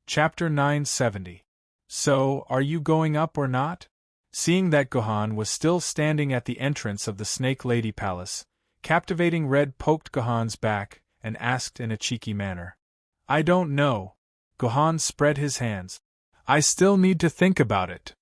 Chapter 970. So, are you going up or not? Seeing that Gohan was still standing at the entrance of the Snake Lady Palace, Captivating Red poked Gohan's back and asked in a cheeky manner. I don't know. Gohan spread his hands. I still need to think about it.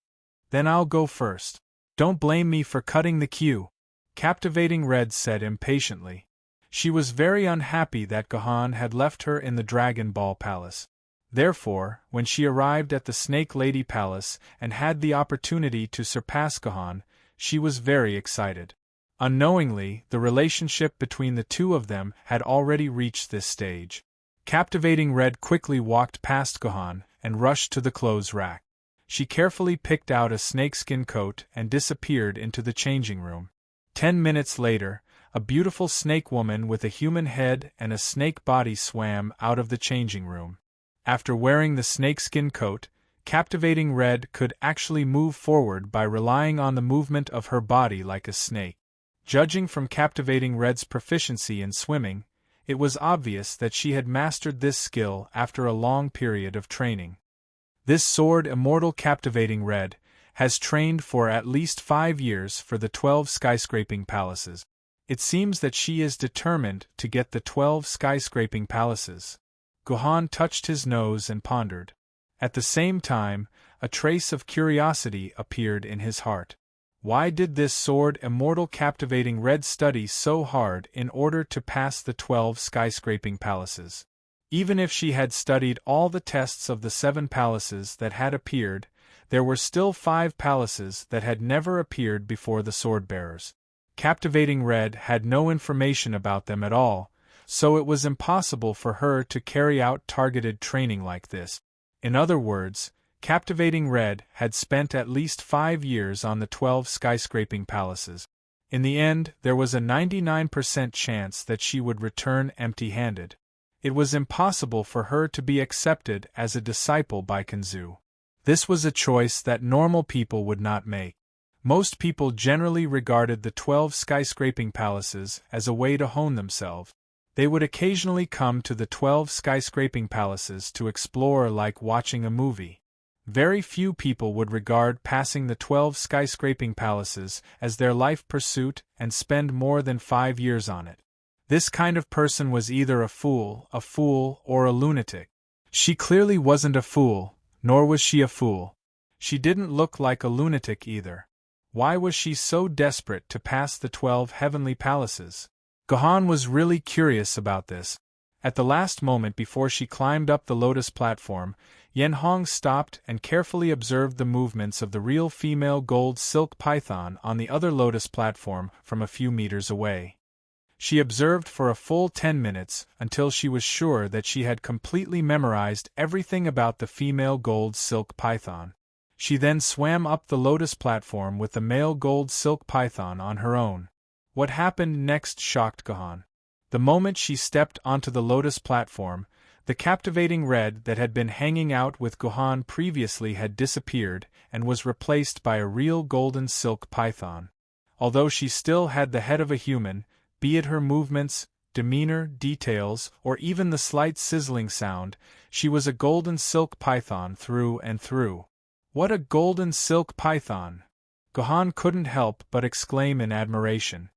Then I'll go first. Don't blame me for cutting the queue, Captivating Red said impatiently. She was very unhappy that Gohan had left her in the Dragon Ball Palace. Therefore, when she arrived at the Snake Lady Palace and had the opportunity to surpass Gohan, she was very excited. Unknowingly, the relationship between the two of them had already reached this stage. Captivating Red quickly walked past Gohan and rushed to the clothes rack. She carefully picked out a snakeskin coat and disappeared into the changing room. 10 minutes later, a beautiful snake woman with a human head and a snake body swam out of the changing room. After wearing the snakeskin coat, Captivating Red could actually move forward by relying on the movement of her body like a snake. Judging from Captivating Red's proficiency in swimming, it was obvious that she had mastered this skill after a long period of training. This sword immortal Captivating Red has trained for at least 5 years for the 12 skyscraping palaces. It seems that she is determined to get the 12 skyscraping palaces. Gohan touched his nose and pondered. At the same time, a trace of curiosity appeared in his heart. Why did this sword immortal Captivating Red study so hard in order to pass the 12 skyscraping palaces? Even if she had studied all the tests of the 7 palaces that had appeared, there were still 5 palaces that had never appeared before the sword-bearers. Captivating Red had no information about them at all, so it was impossible for her to carry out targeted training like this. In other words, Captivating Red had spent at least 5 years on the 12 skyscraping palaces. In the end, there was a 99% chance that she would return empty-handed. It was impossible for her to be accepted as a disciple by Kanzu. This was a choice that normal people would not make. Most people generally regarded the 12 skyscraping palaces as a way to hone themselves. They would occasionally come to the 12 skyscraping palaces to explore like watching a movie. Very few people would regard passing the 12 skyscraping palaces as their life pursuit and spend more than 5 years on it. This kind of person was either a fool, or a lunatic. She clearly wasn't a fool, nor was she a fool. She didn't look like a lunatic either. Why was she so desperate to pass the 12 heavenly palaces? Gohan was really curious about this. At the last moment before she climbed up the lotus platform, Yenhong stopped and carefully observed the movements of the real female gold silk python on the other lotus platform from a few meters away. She observed for a full 10 minutes until she was sure that she had completely memorized everything about the female gold silk python. She then swam up the lotus platform with the male gold silk python on her own. What happened next shocked Gohan. The moment she stepped onto the lotus platform, the Captivating Red that had been hanging out with Gohan previously had disappeared and was replaced by a real golden silk python. Although she still had the head of a human, be it her movements, demeanor, details, or even the slight sizzling sound, she was a golden silk python through and through. What a golden silk python! Gohan couldn't help but exclaim in admiration.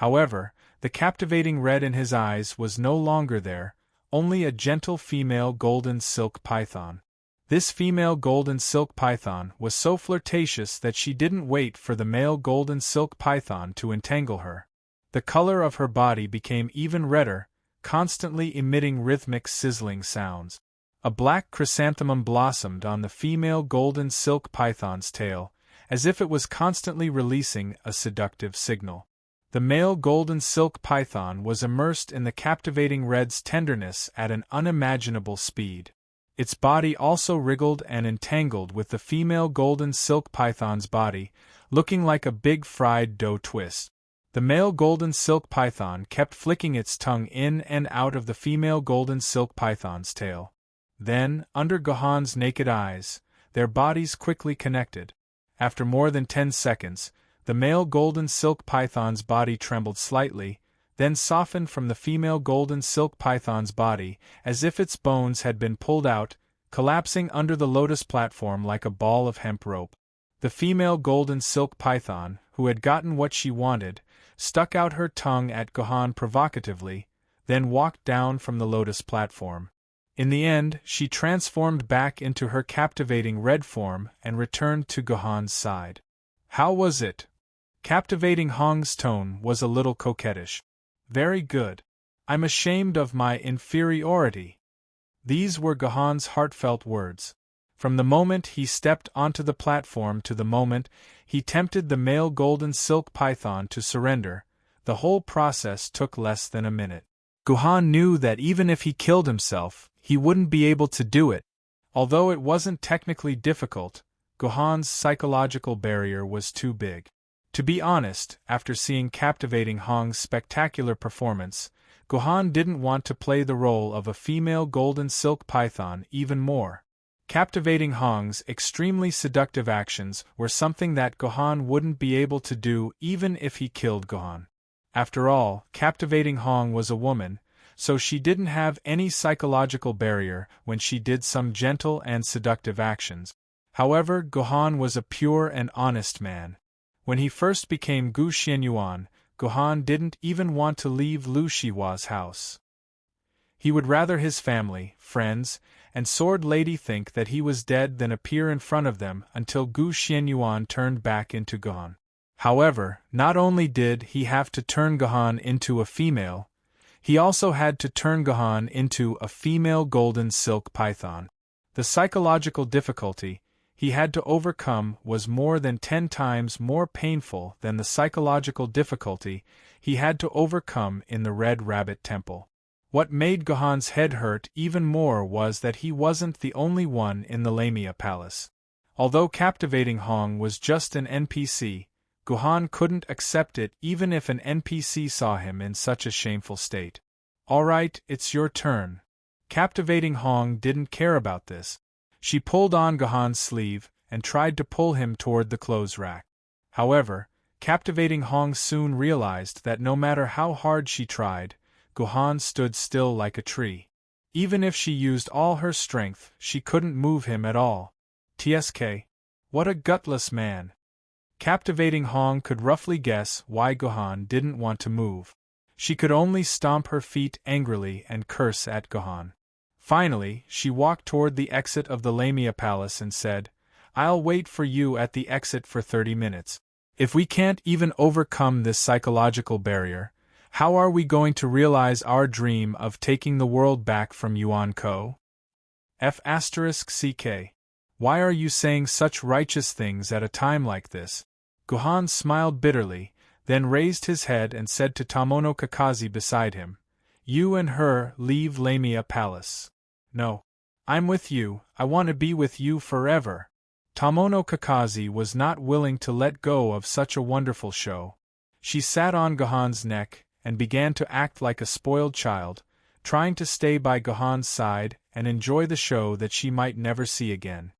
However, the Captivating Red in his eyes was no longer there, only a gentle female golden silk python. This female golden silk python was so flirtatious that she didn't wait for the male golden silk python to entangle her. The color of her body became even redder, constantly emitting rhythmic sizzling sounds. A black chrysanthemum blossomed on the female golden silk python's tail, as if it was constantly releasing a seductive signal. The male golden silk python was immersed in the Captivating Red's tenderness at an unimaginable speed. Its body also wriggled and entangled with the female golden silk python's body, looking like a big fried dough twist. The male golden silk python kept flicking its tongue in and out of the female golden silk python's tail. Then, under Gohan's naked eyes, their bodies quickly connected. After more than 10 seconds, the male golden silk python's body trembled slightly, then softened from the female golden silk python's body as if its bones had been pulled out, collapsing under the lotus platform like a ball of hemp rope. The female golden silk python, who had gotten what she wanted, stuck out her tongue at Gohan provocatively, then walked down from the lotus platform. In the end, she transformed back into her captivating red form and returned to Gohan's side. How was it? Captivating Hong's tone was a little coquettish. Very good. I'm ashamed of my inferiority. These were Gohan's heartfelt words. From the moment he stepped onto the platform to the moment he tempted the male golden silk python to surrender, the whole process took less than a minute. Gohan knew that even if he killed himself, he wouldn't be able to do it. Although it wasn't technically difficult, Gohan's psychological barrier was too big. To be honest, after seeing captivating Hong's spectacular performance, Gohan didn't want to play the role of a female golden silk python even more. Captivating Hong's extremely seductive actions were something that Gohan wouldn't be able to do even if he killed Gohan. After all, captivating Hong was a woman, so she didn't have any psychological barrier when she did some gentle and seductive actions. However, Gohan was a pure and honest man. When he first became Gu Xianyuan, Gohan didn't even want to leave Lu Shihua's house. He would rather his family, friends, and sword lady think that he was dead than appear in front of them until Gu Xianyuan turned back into Gohan. However, not only did he have to turn Gohan into a female, he also had to turn Gohan into a female golden silk python. The psychological difficulty he had to overcome was more than 10 times more painful than the psychological difficulty he had to overcome in the Red Rabbit Temple. What made Gohan's head hurt even more was that he wasn't the only one in the Lamia Palace. Although captivating Hong was just an NPC, Gohan couldn't accept it even if an NPC saw him in such a shameful state. Alright, it's your turn. Captivating Hong didn't care about this. She pulled on Gohan's sleeve and tried to pull him toward the clothes rack. However, captivating Hong soon realized that no matter how hard she tried, Gohan stood still like a tree. Even if she used all her strength, she couldn't move him at all. TSK. What a gutless man. Captivating Hong could roughly guess why Gohan didn't want to move. She could only stomp her feet angrily and curse at Gohan. Finally, she walked toward the exit of the Lamia Palace and said, "I'll wait for you at the exit for 30 minutes. If we can't even overcome this psychological barrier, how are we going to realize our dream of taking the world back from Yuan Ko? F***CK. Why are you saying such righteous things at a time like this?" Gohan smiled bitterly, then raised his head and said to Tomono Kakashi beside him, "You and her leave Lamia Palace." "No. I'm with you, I want to be with you forever." Tomono Kakashi was not willing to let go of such a wonderful show. She sat on Gohan's neck and began to act like a spoiled child, trying to stay by Gohan's side and enjoy the show that she might never see again.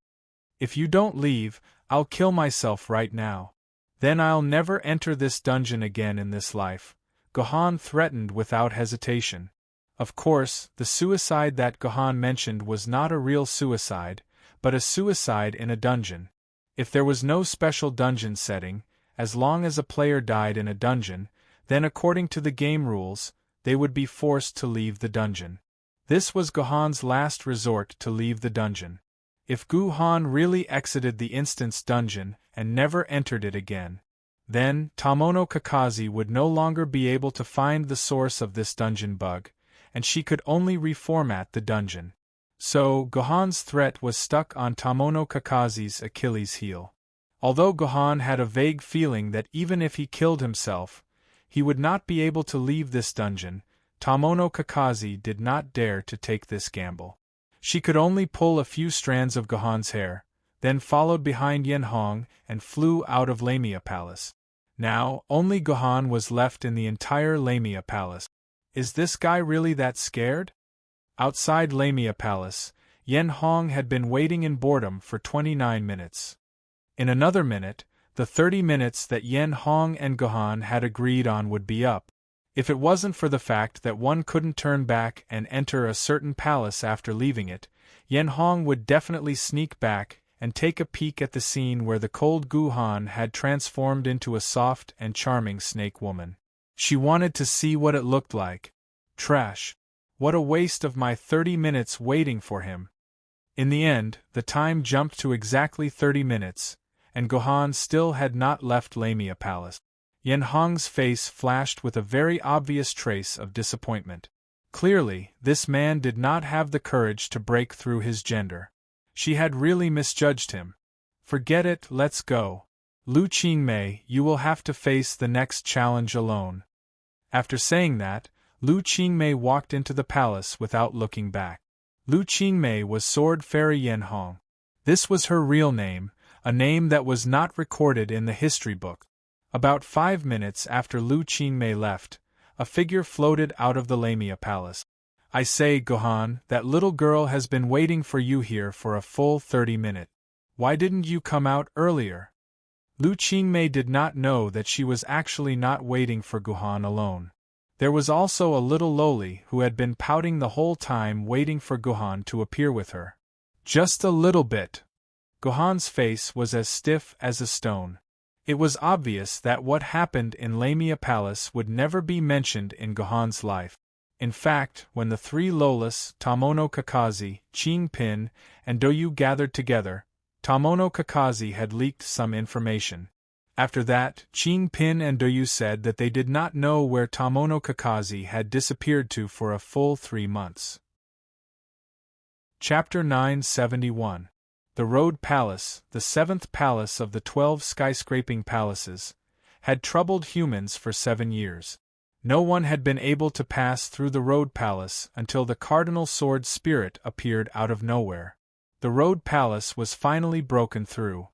"If you don't leave, I'll kill myself right now. Then I'll never enter this dungeon again in this life," Gohan threatened without hesitation. Of course, the suicide that Gohan mentioned was not a real suicide, but a suicide in a dungeon. If there was no special dungeon setting, as long as a player died in a dungeon, then according to the game rules, they would be forced to leave the dungeon. This was Gohan's last resort to leave the dungeon. If Gohan really exited the instance dungeon and never entered it again, then Tomono Kakashi would no longer be able to find the source of this dungeon bug, and she could only reformat the dungeon. So, Gohan's threat was stuck on Tomono Kakashi's Achilles heel. Although Gohan had a vague feeling that even if he killed himself, he would not be able to leave this dungeon, Tomono Kakashi did not dare to take this gamble. She could only pull a few strands of Gohan's hair, then followed behind Yen Hong and flew out of Lamia Palace. Now, only Gohan was left in the entire Lamia Palace. Is this guy really that scared? Outside Lamia Palace, Yen Hong had been waiting in boredom for 29 minutes. In another minute, the 30 minutes that Yen Hong and Gohan had agreed on would be up. If it wasn't for the fact that one couldn't turn back and enter a certain palace after leaving it, Yen Hong would definitely sneak back and take a peek at the scene where the cold Guhan had transformed into a soft and charming snake woman. She wanted to see what it looked like. Trash. What a waste of my 30 minutes waiting for him. In the end, the time jumped to exactly 30 minutes, and Guhan still had not left Lamia Palace. Yen Hong's face flashed with a very obvious trace of disappointment. Clearly, this man did not have the courage to break through his gender. She had really misjudged him. Forget it, let's go. Lu Qingmei, you will have to face the next challenge alone. After saying that, Lu Qingmei walked into the palace without looking back. Lu Qingmei was Sword Fairy Yen Hong. This was her real name, a name that was not recorded in the history book. About 5 minutes after Lu Qingmei left, a figure floated out of the Lamia Palace. I say, Guhan, that little girl has been waiting for you here for a full 30 minutes. Why didn't you come out earlier? Lu Qingmei did not know that she was actually not waiting for Guhan alone. There was also a little loli who had been pouting the whole time waiting for Guhan to appear with her. Just a little bit. Guhan's face was as stiff as a stone. It was obvious that what happened in Lamia Palace would never be mentioned in Guhan's life. In fact, when the three Lolas, Tamono Kakazi, Qing Pin, and Doyu gathered together, Tamono Kakazi had leaked some information. After that, Qing Pin and Doyu said that they did not know where Tamono Kakazi had disappeared to for a full 3 months. Chapter 971. The Road Palace, the 7th palace of the 12 skyscraping palaces, had troubled humans for 7 years. No one had been able to pass through the Road Palace until the Cardinal Sword Spirit appeared out of nowhere. The Road Palace was finally broken through.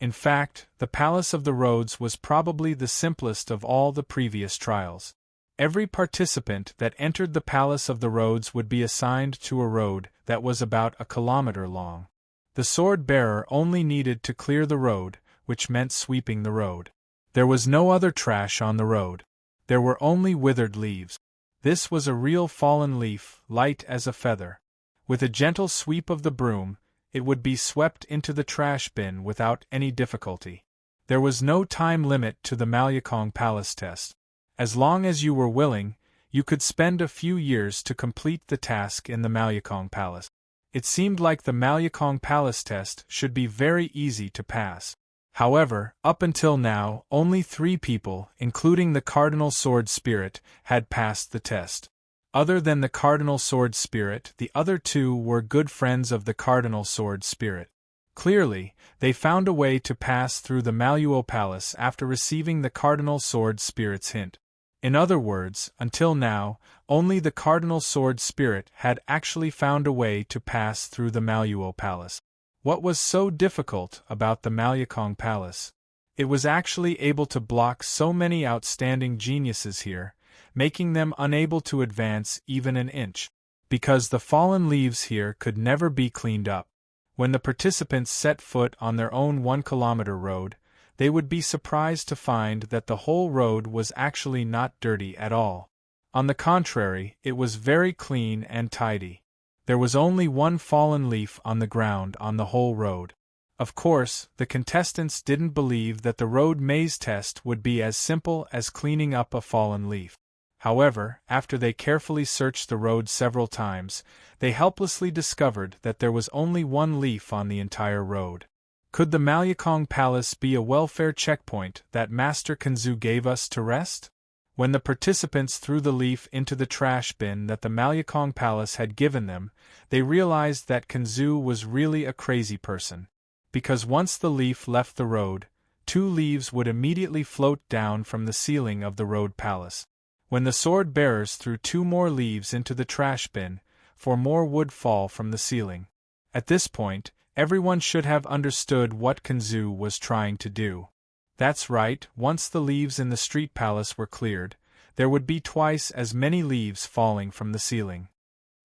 In fact, the Palace of the Roads was probably the simplest of all the previous trials. Every participant that entered the Palace of the Roads would be assigned to a road that was about a kilometer long. The sword-bearer only needed to clear the road, which meant sweeping the road. There was no other trash on the road. There were only withered leaves. This was a real fallen leaf, light as a feather. With a gentle sweep of the broom, it would be swept into the trash bin without any difficulty. There was no time limit to the Malyakong Palace test. As long as you were willing, you could spend a few years to complete the task in the Malyakong Palace. It seemed like the Malyakong Palace test should be very easy to pass. However, up until now, only 3 people, including the Cardinal Sword Spirit, had passed the test. Other than the Cardinal Sword Spirit, the other 2 were good friends of the Cardinal Sword Spirit. Clearly, they found a way to pass through the Maluo Palace after receiving the Cardinal Sword Spirit's hint. In other words, until now, only the Cardinal Sword Spirit had actually found a way to pass through the Maluo Palace. What was so difficult about the Malyakong Palace? It was actually able to block so many outstanding geniuses here, making them unable to advance even an inch, because the fallen leaves here could never be cleaned up. When the participants set foot on their own 1-kilometer road, they would be surprised to find that the whole road was actually not dirty at all. On the contrary, it was very clean and tidy. There was only 1 fallen leaf on the ground on the whole road. Of course, the contestants didn't believe that the road maze test would be as simple as cleaning up a fallen leaf. However, after they carefully searched the road several times, they helplessly discovered that there was only 1 leaf on the entire road. Could the Malyakong Palace be a welfare checkpoint that Master Kanzu gave us to rest? When the participants threw the leaf into the trash bin that the Malyakong Palace had given them, they realized that Kanzu was really a crazy person. Because once the leaf left the road, 2 leaves would immediately float down from the ceiling of the road palace. When the sword bearers threw 2 more leaves into the trash bin, 4 more would fall from the ceiling. At this point, everyone should have understood what Kanzu was trying to do. That's right, once the leaves in the street palace were cleared, there would be twice as many leaves falling from the ceiling.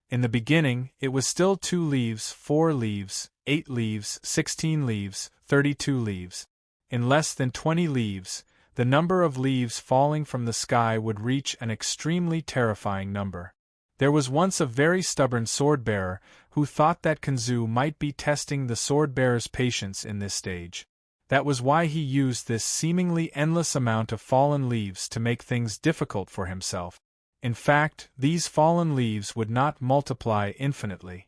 In the beginning, it was still 2 leaves, 4 leaves, 8 leaves, 16 leaves, 32 leaves. In less than 20 leaves, the number of leaves falling from the sky would reach an extremely terrifying number. There was once a very stubborn sword-bearer who thought that Kanzu might be testing the sword-bearer's patience in this stage. That was why he used this seemingly endless amount of fallen leaves to make things difficult for himself. In fact, these fallen leaves would not multiply infinitely.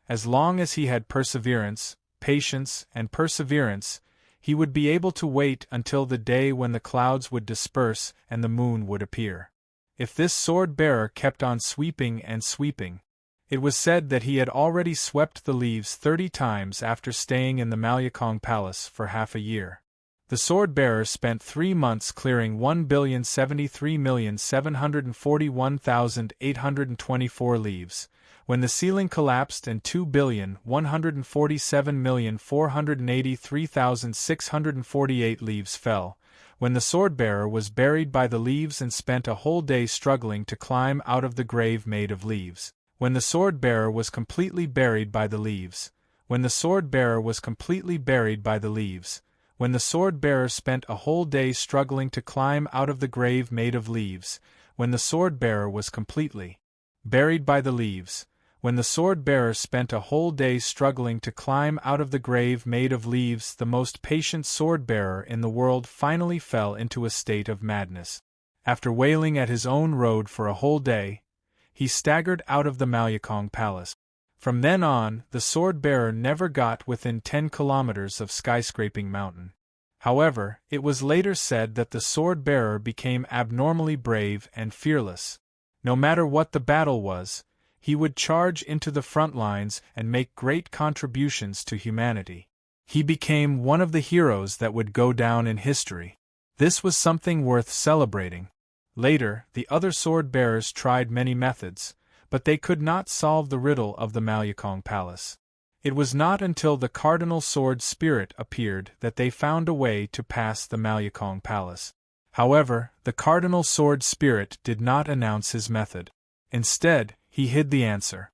As long as he had perseverance, patience, and perseverance, he would be able to wait until the day when the clouds would disperse and the moon would appear. If this sword-bearer kept on sweeping and sweeping, it was said that he had already swept the leaves 30 times after staying in the Malyakong Palace for half a year. The sword-bearer spent 3 months clearing 1,073,741,824 leaves, when the ceiling collapsed and 2,147,483,648 leaves fell, when the sword-bearer was buried by the leaves and spent a whole day struggling to climb out of the grave made of leaves, when the sword-bearer was completely buried by the leaves, when the sword-bearer was completely buried by the leaves, when the sword-bearer spent a whole day struggling to climb out of the grave made of leaves, when the sword-bearer was completely buried by the leaves, when the sword-bearer spent a whole day struggling to climb out of the grave made of leaves, the most patient sword-bearer in the world finally fell into a state of madness. After wailing at his own road for a whole day, he staggered out of the Malyakong Palace. From then on, the sword-bearer never got within 10 kilometers of skyscraping mountain. However, it was later said that the sword-bearer became abnormally brave and fearless. No matter what the battle was, he would charge into the front lines and make great contributions to humanity. He became one of the heroes that would go down in history. This was something worth celebrating. Later, the other sword-bearers tried many methods, but they could not solve the riddle of the Malyakong Palace. It was not until the Cardinal Sword Spirit appeared that they found a way to pass the Malyakong Palace. However, the Cardinal Sword Spirit did not announce his method. Instead, he hid the answer.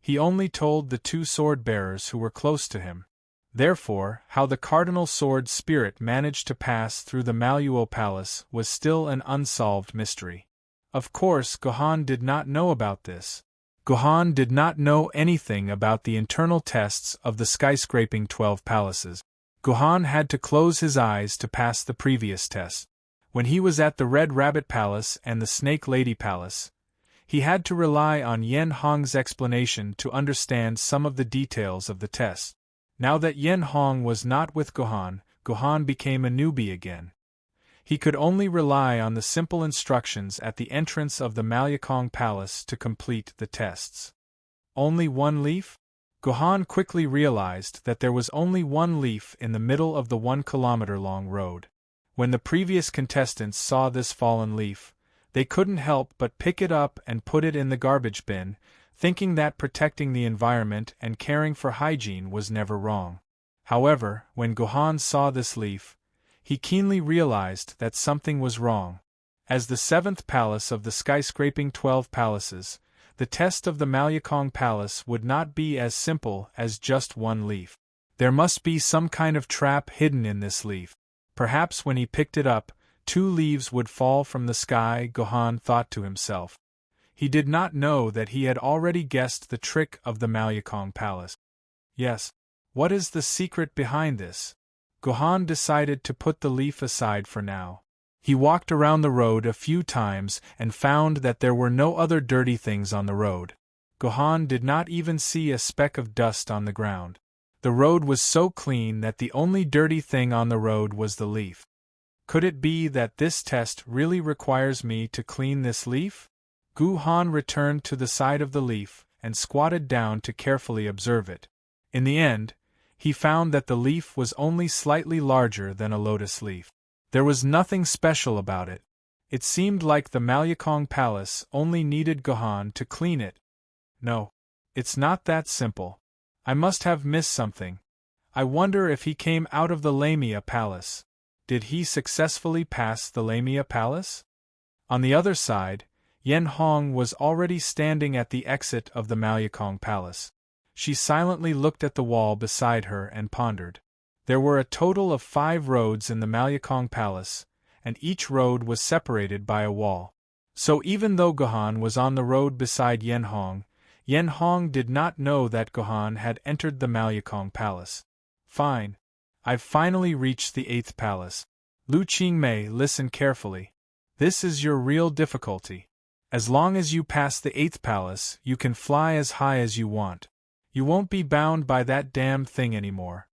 He only told the 2 sword-bearers who were close to him. Therefore, how the Cardinal Sword Spirit managed to pass through the Maluo Palace was still an unsolved mystery. Of course, Gohan did not know about this. Gohan did not know anything about the internal tests of the skyscraping 12 palaces. Gohan had to close his eyes to pass the previous test. When he was at the Red Rabbit Palace and the Snake Lady Palace, he had to rely on Yen Hong's explanation to understand some of the details of the test. Now that Yen Hong was not with Gohan, Gohan became a newbie again. He could only rely on the simple instructions at the entrance of the Malyakong Palace to complete the tests. Only 1 leaf? Gohan quickly realized that there was only 1 leaf in the middle of the 1-kilometer-long road. When the previous contestants saw this fallen leaf, they couldn't help but pick it up and put it in the garbage bin, thinking that protecting the environment and caring for hygiene was never wrong. However, when Gohan saw this leaf, he keenly realized that something was wrong. As the 7th palace of the skyscraping 12 palaces, the test of the Malyakong Palace would not be as simple as just 1 leaf. There must be some kind of trap hidden in this leaf. Perhaps when he picked it up, 2 leaves would fall from the sky, Gohan thought to himself. He did not know that he had already guessed the trick of the Malyakong Palace. Yes, what is the secret behind this? Gohan decided to put the leaf aside for now. He walked around the road a few times and found that there were no other dirty things on the road. Gohan did not even see a speck of dust on the ground. The road was so clean that the only dirty thing on the road was the leaf. Could it be that this test really requires me to clean this leaf? Gohan returned to the side of the leaf and squatted down to carefully observe it. In the end, he found that the leaf was only slightly larger than a lotus leaf. There was nothing special about it. It seemed like the Malyakong Palace only needed Gohan to clean it. No, it's not that simple. I must have missed something. I wonder if he came out of the Lamia Palace. Did he successfully pass the Lamia Palace? On the other side, Yen Hong was already standing at the exit of the Malyakong Palace. She silently looked at the wall beside her and pondered. There were a total of 5 roads in the Malyakong Palace, and each road was separated by a wall. So even though Gohan was on the road beside Yen Hong did not know that Gohan had entered the Malyakong Palace. Fine. I've finally reached the 8th palace. Lu Qingmei, listen carefully. This is your real difficulty. As long as you pass the 8th palace, you can fly as high as you want. You won't be bound by that damn thing anymore.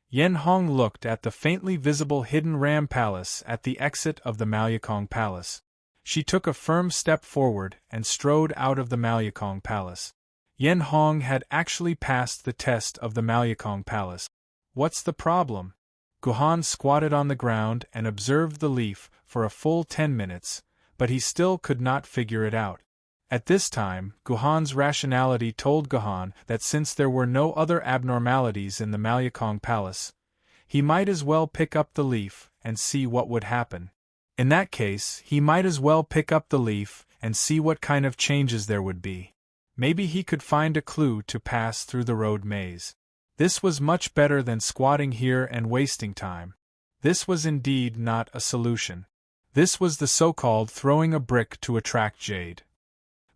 Yen Hong looked at the faintly visible hidden Ram Palace at the exit of the Malyakong Palace. She took a firm step forward and strode out of the Malyakong Palace. Yen Hong had actually passed the test of the Malyakong Palace. What's the problem? Gohan squatted on the ground and observed the leaf for a full 10 minutes, but he still could not figure it out. At this time, Gohan's rationality told Gohan that since there were no other abnormalities in the Malyakong Palace, he might as well pick up the leaf and see what would happen. In that case, he might as well pick up the leaf and see what kind of changes there would be. Maybe he could find a clue to pass through the road maze. This was much better than squatting here and wasting time. This was indeed not a solution. This was the so-called throwing a brick to attract jade.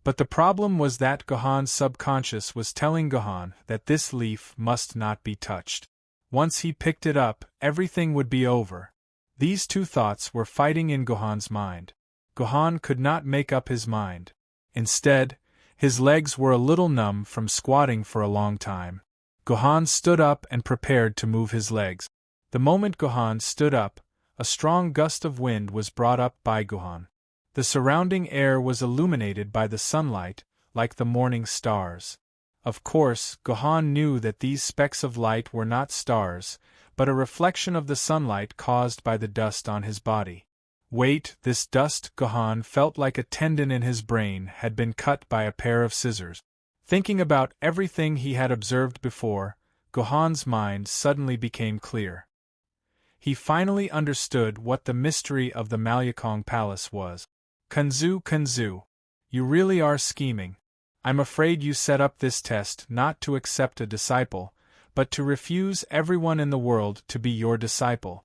But the problem was that Gohan's subconscious was telling Gohan that this leaf must not be touched. Once he picked it up, everything would be over. These two thoughts were fighting in Gohan's mind. Gohan could not make up his mind. Instead, his legs were a little numb from squatting for a long time. Gohan stood up and prepared to move his legs. The moment Gohan stood up, a strong gust of wind was brought up by Gohan. The surrounding air was illuminated by the sunlight, like the morning stars. Of course, Gohan knew that these specks of light were not stars, but a reflection of the sunlight caused by the dust on his body. Wait, this dust, Gohan felt like a tendon in his brain had been cut by a pair of scissors. Thinking about everything he had observed before, Gohan's mind suddenly became clear. He finally understood what the mystery of the Malyakong Palace was. Kunzu, you really are scheming. I'm afraid you set up this test not to accept a disciple, but to refuse everyone in the world to be your disciple.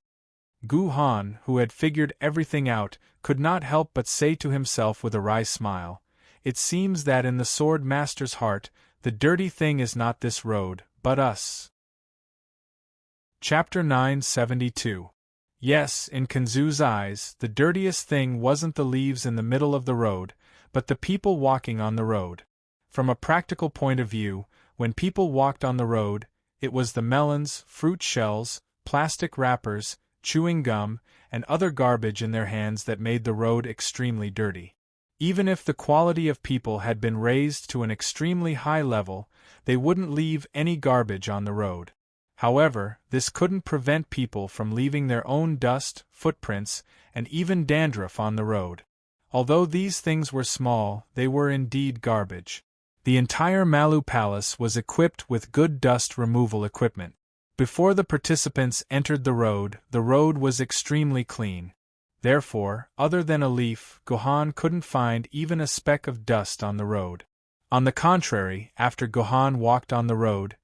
Gohan, who had figured everything out, could not help but say to himself with a wry smile, "It seems that in the Sword Master's heart, the dirty thing is not this road, but us." Chapter 972. Yes, in Kunzu's eyes, the dirtiest thing wasn't the leaves in the middle of the road, but the people walking on the road. From a practical point of view, when people walked on the road, it was the melons, fruit shells, plastic wrappers, chewing gum, and other garbage in their hands that made the road extremely dirty. Even if the quality of people had been raised to an extremely high level, they wouldn't leave any garbage on the road. However, this couldn't prevent people from leaving their own dust, footprints, and even dandruff on the road. Although these things were small, they were indeed garbage. The entire Malu Palace was equipped with good dust removal equipment. Before the participants entered the road was extremely clean. Therefore, other than a leaf, Gohan couldn't find even a speck of dust on the road. On the contrary, after Gohan walked on the road,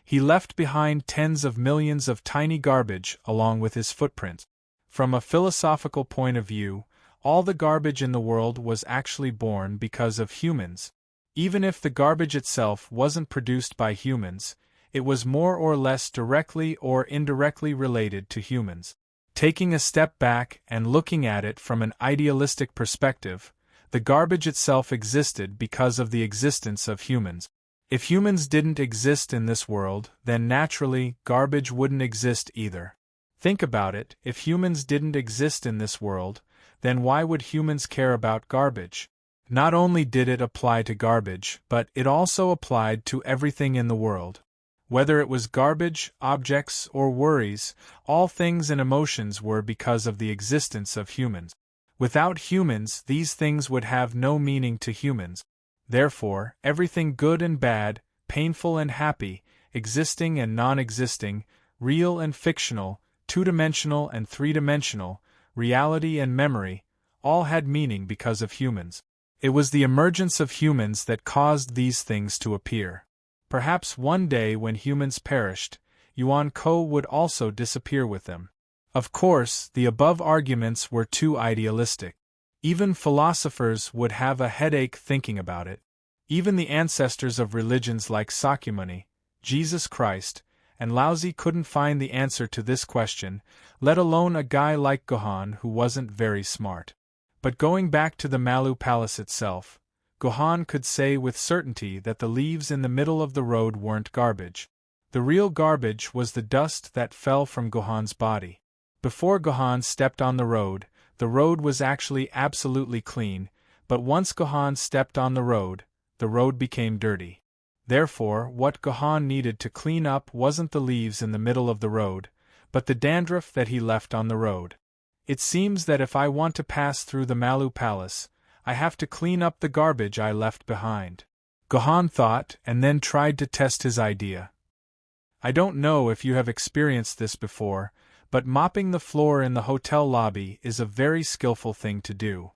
he left behind tens of millions of tiny garbage along with his footprints. From a philosophical point of view, all the garbage in the world was actually born because of humans. Even if the garbage itself wasn't produced by humans, it was more or less directly or indirectly related to humans. Taking a step back and looking at it from an idealistic perspective, the garbage itself existed because of the existence of humans. If humans didn't exist in this world, then naturally, garbage wouldn't exist either. Think about it, if humans didn't exist in this world, then why would humans care about garbage? Not only did it apply to garbage, but it also applied to everything in the world. Whether it was garbage, objects, or worries, all things and emotions were because of the existence of humans. Without humans, these things would have no meaning to humans. Therefore, everything good and bad, painful and happy, existing and non-existing, real and fictional, two-dimensional and three-dimensional, reality and memory, all had meaning because of humans. It was the emergence of humans that caused these things to appear. Perhaps one day when humans perished, Yuan Ko would also disappear with them. Of course, the above arguments were too idealistic. Even philosophers would have a headache thinking about it. Even the ancestors of religions like Sakyamuni, Jesus Christ, and Laozi couldn't find the answer to this question, let alone a guy like Gohan who wasn't very smart. But going back to the Malu Palace itself, Gohan could say with certainty that the leaves in the middle of the road weren't garbage. The real garbage was the dust that fell from Gohan's body. Before Gohan stepped on the road was actually absolutely clean, but once Gohan stepped on the road became dirty. Therefore, what Gohan needed to clean up wasn't the leaves in the middle of the road, but the dandruff that he left on the road. It seems that if I want to pass through the Malu Palace, I have to clean up the garbage I left behind. Gohan thought, and then tried to test his idea. I don't know if you have experienced this before, but mopping the floor in the hotel lobby is a very skillful thing to do.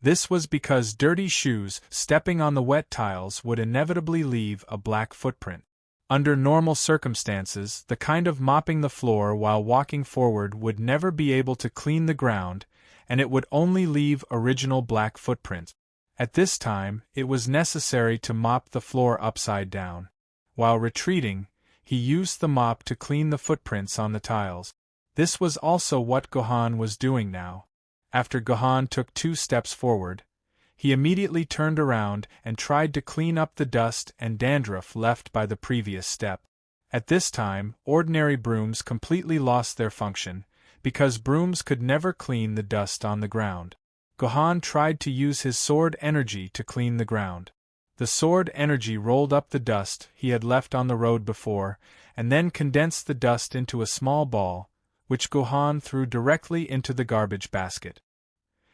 This was because dirty shoes stepping on the wet tiles would inevitably leave a black footprint. Under normal circumstances, the kind of mopping the floor while walking forward would never be able to clean the ground, and it would only leave original black footprints. At this time, it was necessary to mop the floor upside down. While retreating, he used the mop to clean the footprints on the tiles. This was also what Gohan was doing now. After Gohan took 2 steps forward, he immediately turned around and tried to clean up the dust and dandruff left by the previous step. At this time, ordinary brooms completely lost their function, because brooms could never clean the dust on the ground. Gohan tried to use his sword energy to clean the ground. The sword energy rolled up the dust he had left on the road before, and then condensed the dust into a small ball, which Gohan threw directly into the garbage basket.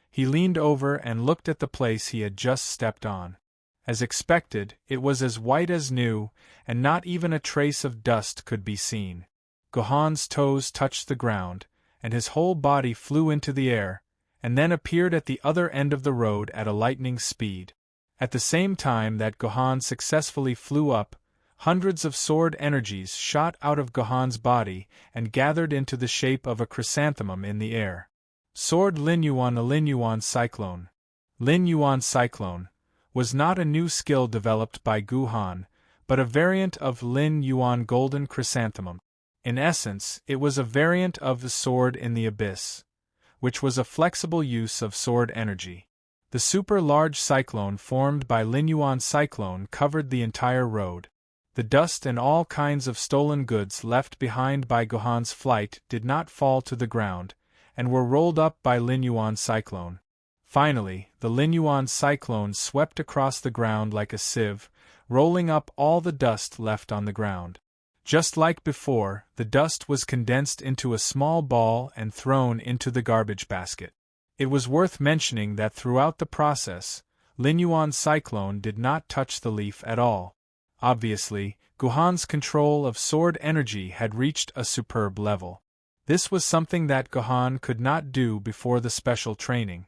He leaned over and looked at the place he had just stepped on. As expected, it was as white as new, and not even a trace of dust could be seen. Gohan's toes touched the ground, and his whole body flew into the air, and then appeared at the other end of the road at a lightning speed. At the same time that Gohan successfully flew up, hundreds of sword energies shot out of Gohan's body and gathered into the shape of a chrysanthemum in the air. Sword Lin Yuan. A Lin Yuan Cyclone. Lin Yuan Cyclone was not a new skill developed by Gohan, but a variant of Lin Yuan Golden Chrysanthemum. In essence, it was a variant of the Sword in the Abyss, which was a flexible use of sword energy. The super-large cyclone formed by Lin Yuan Cyclone covered the entire road. The dust and all kinds of stolen goods left behind by Gohan's flight did not fall to the ground, and were rolled up by Lin Yuan Cyclone. Finally, the Lin Yuan Cyclone swept across the ground like a sieve, rolling up all the dust left on the ground. Just like before, the dust was condensed into a small ball and thrown into the garbage basket. It was worth mentioning that throughout the process, Lin Yuan Cyclone did not touch the leaf at all. Obviously, Gohan's control of sword energy had reached a superb level. This was something that Gohan could not do before the special training.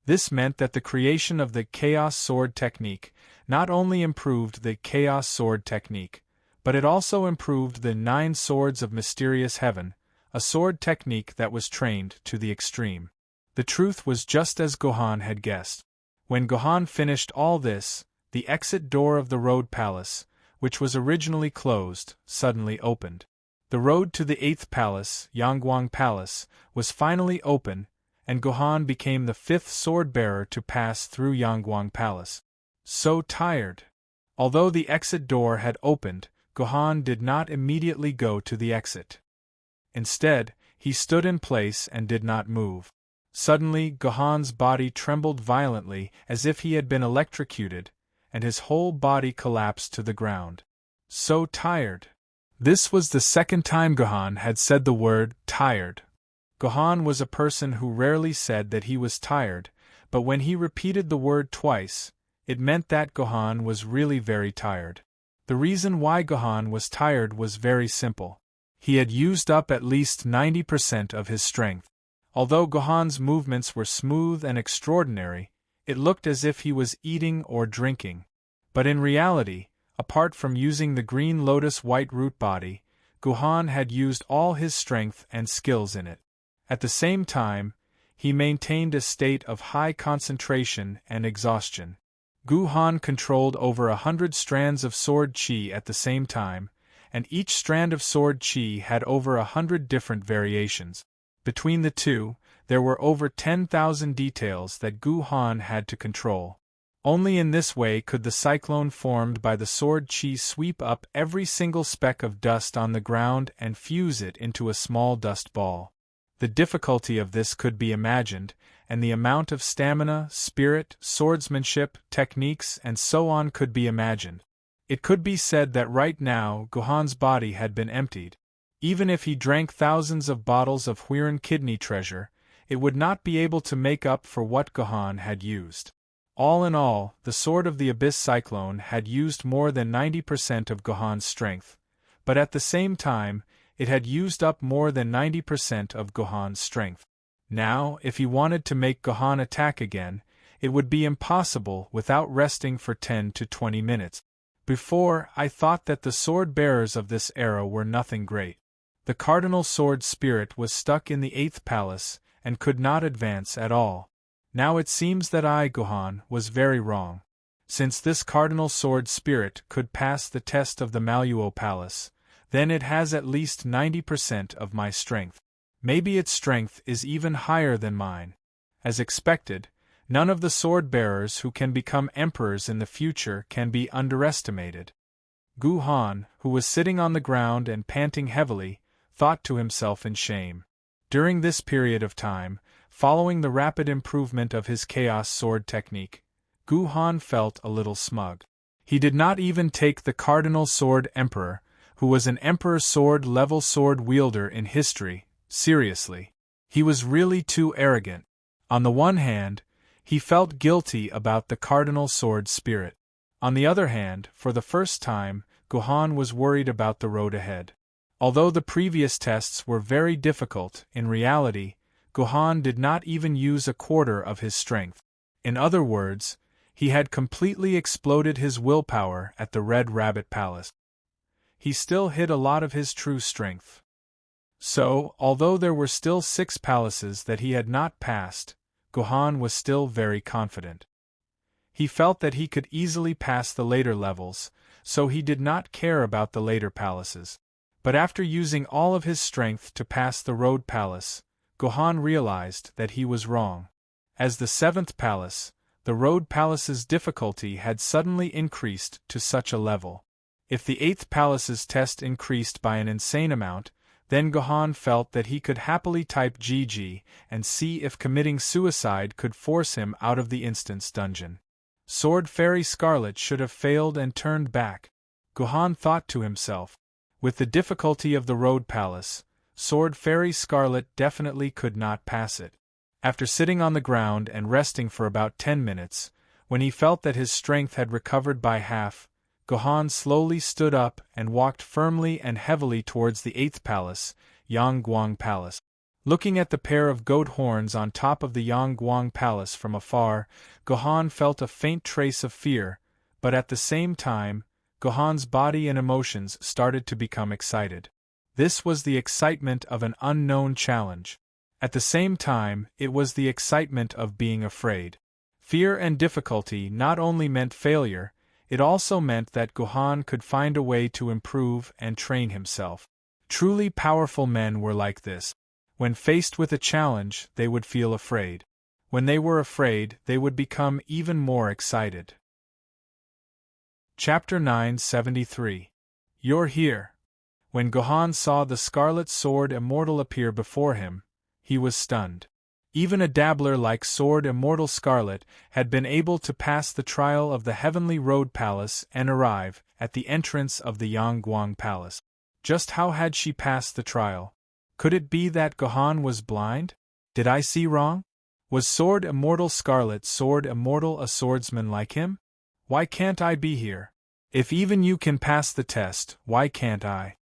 This meant that the creation of the Chaos Sword technique not only improved the Chaos Sword technique, but it also improved the 9 Swords of Mysterious Heaven, a sword technique that was trained to the extreme. The truth was just as Gohan had guessed. When Gohan finished all this, the exit door of the Road Palace, which was originally closed, suddenly opened. The road to the 8th palace, Yangguang Palace, was finally open, and Gohan became the 5th sword-bearer to pass through Yangguang Palace. So tired. Although the exit door had opened, Gohan did not immediately go to the exit. Instead, he stood in place and did not move. Suddenly, Gohan's body trembled violently as if he had been electrocuted, and his whole body collapsed to the ground. So tired. This was the second time Gohan had said the word tired. Gohan was a person who rarely said that he was tired, but when he repeated the word twice, it meant that Gohan was really very tired. The reason why Gohan was tired was very simple. He had used up at least 90% of his strength. Although Gohan's movements were smooth and extraordinary, it looked as if he was eating or drinking. But in reality, apart from using the green lotus white root body, Gohan had used all his strength and skills in it. At the same time, he maintained a state of high concentration and exhaustion. Guhan controlled over 100 strands of sword chi at the same time, and each strand of sword chi had over 100 different variations. Between the two, there were over 10,000 details that Guhan had to control. Only in this way could the cyclone formed by the sword chi sweep up every single speck of dust on the ground and fuse it into a small dust ball. The difficulty of this could be imagined, and the amount of stamina, spirit, swordsmanship, techniques, and so on could be imagined. It could be said that right now Guhan's body had been emptied. Even if he drank thousands of bottles of Huiran kidney treasure, it would not be able to make up for what Guhan had used. All in all, the Sword of the Abyss Cyclone had used more than 90% of Guhan's strength, but at the same time, it had used up more than 90% of Guhan's strength. Now, if he wanted to make Guhan attack again, it would be impossible without resting for 10 to 20 minutes. Before, I thought that the sword-bearers of this era were nothing great. The Cardinal Sword Spirit was stuck in the 8th Palace, and could not advance at all. Now it seems that I, Guhan, was very wrong. Since this Cardinal Sword Spirit could pass the test of the Maluo Palace, then it has at least 90% of my strength. Maybe its strength is even higher than mine. As expected, none of the sword-bearers who can become emperors in the future can be underestimated. Guhan, who was sitting on the ground and panting heavily, thought to himself in shame. During this period of time, following the rapid improvement of his Chaos Sword technique, Guhan felt a little smug. He did not even take the Cardinal Sword Emperor, who was an Emperor Sword level sword wielder in history, seriously. He was really too arrogant. On the one hand, he felt guilty about the Cardinal Sword Spirit. On the other hand, for the first time, Guhan was worried about the road ahead. Although the previous tests were very difficult, in reality, Guhan did not even use a quarter of his strength. In other words, he had completely exploded his willpower at the Red Rabbit Palace. He still hid a lot of his true strength. So, although there were still 6 palaces that he had not passed, Guhan was still very confident. He felt that he could easily pass the later levels, so he did not care about the later palaces. But after using all of his strength to pass the Road Palace, Guhan realized that he was wrong. As the 7th palace, the Road Palace's difficulty had suddenly increased to such a level. If the 8th palace's test increased by an insane amount, then Guhan felt that he could happily type GG and see if committing suicide could force him out of the instance dungeon. Sword Fairy Scarlet should have failed and turned back, Guhan thought to himself. With the difficulty of the Road Palace, Sword Fairy Scarlet definitely could not pass it. After sitting on the ground and resting for about 10 minutes, when he felt that his strength had recovered by half, Guhan slowly stood up and walked firmly and heavily towards the 8th palace, Yangguang Palace. Looking at the pair of goat horns on top of the Yangguang Palace from afar, Guhan felt a faint trace of fear, but at the same time, Guhan's body and emotions started to become excited. This was the excitement of an unknown challenge. At the same time, it was the excitement of being afraid. Fear and difficulty not only meant failure, it also meant that Guhan could find a way to improve and train himself. Truly powerful men were like this. When faced with a challenge, they would feel afraid. When they were afraid, they would become even more excited. Chapter 973. You're here. When Guhan saw the Scarlet Sword Immortal appear before him, he was stunned. Even a dabbler like Sword Immortal Scarlet had been able to pass the trial of the Heavenly Road Palace and arrive at the entrance of the Yangguang Palace. Just how had she passed the trial? Could it be that Guhan was blind? Did I see wrong? Was Sword Immortal Scarlet Sword Immortal a swordsman like him? Why can't I be here? If even you can pass the test, why can't I?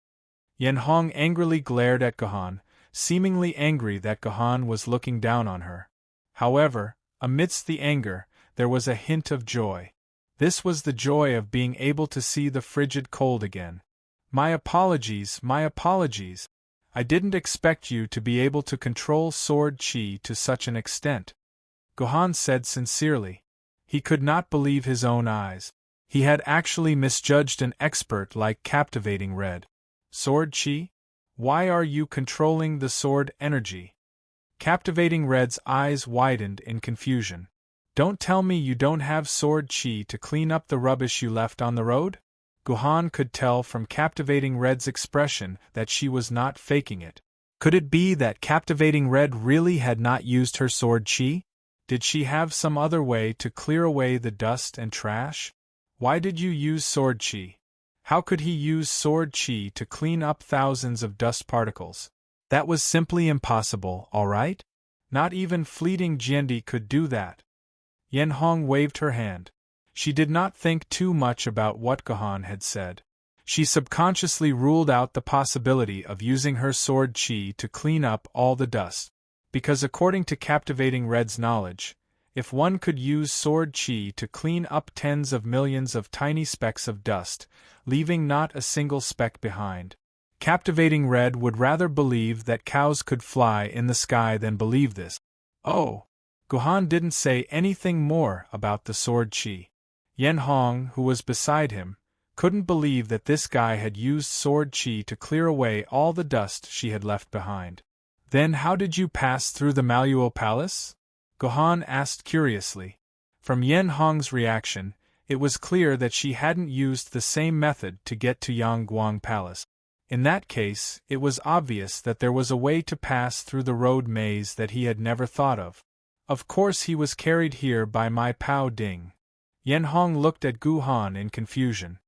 Yanhong angrily glared at Guhan, seemingly angry that Guhan was looking down on her. However, amidst the anger, there was a hint of joy. This was the joy of being able to see the frigid cold again. My apologies, I didn't expect you to be able to control sword chi to such an extent, Gohan said sincerely. He could not believe his own eyes. He had actually misjudged an expert like Captivating Red. Sword chi? Why are you controlling the sword energy? Captivating Red's eyes widened in confusion. Don't tell me you don't have sword chi to clean up the rubbish you left on the road? Gohan could tell from Captivating Red's expression that she was not faking it. Could it be that Captivating Red really had not used her sword chi? Did she have some other way to clear away the dust and trash? Why did you use sword chi? How could he use sword chi to clean up thousands of dust particles? That was simply impossible, all right? Not even fleeting Jiandi could do that. Yen Hong waved her hand. She did not think too much about what Gohan had said. She subconsciously ruled out the possibility of using her sword chi to clean up all the dust. Because according to Captivating Red's knowledge, if one could use sword chi to clean up tens of millions of tiny specks of dust, leaving not a single speck behind, Captivating Red would rather believe that cows could fly in the sky than believe this. Oh! Gohan didn't say anything more about the sword chi. Yen Hong, who was beside him, couldn't believe that this guy had used sword chi to clear away all the dust she had left behind. Then how did you pass through the Maluo Palace? Gohan asked curiously. From Yen Hong's reaction, it was clear that she hadn't used the same method to get to Yangguang Palace. In that case, it was obvious that there was a way to pass through the road maze that he had never thought of. Of course he was carried here by my Pao Ding. Yen Hong looked at Gohan in confusion.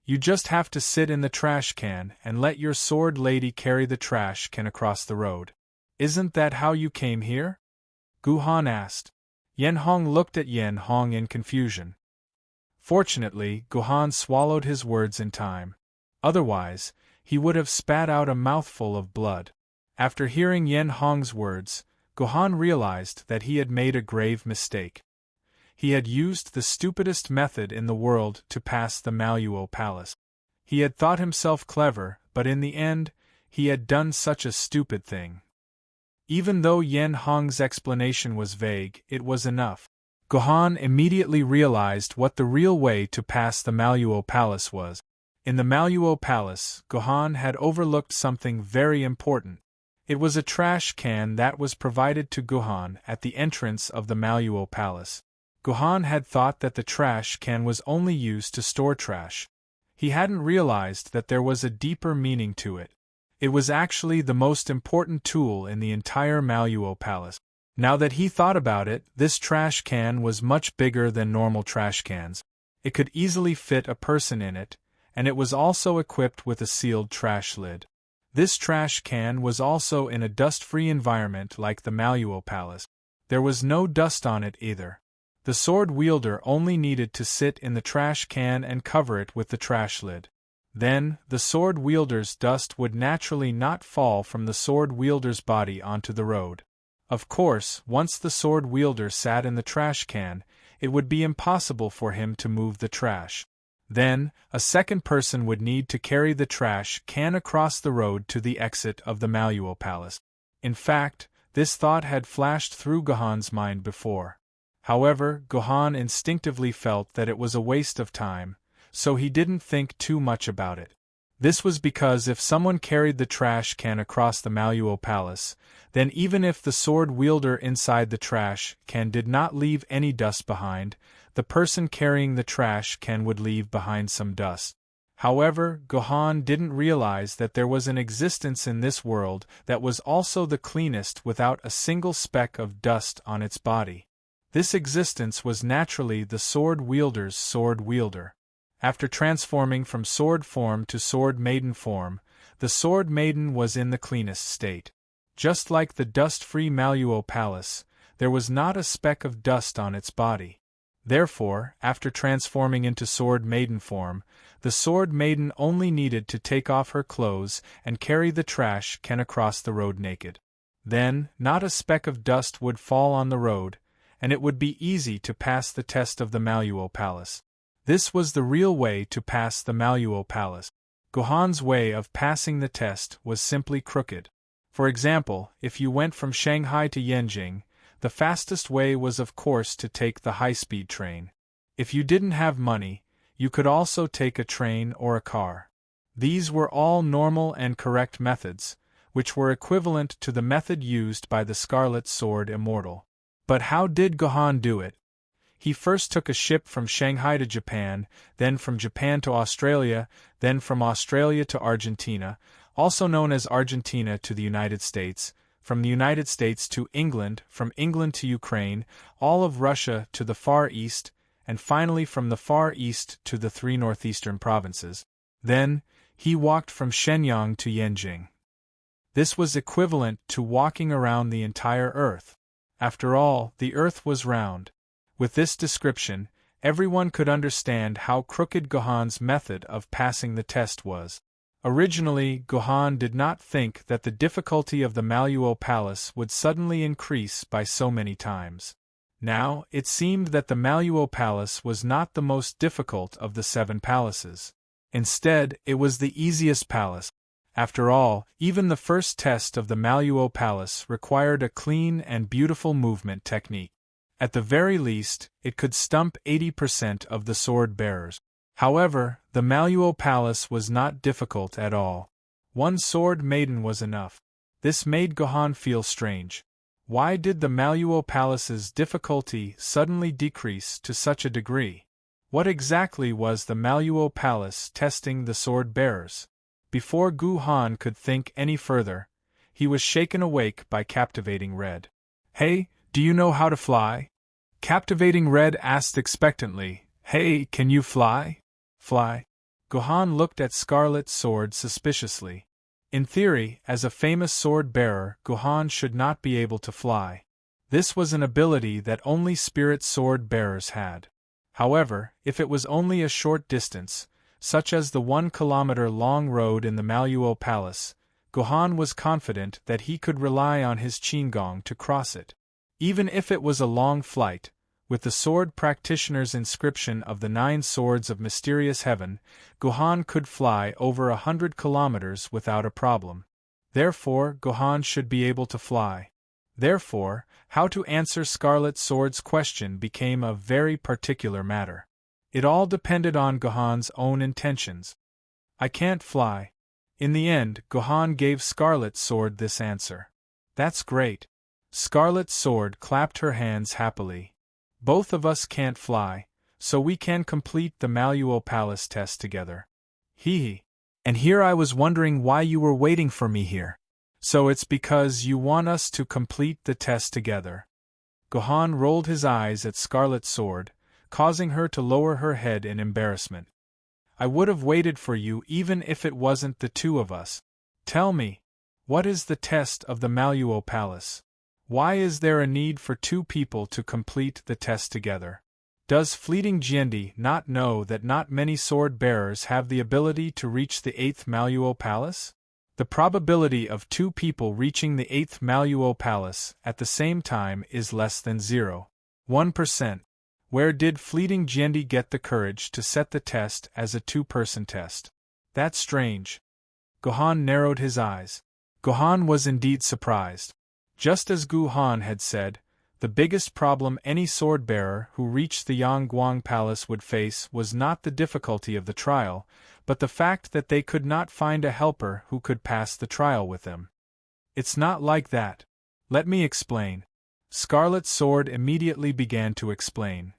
You just have to sit in the trash can and let your sword lady carry the trash can across the road. Isn't that how you came here? Gohan asked. Yen Hong looked at Yen Hong in confusion. Fortunately, Gohan swallowed his words in time. Otherwise, he would have spat out a mouthful of blood. After hearing Yen Hong's words, Gohan realized that he had made a grave mistake. He had used the stupidest method in the world to pass the Maluo Palace. He had thought himself clever, but in the end, he had done such a stupid thing. Even though Yen Hong's explanation was vague, it was enough. Gohan immediately realized what the real way to pass the Maluo Palace was. In the Maluo Palace, Gohan had overlooked something very important. It was a trash can that was provided to Gohan at the entrance of the Maluo Palace. Gohan had thought that the trash can was only used to store trash. He hadn't realized that there was a deeper meaning to it. It was actually the most important tool in the entire Maluo Palace. Now that he thought about it, this trash can was much bigger than normal trash cans. It could easily fit a person in it, and it was also equipped with a sealed trash lid. This trash can was also in a dust-free environment like the Maluo Palace. There was no dust on it either. The sword wielder only needed to sit in the trash can and cover it with the trash lid. Then, the sword wielder's dust would naturally not fall from the sword wielder's body onto the road. Of course, once the sword wielder sat in the trash can, it would be impossible for him to move the trash. Then, a second person would need to carry the trash can across the road to the exit of the Maluo Palace. In fact, this thought had flashed through Gohan's mind before. However, Gohan instinctively felt that it was a waste of time, so he didn't think too much about it. This was because if someone carried the trash can across the Maluo Palace, then even if the sword wielder inside the trash can did not leave any dust behind, the person carrying the trash can would leave behind some dust. However, Gohan didn't realize that there was an existence in this world that was also the cleanest without a single speck of dust on its body. This existence was naturally the sword wielder's sword wielder. After transforming from sword form to sword maiden form, the sword maiden was in the cleanest state. Just like the dust-free Maluo Palace, there was not a speck of dust on its body. Therefore, after transforming into sword maiden form, the sword maiden only needed to take off her clothes and carry the trash can across the road naked. Then, not a speck of dust would fall on the road, and it would be easy to pass the test of the Maluo Palace. This was the real way to pass the Maluo Palace. Gohan's way of passing the test was simply crooked. For example, if you went from Shanghai to Yanjing, the fastest way was of course to take the high-speed train. If you didn't have money, you could also take a train or a car. These were all normal and correct methods, which were equivalent to the method used by the Scarlet Sword Immortal. But how did Gohan do it? He first took a ship from Shanghai to Japan, then from Japan to Australia, then from Australia to Argentina, also known as Argentina to the United States, from the United States to England, from England to Ukraine, all of Russia to the Far East, and finally from the Far East to the 3 northeastern provinces. Then, he walked from Shenyang to Yanjing. This was equivalent to walking around the entire Earth. After all, the Earth was round. With this description, everyone could understand how crooked Gohan's method of passing the test was. Originally, Gohan did not think that the difficulty of the Maluo Palace would suddenly increase by so many times. Now, it seemed that the Maluo Palace was not the most difficult of the 7 palaces. Instead, it was the easiest palace. After all, even the first test of the Maluo Palace required a clean and beautiful movement technique. At the very least, it could stump 80% of the sword bearers. However, the Maluo Palace was not difficult at all. 1 sword maiden was enough. This made Gohan feel strange. Why did the Maluo Palace's difficulty suddenly decrease to such a degree? What exactly was the Maluo Palace testing the sword bearers? Before Gohan could think any further, he was shaken awake by Captivating Red. "Hey, do you know how to fly?" Captivating Red asked expectantly. "Hey, can you fly?" "Fly?" Gohan looked at Scarlet Sword suspiciously. In theory, as a famous sword bearer, Gohan should not be able to fly. This was an ability that only spirit sword bearers had. However, if it was only a short distance, such as the 1-kilometer-long road in the Maluo Palace, Gohan was confident that he could rely on his Qingong to cross it. Even if it was a long flight, with the sword practitioner's inscription of the 9 swords of mysterious heaven, Gohan could fly over 100 kilometers without a problem. Therefore, Gohan should be able to fly. Therefore, how to answer Scarlet Sword's question became a very particular matter. It all depended on Gohan's own intentions. "I can't fly." In the end, Gohan gave Scarlet Sword this answer. "That's great." Scarlet Sword clapped her hands happily. "Both of us can't fly, so we can complete the Maluo Palace test together." "Hee. And here I was wondering why you were waiting for me here. So it's because you want us to complete the test together." Gohan rolled his eyes at Scarlet Sword, causing her to lower her head in embarrassment. "I would have waited for you even if it wasn't the 2 of us. Tell me, what is the test of the Maluo Palace? Why is there a need for 2 people to complete the test together? Does Fleeting Jiandi not know that not many sword bearers have the ability to reach the 8th Maluo Palace? The probability of 2 people reaching the 8th Maluo Palace at the same time is less than 0.1%. Where did Fleeting Jiandi get the courage to set the test as a 2-person test? That's strange." Gohan narrowed his eyes. Gohan was indeed surprised. Just as Gohan had said, the biggest problem any sword-bearer who reached the Yangguang Palace would face was not the difficulty of the trial, but the fact that they could not find a helper who could pass the trial with them. "It's not like that. Let me explain." Scarlet Sword immediately began to explain.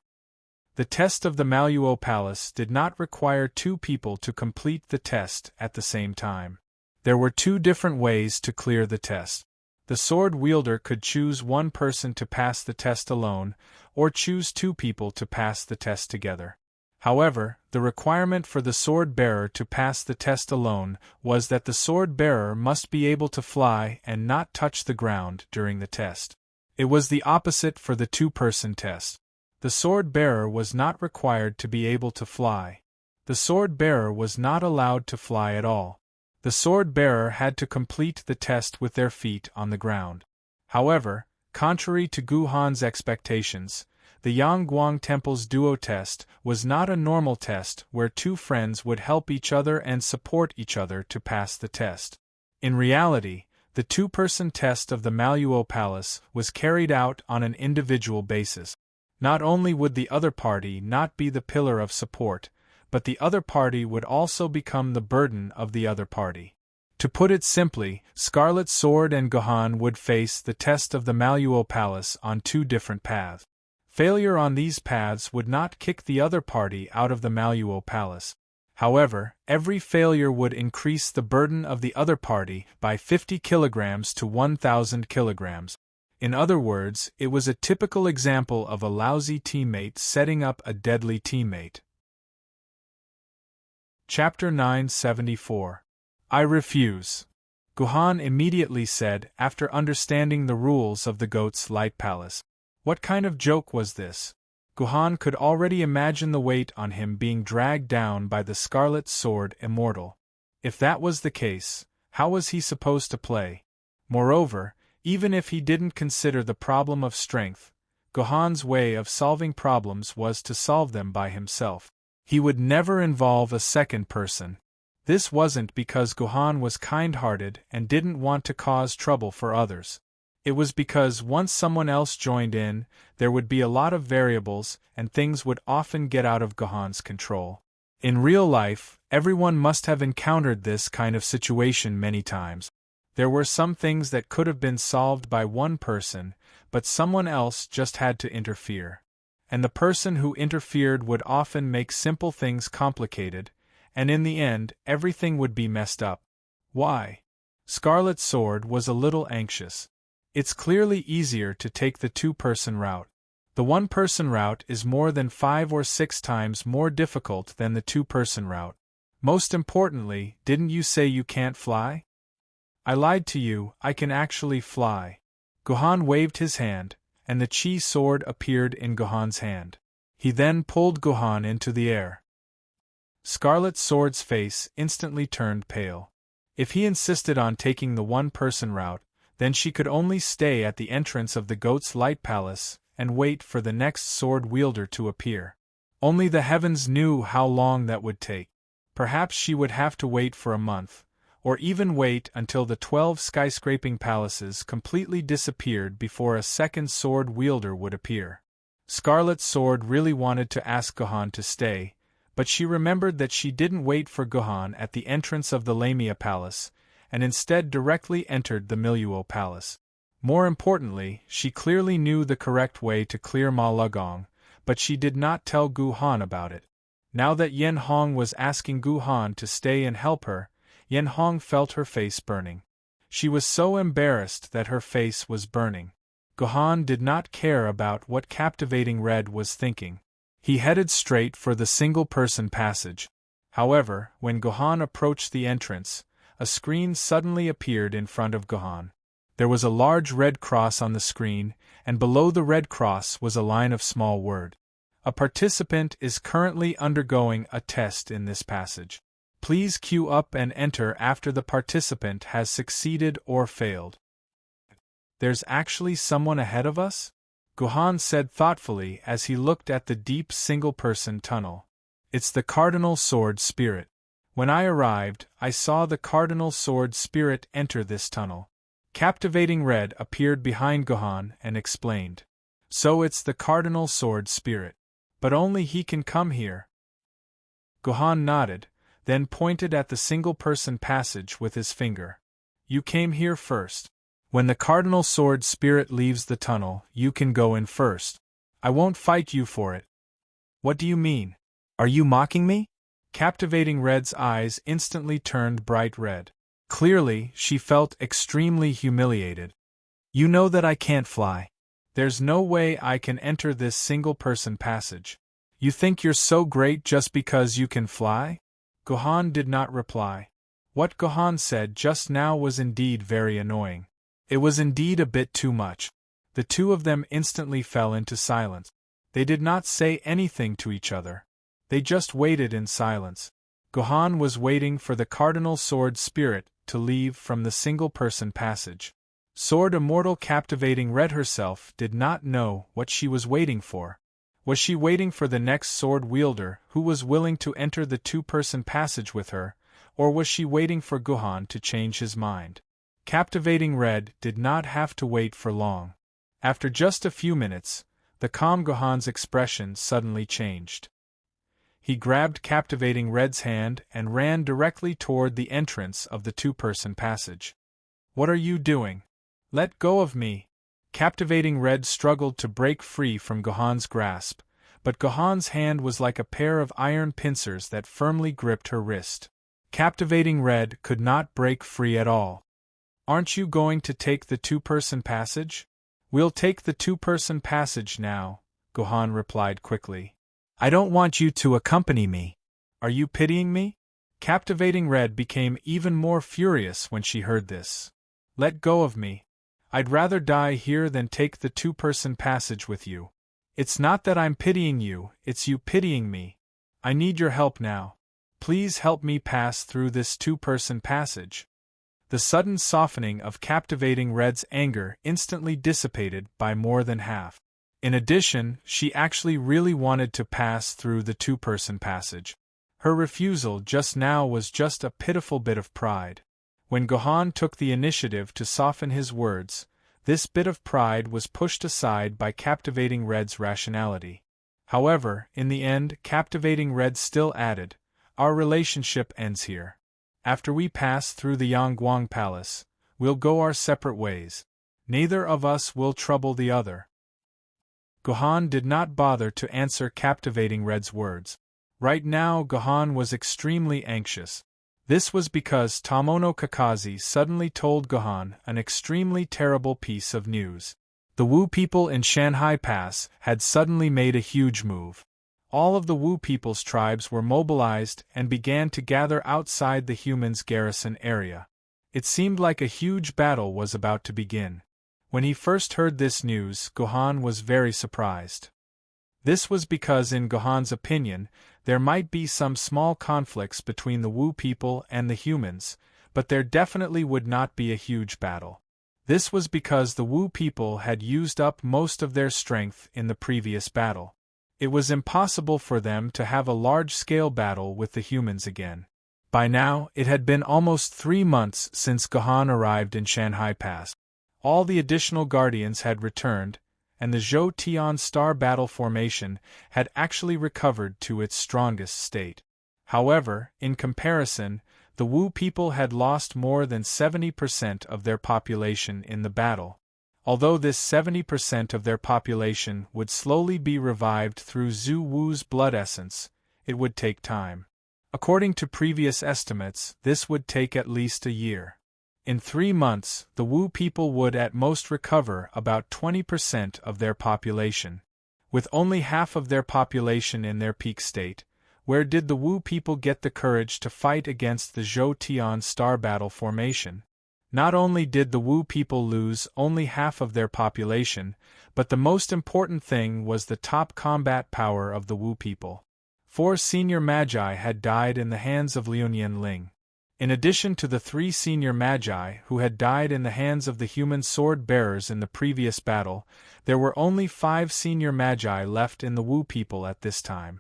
The test of the Maluo Palace did not require 2 people to complete the test at the same time. There were 2 different ways to clear the test. The sword wielder could choose 1 person to pass the test alone, or choose 2 people to pass the test together. However, the requirement for the sword bearer to pass the test alone was that the sword bearer must be able to fly and not touch the ground during the test. It was the opposite for the 2-person test. The sword bearer was not required to be able to fly. The sword bearer was not allowed to fly at all. The sword bearer had to complete the test with their feet on the ground. However, contrary to Gohan's expectations, the Yangguang Temple's duo test was not a normal test where 2 friends would help each other and support each other to pass the test. In reality, The two-person test of the Maluo Palace was carried out on an individual basis. Not only would the other party not be the pillar of support, but the other party would also become the burden of the other party. To put it simply, Scarlet Sword and Gohan would face the test of the Maluo Palace on two different paths. Failure on these paths would not kick the other party out of the Maluo Palace. However, every failure would increase the burden of the other party by 50 kilograms to 1,000 kilograms. In other words, it was a typical example of a lousy teammate setting up a deadly teammate. Chapter 974. I refuse. Gohan immediately said, after understanding the rules of the Goat's Light Palace. What kind of joke was this? Gohan could already imagine the weight on him being dragged down by the Scarlet Sword Immortal. If that was the case, how was he supposed to play? Moreover, even if he didn't consider the problem of strength, Gohan's way of solving problems was to solve them by himself. He would never involve a second person. This wasn't because Gohan was kind-hearted and didn't want to cause trouble for others. It was because once someone else joined in, there would be a lot of variables and things would often get out of Gohan's control. In real life, everyone must have encountered this kind of situation many times. There were some things that could have been solved by one person, but someone else just had to interfere. And the person who interfered would often make simple things complicated, and in the end, everything would be messed up. Why? Scarlet Sword was a little anxious. It's clearly easier to take the two-person route. The one-person route is more than 5 or 6 times more difficult than the two-person route. Most importantly, didn't you say you can't fly? I lied to you, I can actually fly. Gohan waved his hand, and the Chi sword appeared in Gohan's hand. He then pulled Gohan into the air. Scarlet Sword's face instantly turned pale. If he insisted on taking the one-person route, then she could only stay at the entrance of the Goat's Light Palace and wait for the next sword wielder to appear. Only the heavens knew how long that would take. Perhaps she would have to wait for a month, or even wait until the 12 skyscraping palaces completely disappeared before a second sword wielder would appear. Scarlet Sword really wanted to ask Gohan to stay, but she remembered that she didn't wait for Gohan at the entrance of the Lamia Palace, and instead directly entered the Miluo Palace. More importantly, she clearly knew the correct way to clear Ma Lugong, but she did not tell Gohan about it. Now that Yen Hong was asking Gohan to stay and help her, Yen Hong felt her face burning. She was so embarrassed that her face was burning. Gohan did not care about what Captivating Red was thinking. He headed straight for the single-person passage. However, when Gohan approached the entrance, a screen suddenly appeared in front of Gohan. There was a large red cross on the screen, and below the red cross was a line of small words. A participant is currently undergoing a test in this passage. Please queue up and enter after the participant has succeeded or failed. There's actually someone ahead of us? Gohan said thoughtfully as he looked at the deep single-person tunnel. It's the Cardinal Sword Spirit. When I arrived, I saw the Cardinal Sword Spirit enter this tunnel. Captivating Red appeared behind Gohan and explained. So it's the Cardinal Sword Spirit. But only he can come here. Gohan nodded, then pointed at the single-person passage with his finger. You came here first. When the Cardinal Sword Spirit leaves the tunnel, you can go in first. I won't fight you for it. What do you mean? Are you mocking me? Captivating Red's eyes instantly turned bright red. Clearly, she felt extremely humiliated. You know that I can't fly. There's no way I can enter this single-person passage. You think you're so great just because you can fly? Gohan did not reply. What Gohan said just now was indeed very annoying. It was indeed a bit too much. The two of them instantly fell into silence. They did not say anything to each other. They just waited in silence. Gohan was waiting for the Cardinal Sword Spirit to leave from the single-person passage. Sword Immortal Captivating Red herself did not know what she was waiting for. Was she waiting for the next sword wielder who was willing to enter the two-person passage with her, or was she waiting for Gohan to change his mind? Captivating Red did not have to wait for long. After just a few minutes, the calm Gohan's expression suddenly changed. He grabbed Captivating Red's hand and ran directly toward the entrance of the two-person passage. "What are you doing? Let go of me!" Captivating Red struggled to break free from Gohan's grasp, but Gohan's hand was like a pair of iron pincers that firmly gripped her wrist. Captivating Red could not break free at all. "Aren't you going to take the two-person passage?" "We'll take the two-person passage now," Gohan replied quickly. "I don't want you to accompany me. Are you pitying me?" Captivating Red became even more furious when she heard this. "Let go of me. I'd rather die here than take the two-person passage with you. It's not that I'm pitying you, it's you pitying me. I need your help now. Please help me pass through this two-person passage." The sudden softening of Captivating Red's anger instantly dissipated by more than half. In addition, she actually really wanted to pass through the two-person passage. Her refusal just now was just a pitiful bit of pride. When Gohan took the initiative to soften his words, this bit of pride was pushed aside by Captivating Red's rationality. However, in the end, Captivating Red still added, "Our relationship ends here. After we pass through the Yangguang Palace, we'll go our separate ways. Neither of us will trouble the other." Gohan did not bother to answer Captivating Red's words. Right now Gohan was extremely anxious. This was because Tomono Kakashi suddenly told Gohan an extremely terrible piece of news. The Wu people in Shanghai Pass had suddenly made a huge move. All of the Wu people's tribes were mobilized and began to gather outside the humans' garrison area. It seemed like a huge battle was about to begin. When he first heard this news, Gohan was very surprised. This was because in Gohan's opinion, there might be some small conflicts between the Wu people and the humans, but there definitely would not be a huge battle. This was because the Wu people had used up most of their strength in the previous battle. It was impossible for them to have a large-scale battle with the humans again. By now, it had been almost 3 months since Gohan arrived in Shanghai Pass. All the additional Guardians had returned, and the Zhou Tian Star Battle Formation had actually recovered to its strongest state. However, in comparison, the Wu people had lost more than 70% of their population in the battle. Although this 70% of their population would slowly be revived through Zhu Wu's blood essence, it would take time. According to previous estimates, this would take at least a year. In 3 months, the Wu people would at most recover about 20% of their population. With only half of their population in their peak state, where did the Wu people get the courage to fight against the Zhou Tian Star Battle Formation? Not only did the Wu people lose only half of their population, but the most important thing was the top combat power of the Wu people. 4 senior magi had died in the hands of Liuyan Ling. In addition to the 3 senior magi who had died in the hands of the human sword-bearers in the previous battle, there were only 5 senior magi left in the Wu people at this time.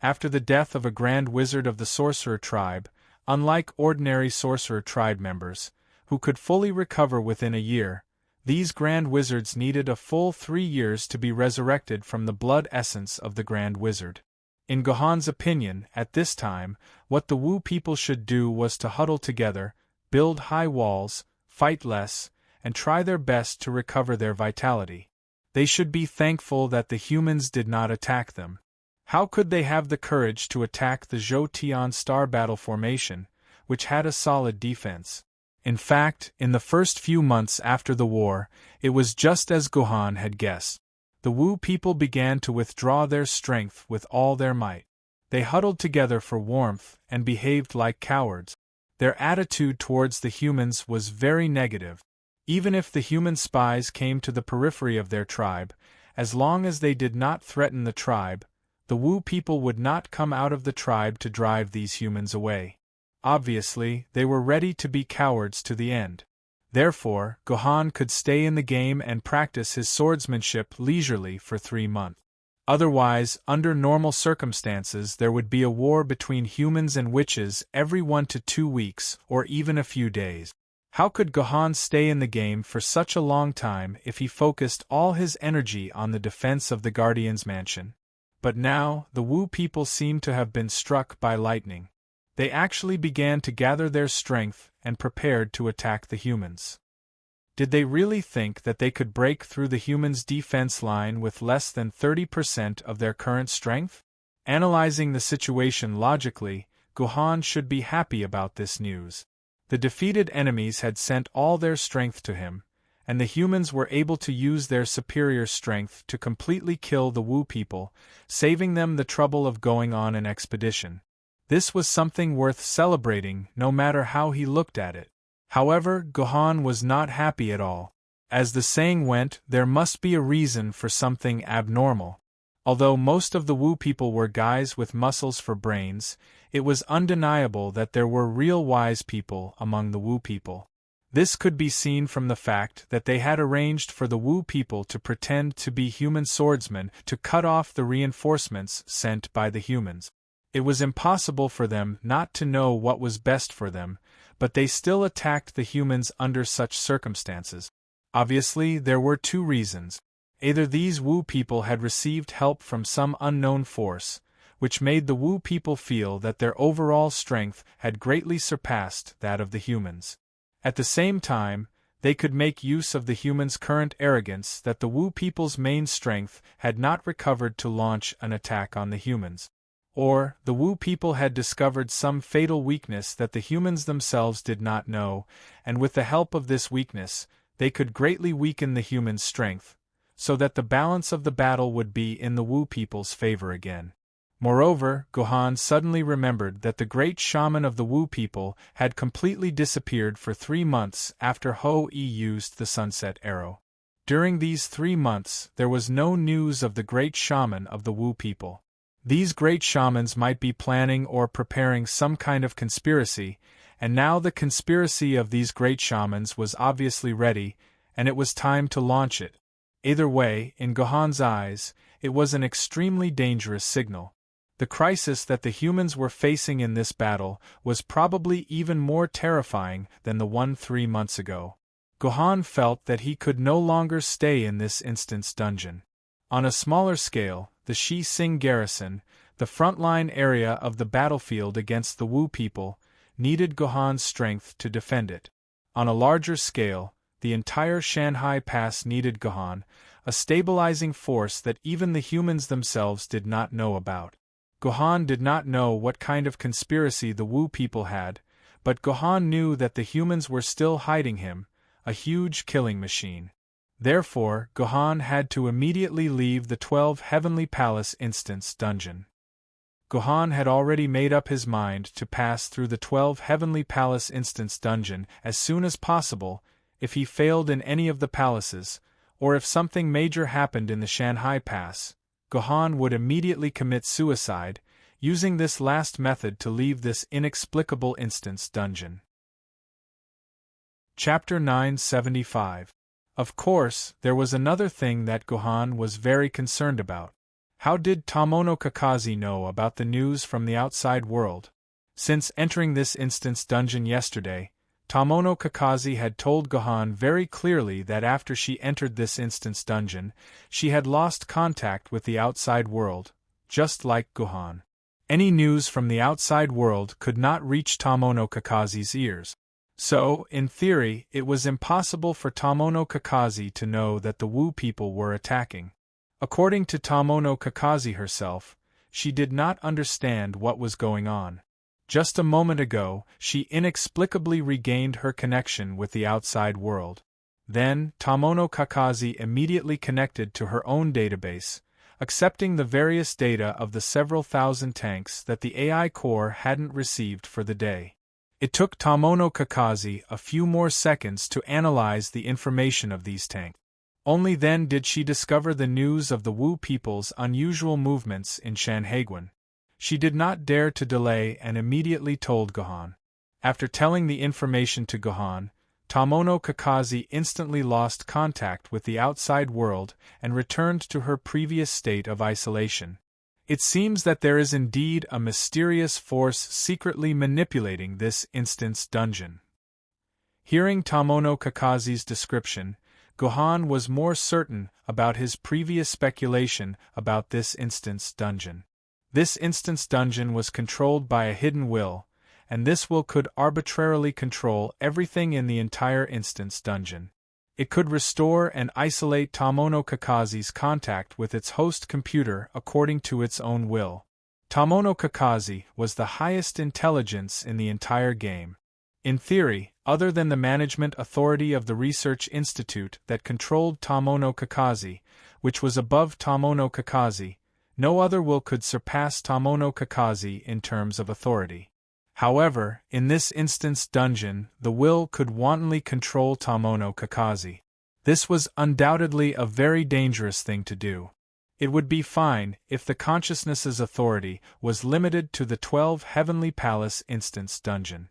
After the death of a Grand Wizard of the Sorcerer Tribe, unlike ordinary Sorcerer Tribe members, who could fully recover within a year, these Grand Wizards needed a full 3 years to be resurrected from the blood essence of the Grand Wizard. In Gohan's opinion, at this time, what the Wu people should do was to huddle together, build high walls, fight less, and try their best to recover their vitality. They should be thankful that the humans did not attack them. How could they have the courage to attack the Zhou Tian Star Battle Formation, which had a solid defense? In fact, in the first few months after the war, it was just as Gohan had guessed. The Wu people began to withdraw their strength with all their might. They huddled together for warmth and behaved like cowards. Their attitude towards the humans was very negative. Even if the human spies came to the periphery of their tribe, as long as they did not threaten the tribe, the Wu people would not come out of the tribe to drive these humans away. Obviously, they were ready to be cowards to the end. Therefore, Gohan could stay in the game and practice his swordsmanship leisurely for 3 months. Otherwise, under normal circumstances there would be a war between humans and witches every 1 to 2 weeks or even a few days. How could Gohan stay in the game for such a long time if he focused all his energy on the defense of the Guardian's mansion? But now, the Wu people seemed to have been struck by lightning. They actually began to gather their strength and prepared to attack the humans. Did they really think that they could break through the humans' defense line with less than 30% of their current strength? Analyzing the situation logically, Gohan should be happy about this news. The defeated enemies had sent all their strength to him, and the humans were able to use their superior strength to completely kill the Wu people, saving them the trouble of going on an expedition. This was something worth celebrating, no matter how he looked at it. However, Gohan was not happy at all. As the saying went, there must be a reason for something abnormal. Although most of the Wu people were guys with muscles for brains, it was undeniable that there were real wise people among the Wu people. This could be seen from the fact that they had arranged for the Wu people to pretend to be human swordsmen to cut off the reinforcements sent by the humans. It was impossible for them not to know what was best for them, but they still attacked the humans under such circumstances. Obviously, there were two reasons. Either these Wu people had received help from some unknown force, which made the Wu people feel that their overall strength had greatly surpassed that of the humans. At the same time, they could make use of the humans' current arrogance that the Wu people's main strength had not recovered to launch an attack on the humans. Or, the Wu people had discovered some fatal weakness that the humans themselves did not know, and with the help of this weakness, they could greatly weaken the humans' strength, so that the balance of the battle would be in the Wu people's favor again. Moreover, Gohan suddenly remembered that the great shaman of the Wu people had completely disappeared for 3 months after Ho-E used the sunset arrow. During these 3 months, there was no news of the great shaman of the Wu people. These great shamans might be planning or preparing some kind of conspiracy, and now the conspiracy of these great shamans was obviously ready, and it was time to launch it. Either way, in Gohan's eyes, it was an extremely dangerous signal. The crisis that the humans were facing in this battle was probably even more terrifying than the one 3 months ago. Gohan felt that he could no longer stay in this instant's dungeon. On a smaller scale, the Shi Sing garrison, the frontline area of the battlefield against the Wu people, needed Gohan's strength to defend it. On a larger scale, the entire Shanhai Pass needed Gohan, a stabilizing force that even the humans themselves did not know about. Gohan did not know what kind of conspiracy the Wu people had, but Gohan knew that the humans were still hiding him, a huge killing machine. Therefore, Gohan had to immediately leave the 12 Heavenly Palace Instance dungeon. Gohan had already made up his mind to pass through the 12 Heavenly Palace Instance dungeon as soon as possible if he failed in any of the palaces, or if something major happened in the Shanhai Pass. Gohan would immediately commit suicide, using this last method to leave this inexplicable instance dungeon. Chapter 975. Of course, there was another thing that Gohan was very concerned about. How did Tomono Kakashi know about the news from the outside world? Since entering this instance dungeon yesterday, Tomono Kakashi had told Gohan very clearly that after she entered this instance dungeon, she had lost contact with the outside world, just like Gohan. Any news from the outside world could not reach Tomono Kakashi's ears. So, in theory, it was impossible for Tomono Kakashi to know that the Wu people were attacking. According to Tomono Kakashi herself, she did not understand what was going on. Just a moment ago, she inexplicably regained her connection with the outside world. Then, Tomono Kakashi immediately connected to her own database, accepting the various data of the several thousand tanks that the AI core hadn't received for the day. It took Tomono Kakashi a few more seconds to analyze the information of these tanks. Only then did she discover the news of the Wu people's unusual movements in Shanhaiguan. She did not dare to delay and immediately told Gohan. After telling the information to Gohan, Tomono Kakashi instantly lost contact with the outside world and returned to her previous state of isolation. It seems that there is indeed a mysterious force secretly manipulating this instance dungeon. Hearing Tamono Kakaze's description, Gohan was more certain about his previous speculation about this instant's dungeon. This instant's dungeon was controlled by a hidden will, and this will could arbitrarily control everything in the entire instant's dungeon. It could restore and isolate Tamono Kakaze's contact with its host computer according to its own will. Tamono Kakaze was the highest intelligence in the entire game. In theory, other than the management authority of the research institute that controlled Tamono Kakaze, which was above Tamono Kakaze, no other will could surpass Tamono Kakaze in terms of authority. However, in this instance dungeon, the will could wantonly control Tamono Kakaze. This was undoubtedly a very dangerous thing to do. It would be fine if the consciousness's authority was limited to the 12 Heavenly Palace instance dungeon.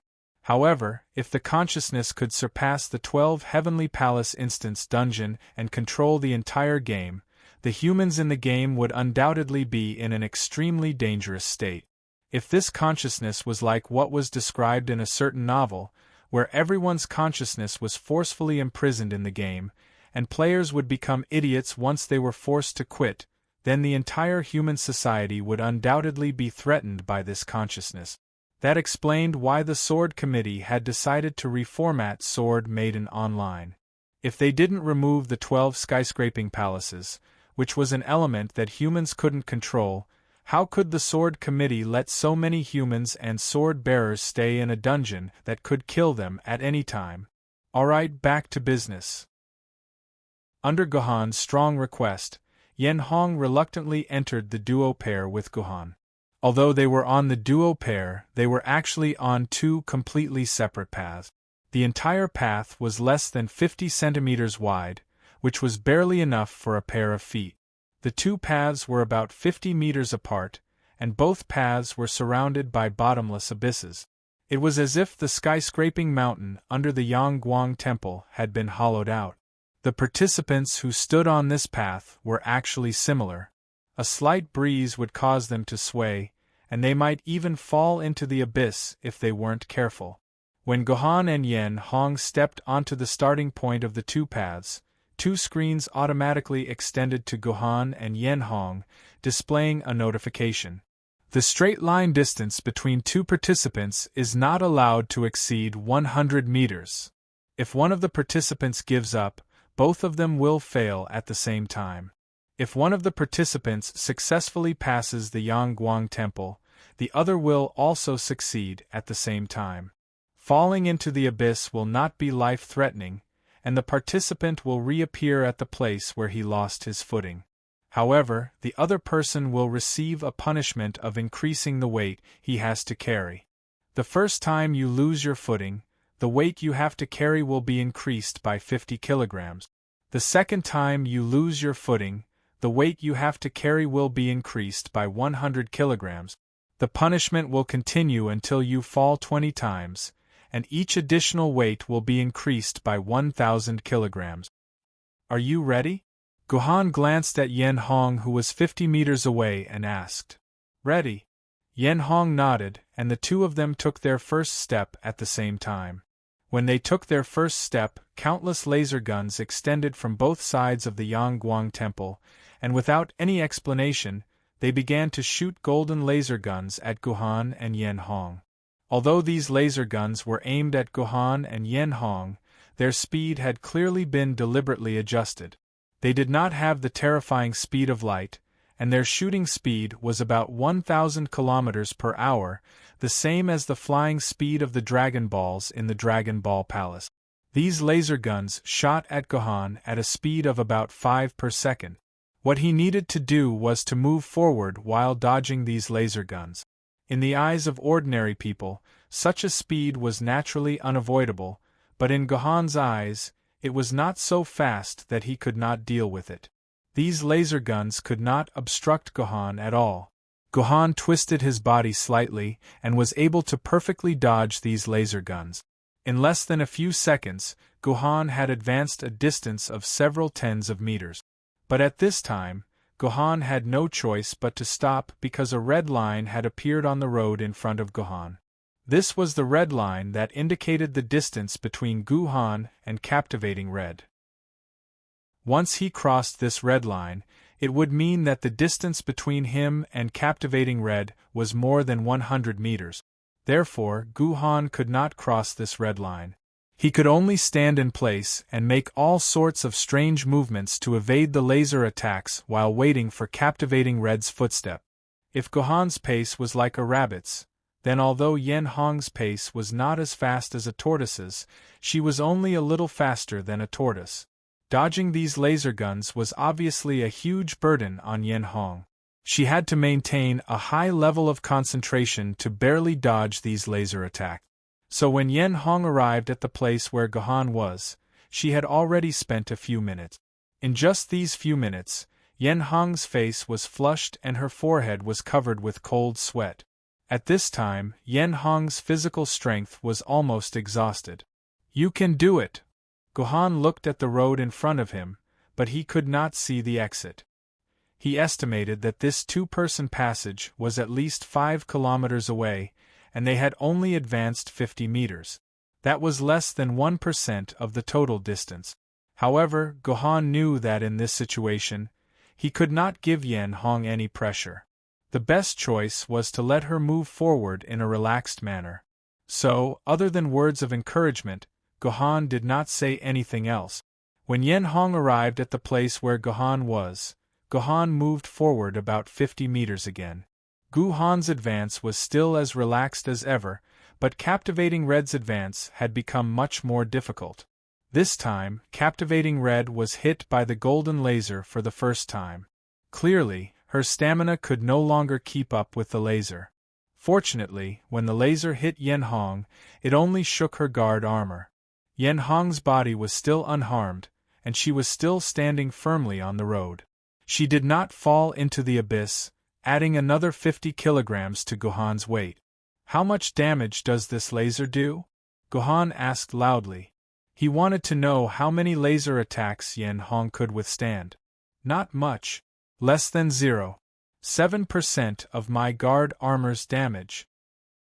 However, if the consciousness could surpass the 12 Heavenly Palace instance dungeon and control the entire game, the humans in the game would undoubtedly be in an extremely dangerous state. If this consciousness was like what was described in a certain novel, where everyone's consciousness was forcefully imprisoned in the game, and players would become idiots once they were forced to quit, then the entire human society would undoubtedly be threatened by this consciousness. That explained why the Sword Committee had decided to reformat Sword Maiden Online. If they didn't remove the 12 skyscraping palaces, which was an element that humans couldn't control, how could the Sword Committee let so many humans and sword bearers stay in a dungeon that could kill them at any time? Alright, back to business. Under Gohan's strong request, Yen Hong reluctantly entered the duo pair with Gohan. Although they were on the duo pair, they were actually on two completely separate paths. The entire path was less than 50 centimeters wide, which was barely enough for a pair of feet. The two paths were about 50 meters apart, and both paths were surrounded by bottomless abysses. It was as if the skyscraping mountain under the Yangguang Temple had been hollowed out. The participants who stood on this path were actually similar. A slight breeze would cause them to sway, and they might even fall into the abyss if they weren't careful. When Gohan and Yen Hong stepped onto the starting point of the two paths, two screens automatically extended to Gohan and Yen Hong, displaying a notification. The straight line distance between two participants is not allowed to exceed 100 meters. If one of the participants gives up, both of them will fail at the same time. If one of the participants successfully passes the Yangguang Temple, the other will also succeed at the same time. Falling into the abyss will not be life-threatening, and the participant will reappear at the place where he lost his footing. However, the other person will receive a punishment of increasing the weight he has to carry. The first time you lose your footing, the weight you have to carry will be increased by 50 kilograms. The second time you lose your footing, the weight you have to carry will be increased by 100 kilograms. The punishment will continue until you fall 20 times, and each additional weight will be increased by 1,000 kilograms. Are you ready? Gohan glanced at Yen Hong, who was 50 meters away, and asked. Ready. Yen Hong nodded, and the two of them took their first step at the same time. When they took their first step, countless laser guns extended from both sides of the Yangguang Temple, and without any explanation, they began to shoot golden laser guns at Gohan and Yen Hong. Although these laser guns were aimed at Gohan and Yen Hong, their speed had clearly been deliberately adjusted. They did not have the terrifying speed of light, and their shooting speed was about 1,000 kilometers per hour, the same as the flying speed of the Dragon Balls in the Dragon Ball Palace. These laser guns shot at Gohan at a speed of about 5 per second. What he needed to do was to move forward while dodging these laser guns. In the eyes of ordinary people, such a speed was naturally unavoidable, but in Gohan's eyes, it was not so fast that he could not deal with it. These laser guns could not obstruct Gohan at all. Gohan twisted his body slightly and was able to perfectly dodge these laser guns. In less than a few seconds, Gohan had advanced a distance of several tens of meters. But at this time, Gohan had no choice but to stop because a red line had appeared on the road in front of Gohan. This was the red line that indicated the distance between Guhan and Captivating Red. Once he crossed this red line, it would mean that the distance between him and Captivating Red was more than 100 meters. Therefore, Guhan could not cross this red line. He could only stand in place and make all sorts of strange movements to evade the laser attacks while waiting for Captivating Red's footstep. If Guhan's pace was like a rabbit's, then although Yen Hong's pace was not as fast as a tortoise's, she was only a little faster than a tortoise. Dodging these laser guns was obviously a huge burden on Yen Hong. She had to maintain a high level of concentration to barely dodge these laser attacks. So when Yen Hong arrived at the place where Guhan was, she had already spent a few minutes. In just these few minutes, Yen Hong's face was flushed and her forehead was covered with cold sweat. At this time, Yen Hong's physical strength was almost exhausted. "You can do it!" Guhan looked at the road in front of him, but he could not see the exit. He estimated that this two-person passage was at least 5 kilometers away, and they had only advanced 50 meters. That was less than 1% of the total distance. However, Guhan knew that in this situation, he could not give Yen Hong any pressure. The best choice was to let her move forward in a relaxed manner. So, other than words of encouragement, Guhan did not say anything else. When Yen Hong arrived at the place where Guhan was, Guhan moved forward about 50 meters again. Guhan's advance was still as relaxed as ever, but Captivating Red's advance had become much more difficult. This time, Captivating Red was hit by the golden laser for the first time. Clearly, her stamina could no longer keep up with the laser. Fortunately, when the laser hit Yen Hong, it only shook her guard armor. Yen Hong's body was still unharmed, and she was still standing firmly on the road. She did not fall into the abyss, adding another 50 kilograms to Guhan's weight. "How much damage does this laser do?" Guhan asked loudly. He wanted to know how many laser attacks Yen Hong could withstand. "Not much. Less than 0.7% of my guard armor's damage,"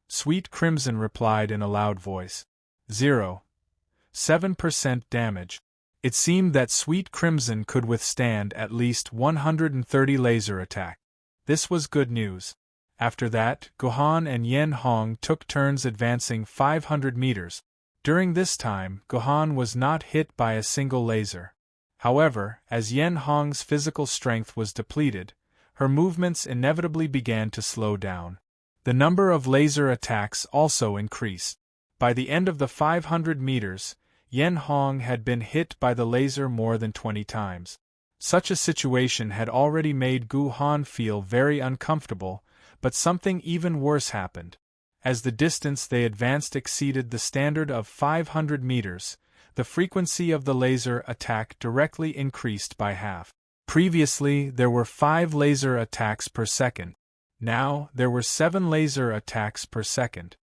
Sweet Crimson replied in a loud voice. 0.7% damage. It seemed that Sweet Crimson could withstand at least 130 laser attacks. This was good news. After that, Guhan and Yen Hong took turns advancing 500 meters. During this time, Guhan was not hit by a single laser. However, as Yen Hong's physical strength was depleted, her movements inevitably began to slow down. The number of laser attacks also increased. By the end of the 500 meters, Yen Hong had been hit by the laser more than 20 times. Such a situation had already made Guhan feel very uncomfortable, but something even worse happened. As the distance they advanced exceeded the standard of 500 meters, the frequency of the laser attack directly increased by half. Previously, there were 5 laser attacks per second. Now, there were 7 laser attacks per second.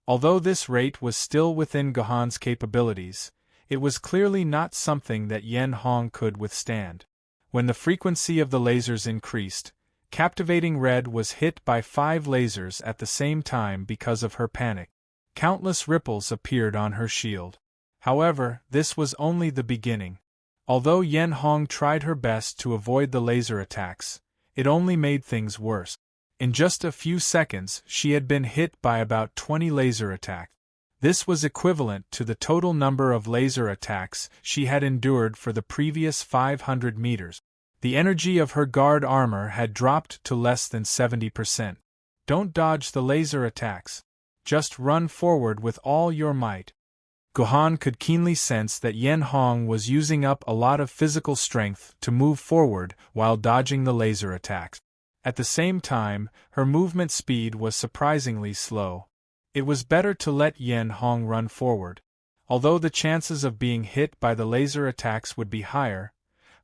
Although this rate was still within Guhan's capabilities, it was clearly not something that Yen Hong could withstand. When the frequency of the lasers increased, Captivating Red was hit by 5 lasers at the same time because of her panic. Countless ripples appeared on her shield. However, this was only the beginning. Although Yen Hong tried her best to avoid the laser attacks, it only made things worse. In just a few seconds, she had been hit by about 20 laser attacks. This was equivalent to the total number of laser attacks she had endured for the previous 500 meters. The energy of her guard armor had dropped to less than 70%. Don't dodge the laser attacks. Just run forward with all your might. Guhan could keenly sense that Yen Hong was using up a lot of physical strength to move forward while dodging the laser attacks. At the same time, her movement speed was surprisingly slow. It was better to let Yen Hong run forward. Although the chances of being hit by the laser attacks would be higher,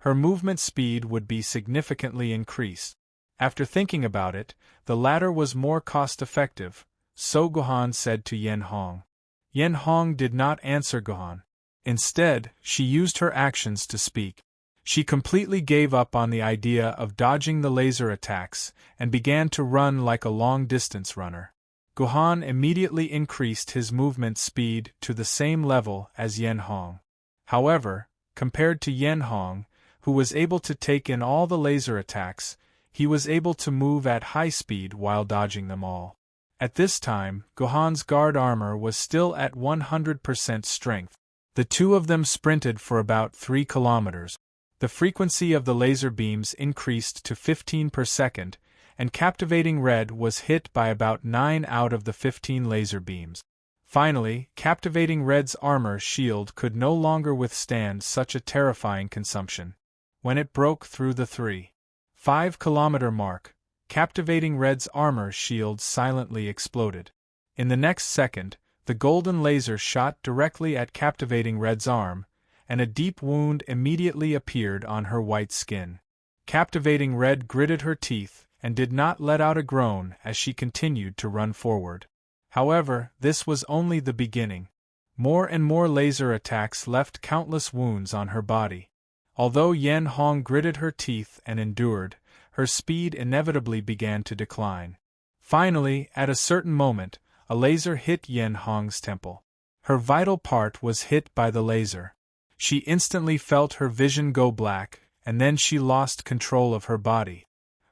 her movement speed would be significantly increased. After thinking about it, the latter was more cost-effective, so Guhan said to Yen Hong. Yen Hong did not answer Guhan. Instead, she used her actions to speak. She completely gave up on the idea of dodging the laser attacks and began to run like a long-distance runner. Guhan immediately increased his movement speed to the same level as Yen Hong. However, compared to Yen Hong, who was able to take in all the laser attacks, he was able to move at high speed while dodging them all. At this time, Guhan's guard armor was still at 100% strength. The two of them sprinted for about 3 kilometers. The frequency of the laser beams increased to 15 per second, and Captivating Red was hit by about 9 out of the 15 laser beams. Finally, Captivating Red's armor shield could no longer withstand such a terrifying consumption. When it broke through the 3.5 kilometer mark, Captivating Red's armor shield silently exploded. In the next second, the golden laser shot directly at Captivating Red's arm, and a deep wound immediately appeared on her white skin. Captivating Red gritted her teeth and did not let out a groan as she continued to run forward. However, this was only the beginning. More and more laser attacks left countless wounds on her body. Although Yen Hong gritted her teeth and endured, her speed inevitably began to decline. Finally, at a certain moment, a laser hit Yen Hong's temple. Her vital part was hit by the laser. She instantly felt her vision go black, and then she lost control of her body.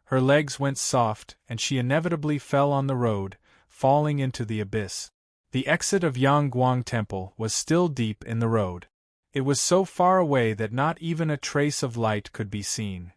Her legs went soft, and she inevitably fell on the road, falling into the abyss. The exit of Yangguang Temple was still deep in the road. It was so far away that not even a trace of light could be seen.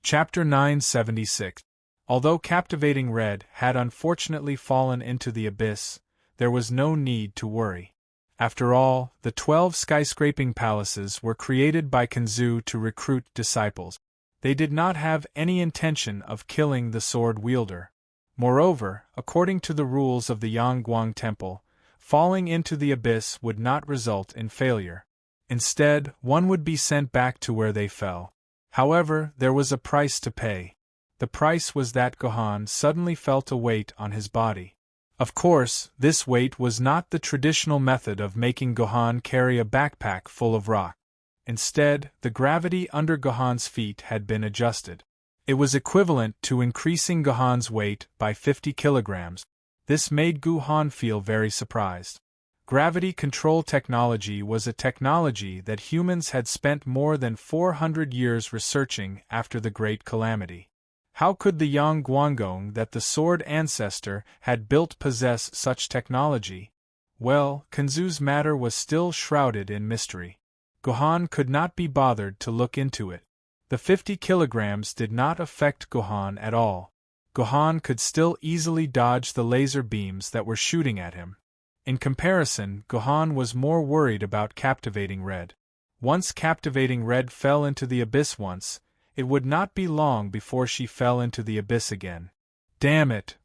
Chapter 976. Although Captivating Red had unfortunately fallen into the abyss, there was no need to worry. After all, the 12 skyscraping palaces were created by Kanzu to recruit disciples. They did not have any intention of killing the sword wielder. Moreover, according to the rules of the Yangguang Temple, falling into the abyss would not result in failure. Instead, one would be sent back to where they fell. However, there was a price to pay. The price was that Guhan suddenly felt a weight on his body. Of course, this weight was not the traditional method of making Guhan carry a backpack full of rock. Instead, the gravity under Guhan's feet had been adjusted. It was equivalent to increasing Guhan's weight by 50 kilograms. This made Guhan feel very surprised. Gravity control technology was a technology that humans had spent more than 400 years researching after the Great Calamity. How could the Yangguangong that the sword ancestor had built possess such technology? Well, Kanzu's matter was still shrouded in mystery. Guhan could not be bothered to look into it. The 50 kilograms did not affect Guhan at all. Guhan could still easily dodge the laser beams that were shooting at him. In comparison, Guhan was more worried about Captivating Red. Once Captivating Red fell into the abyss once, it would not be long before she fell into the abyss again. Damn it!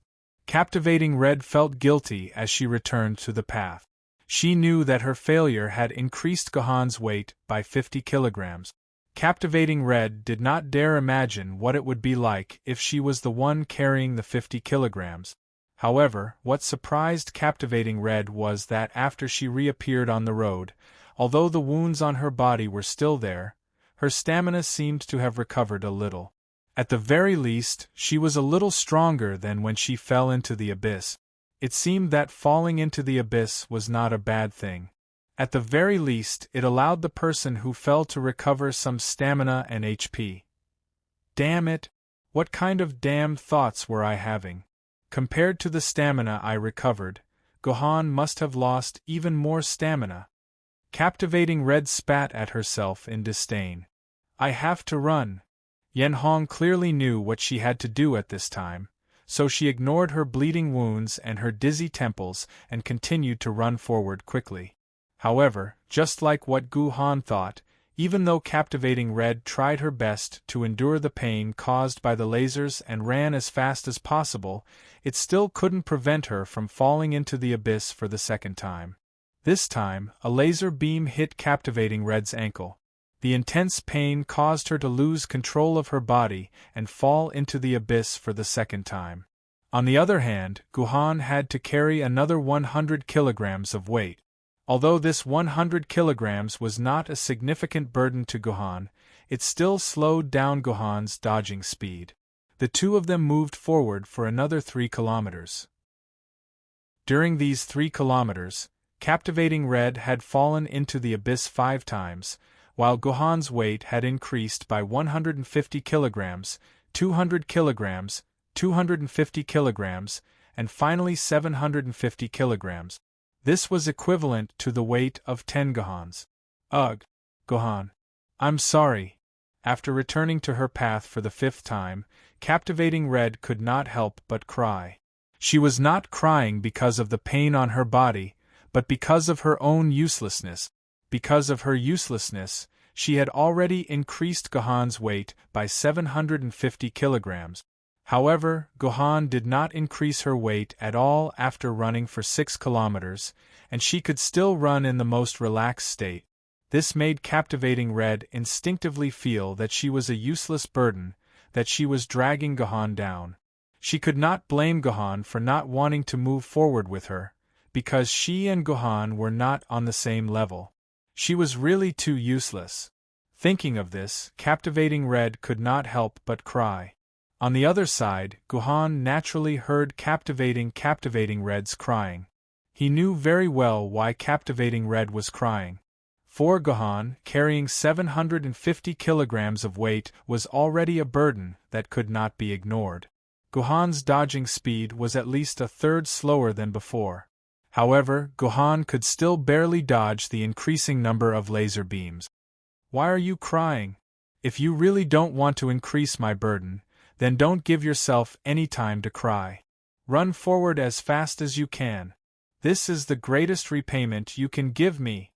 Captivating Red felt guilty as she returned to the path. She knew that her failure had increased Guhan's weight by 50 kilograms. Captivating Red did not dare imagine what it would be like if she was the one carrying the 50 kilograms. However, what surprised Captivating Red was that after she reappeared on the road, although the wounds on her body were still there, her stamina seemed to have recovered a little. At the very least, she was a little stronger than when she fell into the abyss. It seemed that falling into the abyss was not a bad thing. At the very least, it allowed the person who fell to recover some stamina and HP. Damn it! What kind of damned thoughts were I having? Compared to the stamina I recovered, Guhan must have lost even more stamina. Captivating Red spat at herself in disdain. I have to run. Yen Hong clearly knew what she had to do at this time, so she ignored her bleeding wounds and her dizzy temples and continued to run forward quickly. However, just like what Guhan thought, even though Captivating Red tried her best to endure the pain caused by the lasers and ran as fast as possible, it still couldn't prevent her from falling into the abyss for the second time. This time, a laser beam hit Captivating Red's ankle. The intense pain caused her to lose control of her body and fall into the abyss for the second time. On the other hand, Guhan had to carry another 100 kilograms of weight. Although this 100 kilograms was not a significant burden to Guhan, it still slowed down Guhan's dodging speed. The two of them moved forward for another 3 kilometers. During these 3 kilometers, Captivating Red had fallen into the abyss 5 times, while Gohan's weight had increased by 150 kilograms, 200 kilograms, 250 kilograms, and finally 750 kilograms. This was equivalent to the weight of 10 Gohans. Ugh, Gohan. I'm sorry. After returning to her path for the 5th time, Captivating Red could not help but cry. She was not crying because of the pain on her body, but because of her own uselessness. Because of her uselessness, she had already increased Gohan's weight by 750 kilograms. However, Gohan did not increase her weight at all after running for 6 kilometers, and she could still run in the most relaxed state. This made Captivating Red instinctively feel that she was a useless burden, that she was dragging Gohan down. She could not blame Gohan for not wanting to move forward with her, because she and Gohan were not on the same level. She was really too useless. Thinking of this, Captivating Red could not help but cry. On the other side, Gohan naturally heard Captivating Red's crying. He knew very well why Captivating Red was crying. For Gohan, carrying 750 kilograms of weight was already a burden that could not be ignored. Gohan's dodging speed was at least a third slower than before. However, Gohan could still barely dodge the increasing number of laser beams. Why are you crying? If you really don't want to increase my burden, then don't give yourself any time to cry. Run forward as fast as you can. This is the greatest repayment you can give me.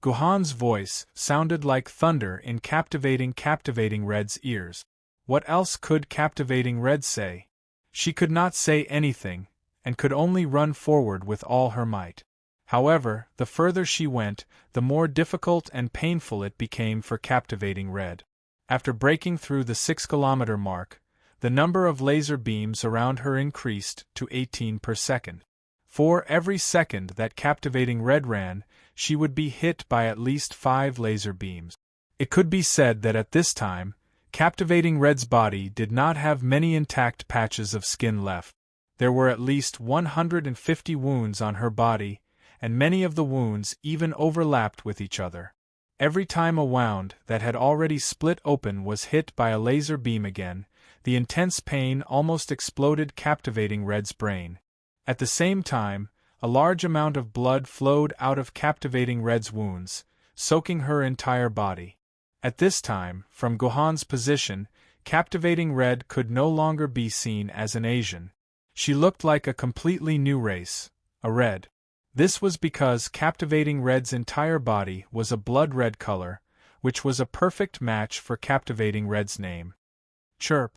Gohan's voice sounded like thunder in Captivating Red's ears. What else could Captivating Red say? She could not say anything, and could only run forward with all her might. However, the further she went, the more difficult and painful it became for Captivating Red. After breaking through the 6-kilometer mark, the number of laser beams around her increased to 18 per second. For every second that Captivating Red ran, she would be hit by at least 5 laser beams. It could be said that at this time, Captivating Red's body did not have many intact patches of skin left. There were at least 150 wounds on her body, and many of the wounds even overlapped with each other. Every time a wound that had already split open was hit by a laser beam again, the intense pain almost exploded Captivating Red's brain. At the same time, a large amount of blood flowed out of Captivating Red's wounds, soaking her entire body. At this time, from Gohan's position, Captivating Red could no longer be seen as an Asian. She looked like a completely new race, a red. This was because Captivating Red's entire body was a blood-red color, which was a perfect match for Captivating Red's name. Chirp!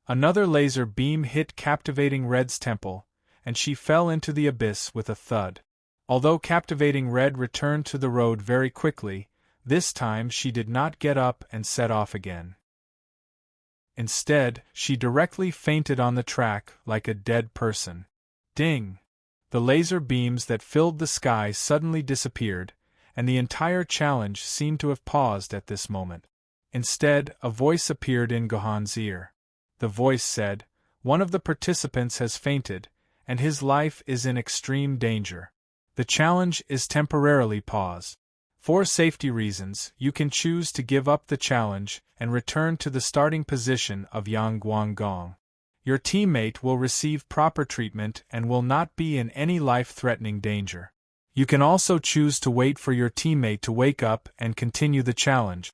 Another laser beam hit Captivating Red's temple, and she fell into the abyss with a thud. Although Captivating Red returned to the road very quickly, this time she did not get up and set off again. Instead, she directly fainted on the track like a dead person. Ding! The laser beams that filled the sky suddenly disappeared, and the entire challenge seemed to have paused at this moment. Instead, a voice appeared in Gohan's ear. The voice said, "One of the participants has fainted, and his life is in extreme danger. The challenge is temporarily paused. For safety reasons, you can choose to give up the challenge and return to the starting position of Yang Guang Gong. Your teammate will receive proper treatment and will not be in any life-threatening danger. You can also choose to wait for your teammate to wake up and continue the challenge.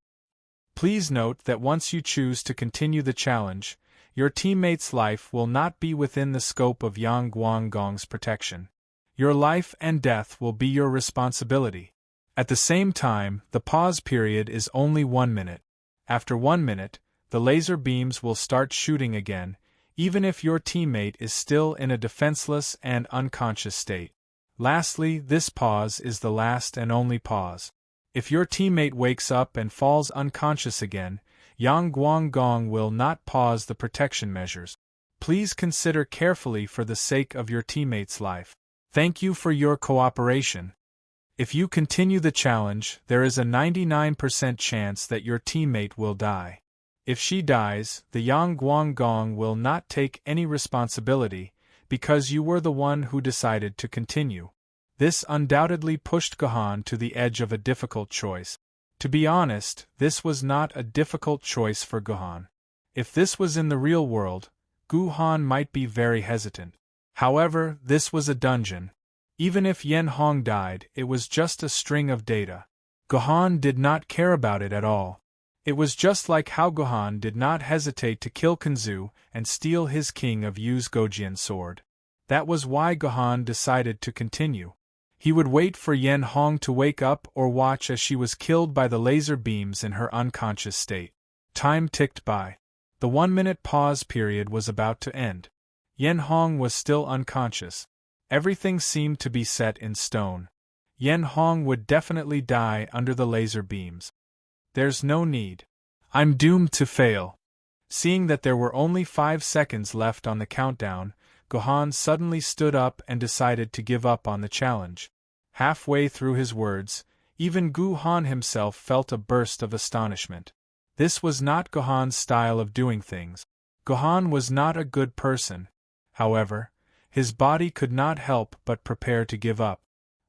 Please note that once you choose to continue the challenge, your teammate's life will not be within the scope of Yang Guang Gong's protection. Your life and death will be your responsibility. At the same time, the pause period is only 1 minute. After 1 minute, the laser beams will start shooting again, even if your teammate is still in a defenseless and unconscious state. Lastly, this pause is the last and only pause. If your teammate wakes up and falls unconscious again, Yang Guang Gong will not pause the protection measures. Please consider carefully for the sake of your teammate's life. Thank you for your cooperation. If you continue the challenge, there is a 99% chance that your teammate will die. If she dies, the Yang Guang Gong will not take any responsibility, because you were the one who decided to continue. This undoubtedly pushed Gohan to the edge of a difficult choice. To be honest, this was not a difficult choice for Gohan. If this was in the real world, Gohan might be very hesitant. However, this was a dungeon. Even if Yen Hong died, it was just a string of data. Gohan did not care about it at all. It was just like how Gohan did not hesitate to kill Kenzu and steal his King of Yu's Gojian sword. That was why Gohan decided to continue. He would wait for Yen Hong to wake up or watch as she was killed by the laser beams in her unconscious state. Time ticked by. The 1-minute pause period was about to end. Yen Hong was still unconscious. Everything seemed to be set in stone. Yen Hong would definitely die under the laser beams. There's no need. I'm doomed to fail. Seeing that there were only 5 seconds left on the countdown, Gohan suddenly stood up and decided to give up on the challenge. Halfway through his words, even Gohan himself felt a burst of astonishment. This was not Gohan's style of doing things. Gohan was not a good person. However, his body could not help but prepare to give up.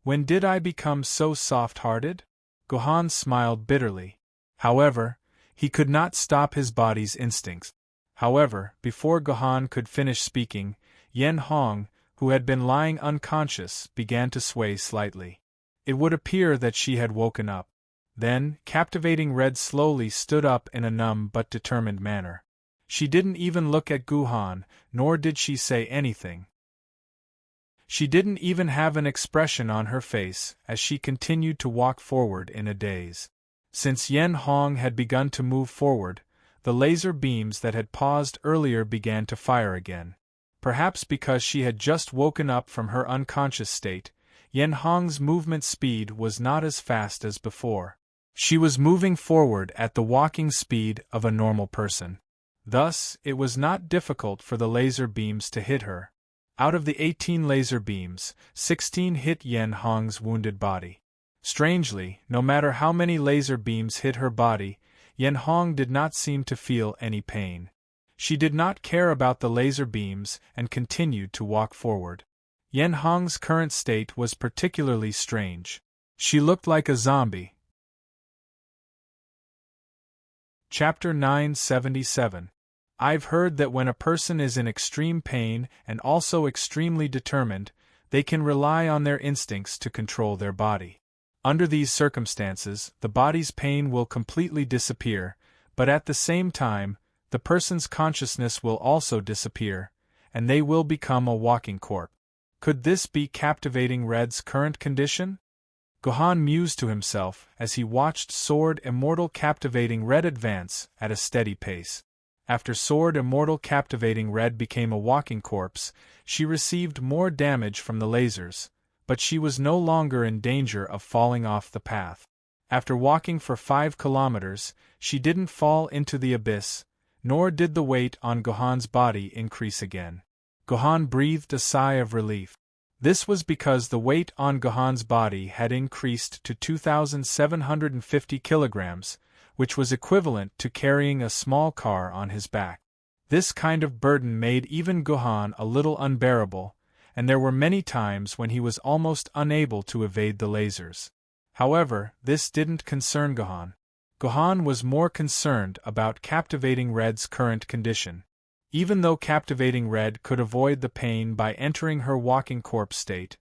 When did I become so soft-hearted? Gohan smiled bitterly. However, he could not stop his body's instincts. However, before Gohan could finish speaking, Yen Hong, who had been lying unconscious, began to sway slightly. It would appear that she had woken up. Then, Captivating Red slowly stood up in a numb but determined manner. She didn't even look at Gohan, nor did she say anything. She didn't even have an expression on her face as she continued to walk forward in a daze. Since Yen Hong had begun to move forward, the laser beams that had paused earlier began to fire again. Perhaps because she had just woken up from her unconscious state, Yen Hong's movement speed was not as fast as before. She was moving forward at the walking speed of a normal person. Thus, it was not difficult for the laser beams to hit her. Out of the 18 laser beams, 16 hit Yen Hong's wounded body. Strangely, no matter how many laser beams hit her body, Yen Hong did not seem to feel any pain. She did not care about the laser beams and continued to walk forward. Yen Hong's current state was particularly strange. She looked like a zombie. Chapter 977. I've heard that when a person is in extreme pain and also extremely determined, they can rely on their instincts to control their body. Under these circumstances, the body's pain will completely disappear, but at the same time, the person's consciousness will also disappear, and they will become a walking corpse. Could this be Captivating Red's current condition? Gohan mused to himself as he watched Sword Immortal Captivating Red advance at a steady pace. After Sword Immortal Captivating Red became a walking corpse, she received more damage from the lasers, but she was no longer in danger of falling off the path. After walking for 5 kilometers, she didn't fall into the abyss, nor did the weight on Gohan's body increase again. Gohan breathed a sigh of relief. This was because the weight on Gohan's body had increased to 2,750 kilograms, which was equivalent to carrying a small car on his back. This kind of burden made even Gohan a little unbearable, and there were many times when he was almost unable to evade the lasers. However, this didn't concern Gohan. Gohan was more concerned about Captivating Red's current condition. Even though Captivating Red could avoid the pain by entering her walking corpse state,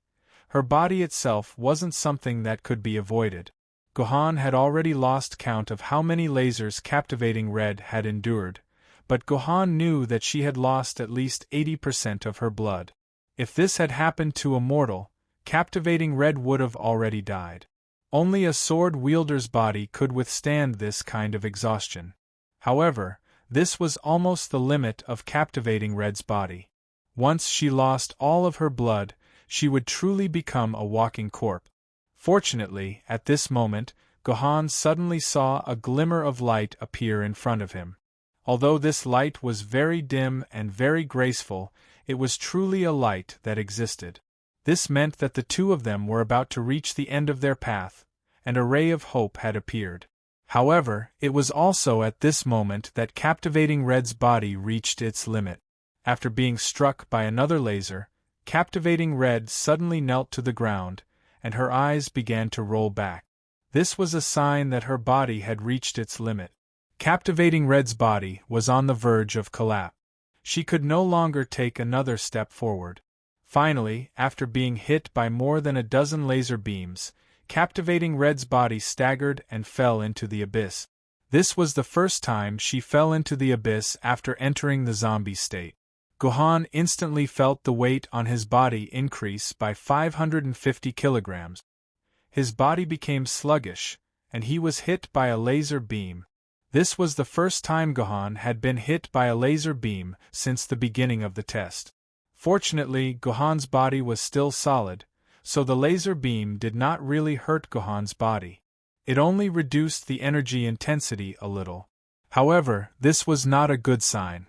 her body itself wasn't something that could be avoided. Gohan had already lost count of how many lasers Captivating Red had endured, but Gohan knew that she had lost at least 80% of her blood. If this had happened to a mortal, Captivating Red would have already died. Only a sword wielder's body could withstand this kind of exhaustion. However, this was almost the limit of Captivating Red's body. Once she lost all of her blood, she would truly become a walking corpse. Fortunately, at this moment, Gohan suddenly saw a glimmer of light appear in front of him. Although this light was very dim and very graceful, it was truly a light that existed. This meant that the two of them were about to reach the end of their path, and a ray of hope had appeared. However, it was also at this moment that Captivating Red's body reached its limit. After being struck by another laser, Captivating Red suddenly knelt to the ground, and her eyes began to roll back. This was a sign that her body had reached its limit. Captivating Red's body was on the verge of collapse. She could no longer take another step forward. Finally, after being hit by more than a dozen laser beams, Captivating Red's body staggered and fell into the abyss. This was the first time she fell into the abyss after entering the zombie state. Gohan instantly felt the weight on his body increase by 550 kilograms. His body became sluggish, and he was hit by a laser beam. This was the first time Gohan had been hit by a laser beam since the beginning of the test. Fortunately, Gohan's body was still solid, so the laser beam did not really hurt Gohan's body. It only reduced the energy intensity a little. However, this was not a good sign.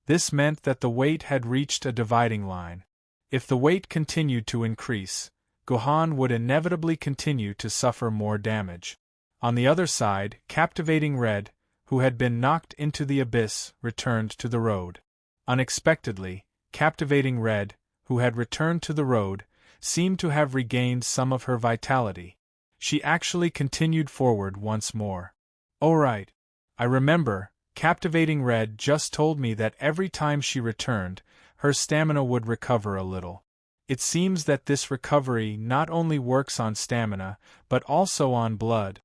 This meant that the weight had reached a dividing line. If the weight continued to increase, Gohan would inevitably continue to suffer more damage. On the other side, Captivating Red, who had been knocked into the abyss, returned to the road. Unexpectedly, Captivating Red, who had returned to the road, seemed to have regained some of her vitality. She actually continued forward once more. "Oh right. I remember, Captivating Red just told me that every time she returned, her stamina would recover a little. It seems that this recovery not only works on stamina, but also on blood."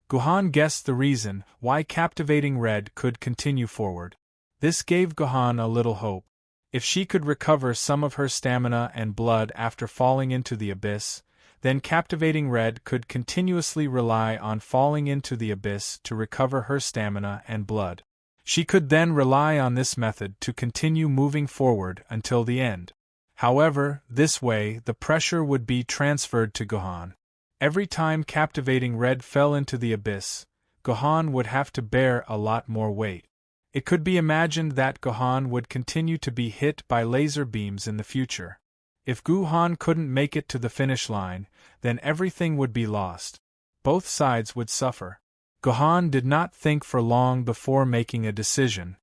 Gohan guessed the reason why Captivating Red could continue forward. This gave Gohan a little hope. If she could recover some of her stamina and blood after falling into the abyss, then Captivating Red could continuously rely on falling into the abyss to recover her stamina and blood. She could then rely on this method to continue moving forward until the end. However, this way the pressure would be transferred to Gohan. Every time Captivating Red fell into the abyss, Gohan would have to bear a lot more weight. It could be imagined that Gohan would continue to be hit by laser beams in the future. If Gohan couldn't make it to the finish line, then everything would be lost. Both sides would suffer. Gohan did not think for long before making a decision.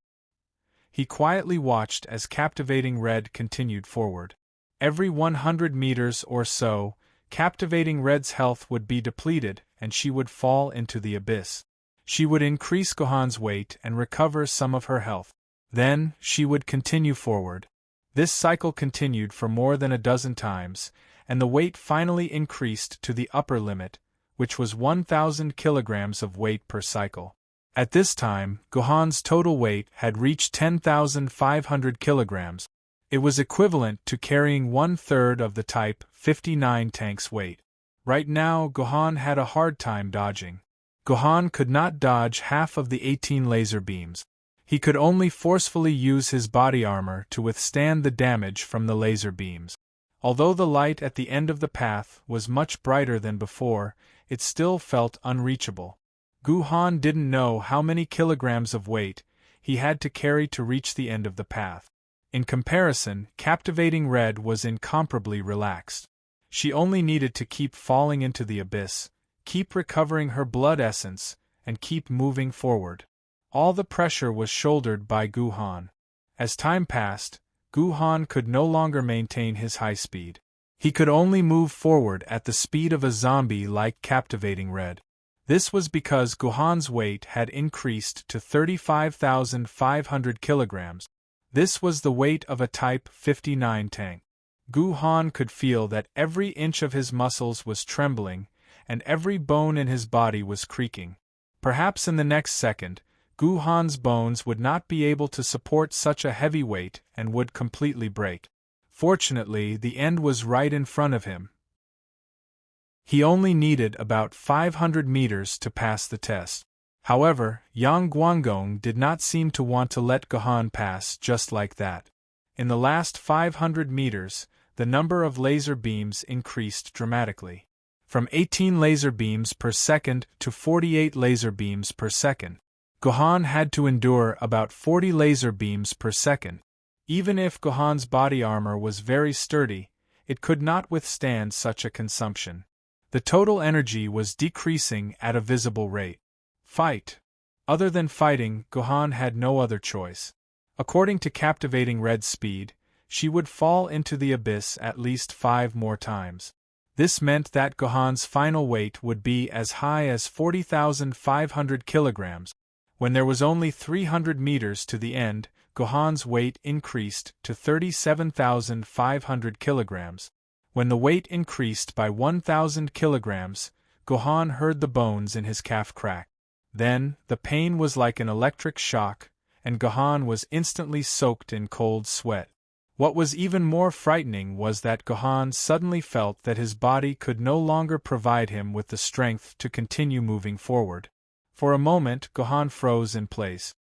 He quietly watched as Captivating Red continued forward. Every 100 meters or so, Captivating Red's health would be depleted and she would fall into the abyss. She would increase Gohan's weight and recover some of her health. Then, she would continue forward. This cycle continued for more than a dozen times, and the weight finally increased to the upper limit, which was 1,000 kilograms of weight per cycle. At this time, Gohan's total weight had reached 10,500 kilograms. It was equivalent to carrying 1/3 of the Type 59 tank's weight. Right now, Gohan had a hard time dodging. Gohan could not dodge half of the 18 laser beams. He could only forcefully use his body armor to withstand the damage from the laser beams. Although the light at the end of the path was much brighter than before, it still felt unreachable. Gohan didn't know how many kilograms of weight he had to carry to reach the end of the path. In comparison, Captivating Red was incomparably relaxed. She only needed to keep falling into the abyss, keep recovering her blood essence, and keep moving forward. All the pressure was shouldered by Gohan. As time passed, Gohan could no longer maintain his high speed. He could only move forward at the speed of a zombie like Captivating Red. This was because Gohan's weight had increased to 35,500 kilograms. This was the weight of a Type 59 tank. Gohan could feel that every inch of his muscles was trembling, and every bone in his body was creaking. Perhaps in the next second, Gohan's bones would not be able to support such a heavy weight and would completely break. Fortunately, the end was right in front of him. He only needed about 500 meters to pass the test. However, Yang Guanggong did not seem to want to let Gohan pass just like that. In the last 500 meters, the number of laser beams increased dramatically. From 18 laser beams per second to 48 laser beams per second. Gohan had to endure about 40 laser beams per second. Even if Gohan's body armor was very sturdy, it could not withstand such a consumption. The total energy was decreasing at a visible rate. Fight. Other than fighting, Gohan had no other choice. According to captivating Red's speed, she would fall into the abyss at least 5 more times. This meant that Gohan's final weight would be as high as 40,500 kilograms. When there was only 300 meters to the end, Gohan's weight increased to 37,500 kilograms. When the weight increased by 1,000 kilograms, Gohan heard the bones in his calf crack. Then, the pain was like an electric shock, and Gohan was instantly soaked in cold sweat. What was even more frightening was that Gohan suddenly felt that his body could no longer provide him with the strength to continue moving forward. For a moment, Gohan froze in place.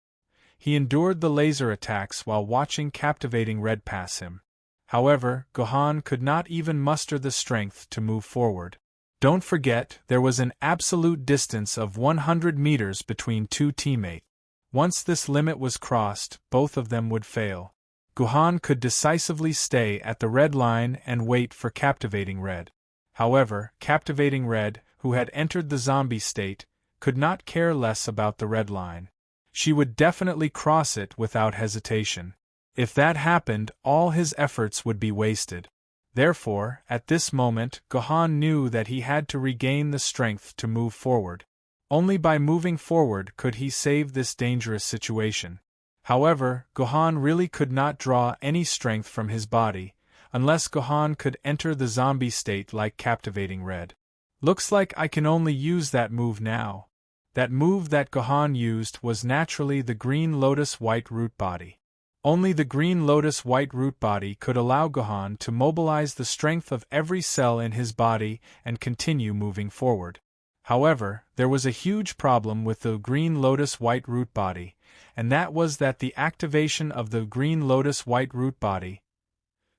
He endured the laser attacks while watching captivating Red pass him. However, Gohan could not even muster the strength to move forward. Don't forget, there was an absolute distance of 100 meters between two teammates. Once this limit was crossed, both of them would fail. Gohan could decisively stay at the red line and wait for captivating Red. However, captivating Red, who had entered the zombie state, could not care less about the red line. She would definitely cross it without hesitation. If that happened, all his efforts would be wasted. Therefore, at this moment, Gohan knew that he had to regain the strength to move forward. Only by moving forward could he save this dangerous situation. However, Gohan really could not draw any strength from his body, unless Gohan could enter the zombie state like captivating Red. Looks like I can only use that move now. That move that Gohan used was naturally the Green Lotus White Root Body. Only the Green Lotus White Root Body could allow Gohan to mobilize the strength of every cell in his body and continue moving forward. However, there was a huge problem with the Green Lotus White Root Body, and that was that the activation of the Green Lotus White Root Body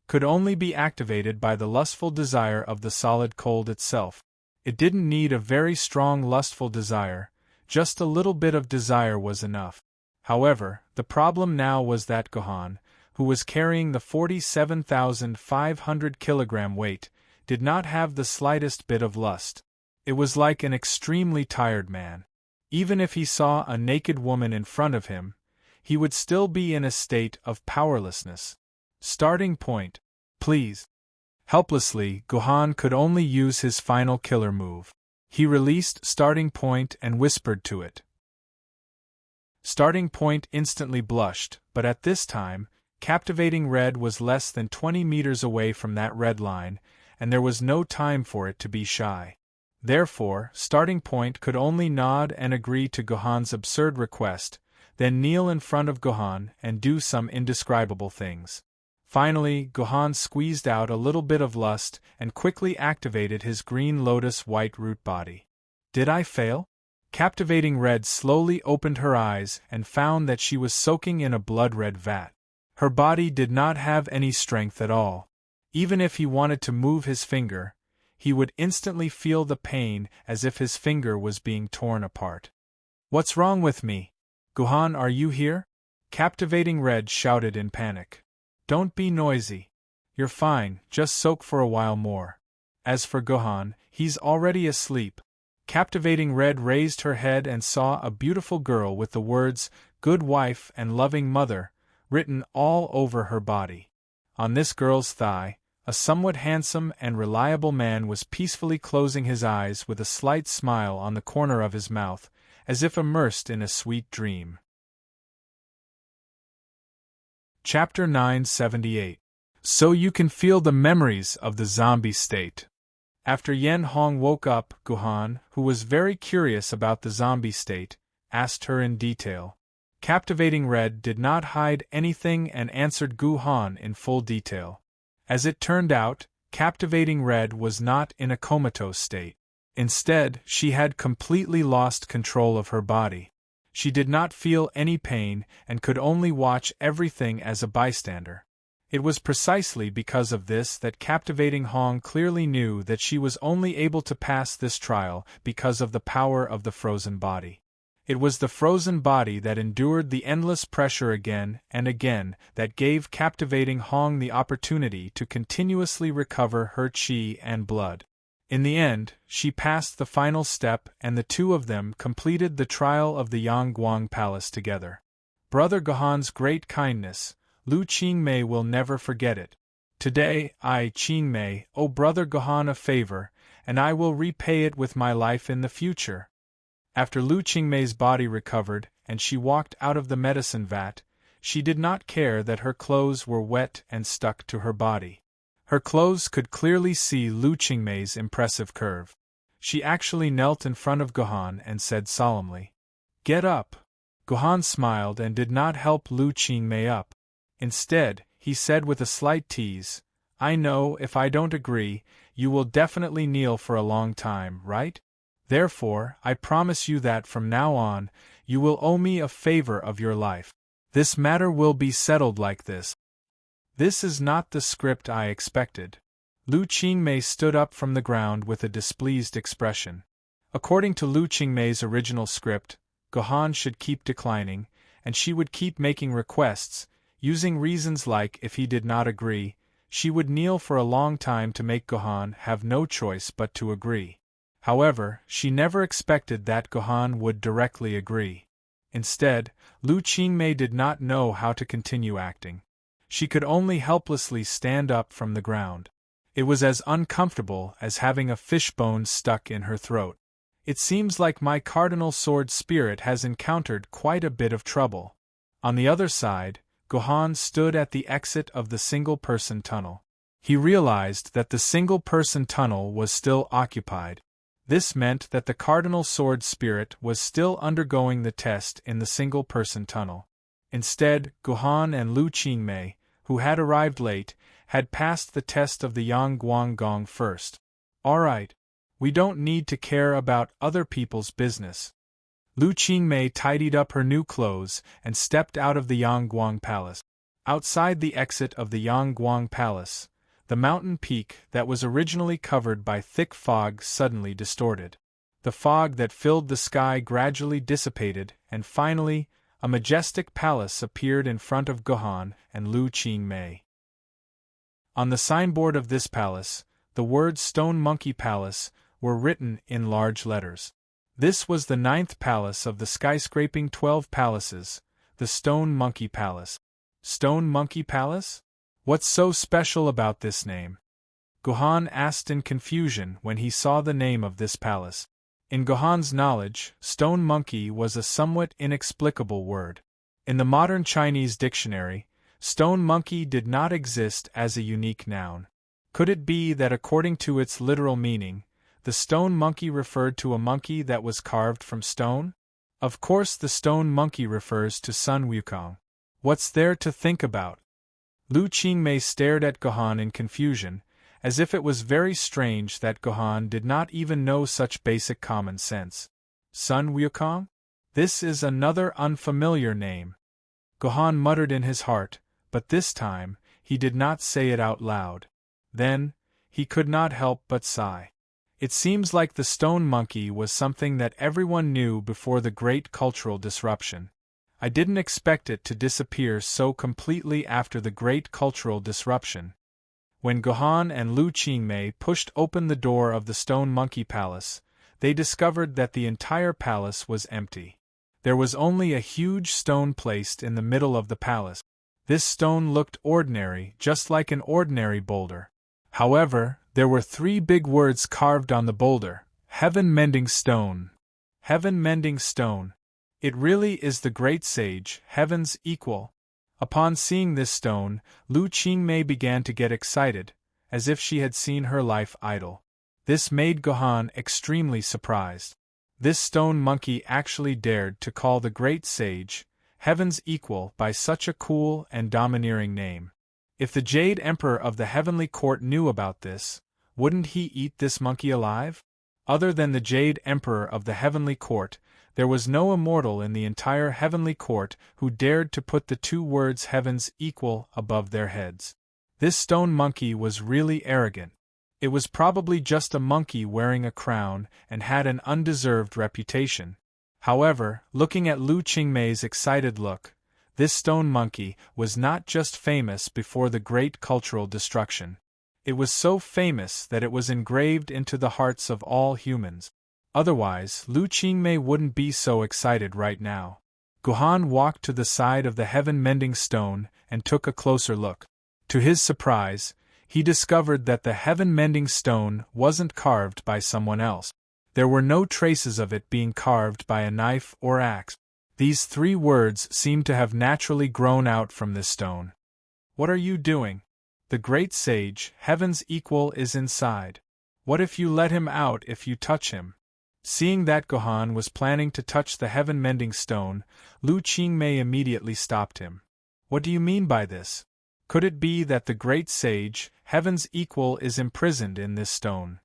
could only be activated by the lustful desire of the solid cold itself. It didn't need a very strong lustful desire, just a little bit of desire was enough. However, the problem now was that Gohan, who was carrying the 47,500 kilogram weight, did not have the slightest bit of lust. It was like an extremely tired man. Even if he saw a naked woman in front of him, he would still be in a state of powerlessness. Starting point. Please. Helplessly, Gohan could only use his final killer move. He released Starting Point and whispered to it. Starting Point instantly blushed, but at this time, captivating Red was less than 20 meters away from that red line, and there was no time for it to be shy. Therefore, Starting Point could only nod and agree to Gohan's absurd request, then kneel in front of Gohan and do some indescribable things. Finally, Gohan squeezed out a little bit of lust and quickly activated his Green Lotus White Root Body. Did I fail? Captivating Red slowly opened her eyes and found that she was soaking in a blood-red vat. Her body did not have any strength at all. Even if he wanted to move his finger, he would instantly feel the pain as if his finger was being torn apart. What's wrong with me? Gohan, are you here? Captivating Red shouted in panic. Don't be noisy. You're fine, just soak for a while more. As for Gohan, he's already asleep. Captivating Red raised her head and saw a beautiful girl with the words, "Good wife and loving mother," written all over her body. On this girl's thigh, a somewhat handsome and reliable man was peacefully closing his eyes with a slight smile on the corner of his mouth, as if immersed in a sweet dream. Chapter 978. So you can feel the memories of the zombie state. After Yen Hong woke up, Gohan, who was very curious about the zombie state, asked her in detail. Captivating Red did not hide anything and answered Gohan in full detail. As it turned out, Captivating Red was not in a comatose state. Instead, she had completely lost control of her body. She did not feel any pain and could only watch everything as a bystander. It was precisely because of this that Captivating Hong clearly knew that she was only able to pass this trial because of the power of the frozen body. It was the frozen body that endured the endless pressure again and again that gave Captivating Hong the opportunity to continuously recover her chi and blood. In the end, she passed the final step and the two of them completed the trial of the Yangguang Palace together. Brother Gohan's great kindness, Lu Qingmei will never forget it. Today, I, Qingmei, owe Brother Gohan a favor, and I will repay it with my life in the future. After Lu Qingmei's body recovered and she walked out of the medicine vat, she did not care that her clothes were wet and stuck to her body. Her clothes could clearly see Lu Qingmei's impressive curve. She actually knelt in front of Gohan and said solemnly, "Get up." Gohan smiled and did not help Lu Qingmei up. Instead, he said with a slight tease, "I know if I don't agree, you will definitely kneel for a long time, right? Therefore, I promise you that from now on, you will owe me a favor of your life. This matter will be settled like this." This is not the script I expected. Lu Qingmei stood up from the ground with a displeased expression. According to Lu Qingmei's original script, Gohan should keep declining, and she would keep making requests, using reasons like if he did not agree, she would kneel for a long time to make Gohan have no choice but to agree. However, she never expected that Gohan would directly agree. Instead, Lu Qingmei did not know how to continue acting. She could only helplessly stand up from the ground. It was as uncomfortable as having a fishbone stuck in her throat. It seems like my cardinal sword spirit has encountered quite a bit of trouble. On the other side, Gohan stood at the exit of the single-person tunnel. He realized that the single-person tunnel was still occupied. This meant that the cardinal sword spirit was still undergoing the test in the single-person tunnel. Instead, Gohan and Lu Qingmei, who had arrived late, had passed the test of the Yangguang Gong first. All right. We don't need to care about other people's business. Lu Qingmei tidied up her new clothes and stepped out of the Yangguang Palace. Outside the exit of the Yangguang Palace, the mountain peak that was originally covered by thick fog suddenly distorted. The fog that filled the sky gradually dissipated, and finally, a majestic palace appeared in front of Gohan and Lu Qingmei. On the signboard of this palace, the words Stone Monkey Palace were written in large letters. This was the 9th palace of the skyscraping 12 palaces, the Stone Monkey Palace. Stone Monkey Palace? What's so special about this name? Gohan asked in confusion when he saw the name of this palace. In Gohan's knowledge, stone monkey was a somewhat inexplicable word. In the modern Chinese dictionary, stone monkey did not exist as a unique noun. Could it be that according to its literal meaning, the stone monkey referred to a monkey that was carved from stone? Of course the stone monkey refers to Sun Wukong. What's there to think about? Lu Qingmei stared at Gohan in confusion, as if it was very strange that Gohan did not even know such basic common sense. Sun Wukong? This is another unfamiliar name. Gohan muttered in his heart, but this time, he did not say it out loud. Then, he could not help but sigh. It seems like the stone monkey was something that everyone knew before the great cultural disruption. I didn't expect it to disappear so completely after the great cultural disruption. When Gohan and Lu Qingmei pushed open the door of the Stone Monkey Palace, they discovered that the entire palace was empty. There was only a huge stone placed in the middle of the palace. This stone looked ordinary, just like an ordinary boulder. However, there were 3 big words carved on the boulder: Heaven-mending stone. Heaven-mending stone. It really is the great sage, Heaven's equal. Upon seeing this stone, Lu Qingmei began to get excited, as if she had seen her life idle. This made Gohan extremely surprised. This stone monkey actually dared to call the great sage, Heaven's equal, by such a cool and domineering name. If the Jade Emperor of the Heavenly Court knew about this, wouldn't he eat this monkey alive? Other than the Jade Emperor of the Heavenly Court, there was no immortal in the entire Heavenly Court who dared to put the 2 words Heaven's equal above their heads. This stone monkey was really arrogant. It was probably just a monkey wearing a crown and had an undeserved reputation. However, looking at Lu Qingmei's excited look, this stone monkey was not just famous before the great cultural destruction. It was so famous that it was engraved into the hearts of all humans. Otherwise, Lu Qingmei wouldn't be so excited right now. Guhan walked to the side of the heaven-mending stone and took a closer look. To his surprise, he discovered that the heaven-mending stone wasn't carved by someone else. There were no traces of it being carved by a knife or axe. These 3 words seemed to have naturally grown out from this stone. What are you doing? The great sage, heaven's equal, is inside. What if you let him out if you touch him? Seeing that Guhan was planning to touch the heaven-mending stone, Lu Qingmei immediately stopped him. What do you mean by this? Could it be that the great sage, heaven's equal, is imprisoned in this stone?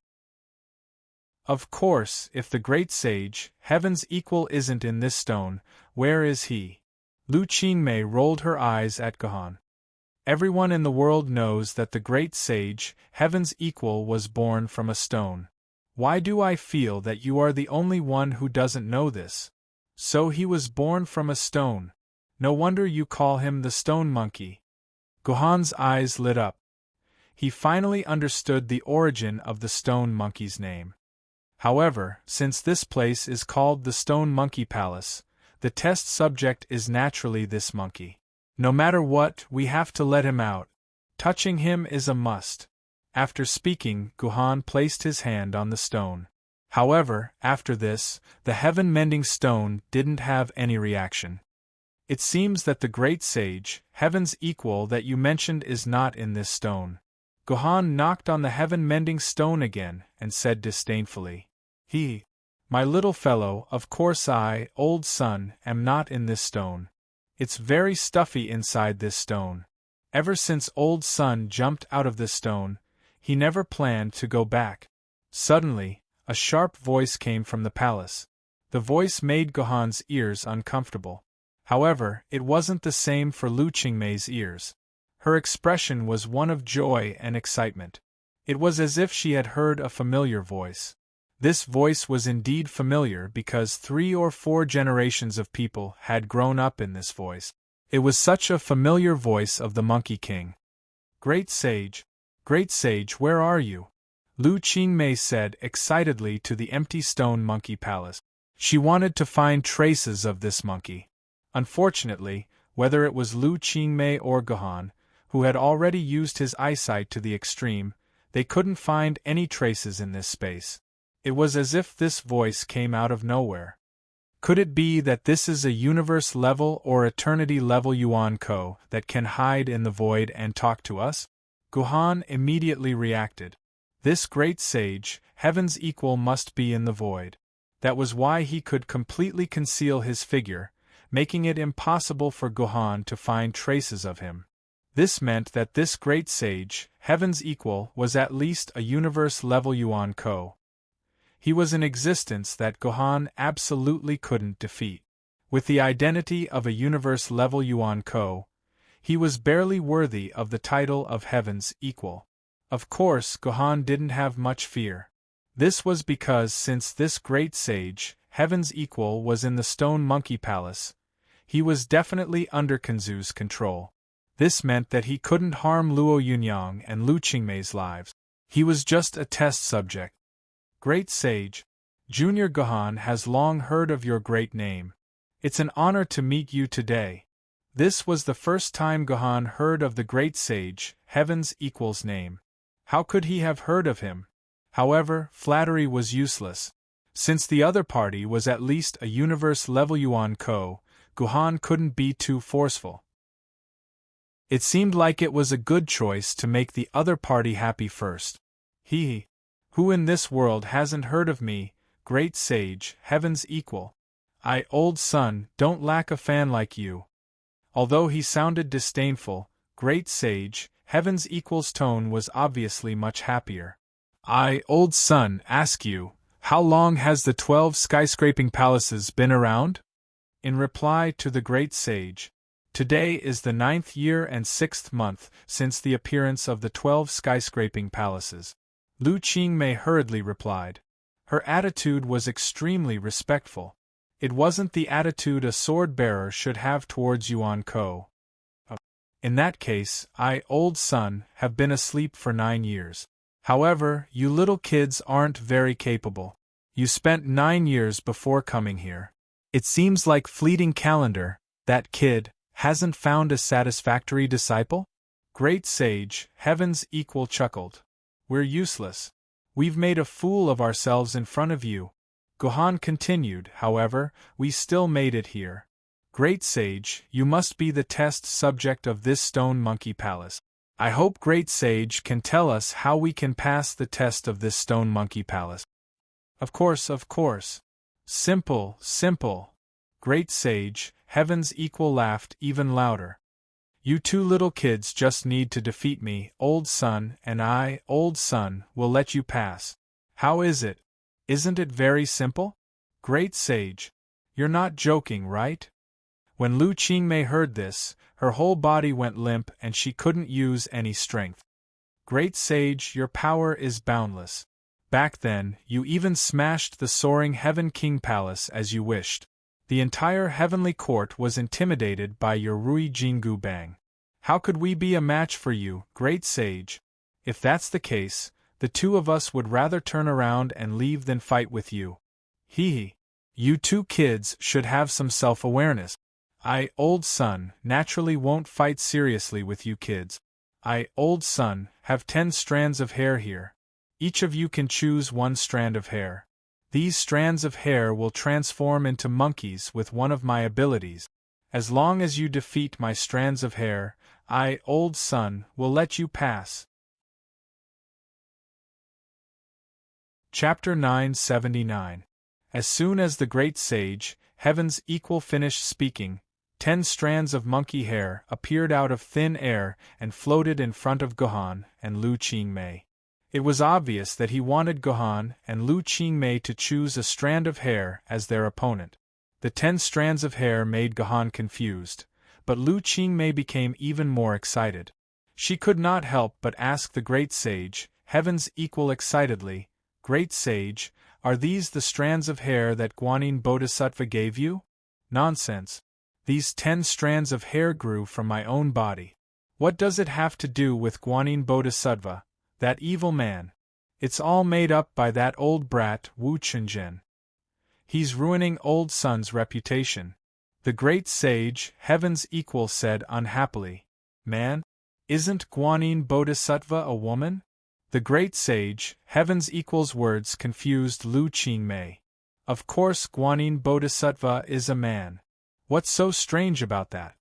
Of course, if the great sage, heaven's equal, isn't in this stone, where is he? Lu Qingmei rolled her eyes at Guhan. Everyone in the world knows that the great sage, heaven's equal, was born from a stone. Why do I feel that you are the only one who doesn't know this? So he was born from a stone. No wonder you call him the stone monkey. Guhan's eyes lit up. He finally understood the origin of the stone monkey's name. However, since this place is called the Stone Monkey Palace, the test subject is naturally this monkey. No matter what, we have to let him out. Touching him is a must. After speaking, Guhan placed his hand on the stone. However, after this, the heaven-mending stone didn't have any reaction. It seems that the great sage, heaven's equal that you mentioned, is not in this stone. Guhan knocked on the heaven-mending stone again and said disdainfully, My little fellow, of course I, old son, am not in this stone. It's very stuffy inside this stone. Ever since old son jumped out of this stone, he never planned to go back." Suddenly, a sharp voice came from the palace. The voice made Guhan's ears uncomfortable. However, it wasn't the same for Lu Qingmei's ears. Her expression was one of joy and excitement. It was as if she had heard a familiar voice. This voice was indeed familiar because 3 or 4 generations of people had grown up in this voice. It was such a familiar voice of the Monkey King. Great Sage, where are you?" Lu Qingmei said excitedly to the empty stone monkey palace. She wanted to find traces of this monkey. Unfortunately, whether it was Lu Qingmei or Guhan, who had already used his eyesight to the extreme, they couldn't find any traces in this space. It was as if this voice came out of nowhere. Could it be that this is a universe level or eternity level Yuan Ko that can hide in the void and talk to us? Guhan immediately reacted. This great sage, heaven's equal, must be in the void. That was why he could completely conceal his figure, making it impossible for Guhan to find traces of him. This meant that this great sage, heaven's equal, was at least a universe level Yuan Ko. He was an existence that Guhan absolutely couldn't defeat. With the identity of a universe level Yuan Ko, he was barely worthy of the title of heaven's equal. Of course, Guhan didn't have much fear. This was because since this great sage, heaven's equal, was in the Stone Monkey Palace, he was definitely under Kanzu's control. This meant that he couldn't harm Luo Yunyang and Lu Qingmei's lives. He was just a test subject. Great Sage, Junior Guhan has long heard of your great name. It's an honor to meet you today. This was the first time Guhan heard of the great sage, heaven's equal's name. How could he have heard of him? However, flattery was useless. Since the other party was at least a universe level Yuan Ko, Guhan couldn't be too forceful. It seemed like it was a good choice to make the other party happy first. Who in this world hasn't heard of me, great sage, heaven's equal? I, old son, don't lack a fan like you. Although he sounded disdainful, great sage, heaven's equal's tone was obviously much happier. I, old son, ask you, how long has the 12 skyscraping palaces been around? In reply to the great sage, today is the 9th year and 6th month since the appearance of the 12 skyscraping palaces. Lu Qingmei hurriedly replied. Her attitude was extremely respectful. It wasn't the attitude a sword-bearer should have towards Yuan Ko. In that case, I, old son, have been asleep for 9 years. However, you little kids aren't very capable. You spent 9 years before coming here. It seems like fleeting calendar, that kid hasn't found a satisfactory disciple? Great sage, heaven's equal chuckled. We're useless. We've made a fool of ourselves in front of you. Gohan continued, however, we still made it here. Great sage, you must be the test subject of this stone monkey palace. I hope Great Sage can tell us how we can pass the test of this stone monkey palace. Of course, of course. Simple, simple. Great Sage, heaven's equal laughed even louder. You two little kids just need to defeat me, old son, and I, old son, will let you pass. How is it? Isn't it very simple? Great Sage. You're not joking, right? When Lu Qingmei heard this, her whole body went limp and she couldn't use any strength. Great Sage, your power is boundless. Back then, you even smashed the soaring Heaven King Palace as you wished. The entire heavenly court was intimidated by your Rui Jingu Bang. How could we be a match for you, Great Sage? If that's the case, the two of us would rather turn around and leave than fight with you. Hee hee. You two kids should have some self-awareness. I, old son, naturally won't fight seriously with you kids. I, old son, have 10 strands of hair here. Each of you can choose 1 strand of hair. These strands of hair will transform into monkeys with one of my abilities. As long as you defeat my strands of hair, I, old son, will let you pass. Chapter 979. As soon as the great sage, heaven's equal, finished speaking, 10 strands of monkey hair appeared out of thin air and floated in front of Gohan and Lu Qingmei. It was obvious that he wanted Gohan and Lu Qingmei to choose a strand of hair as their opponent. The 10 strands of hair made Gohan confused, but Lu Qingmei became even more excited. She could not help but ask the great sage, heaven's equal, excitedly, Great Sage, are these the strands of hair that Guanyin Bodhisattva gave you? Nonsense. These 10 strands of hair grew from my own body. What does it have to do with Guanyin Bodhisattva, that evil man? It's all made up by that old brat Wu Chenzhen. He's ruining old son's reputation. The great sage, heaven's equal, said unhappily. Man? Isn't Guanyin Bodhisattva a woman? The great sage, heaven's equal's words confused Lu Qingmei. Of course Guanyin Bodhisattva is a man. What's so strange about that?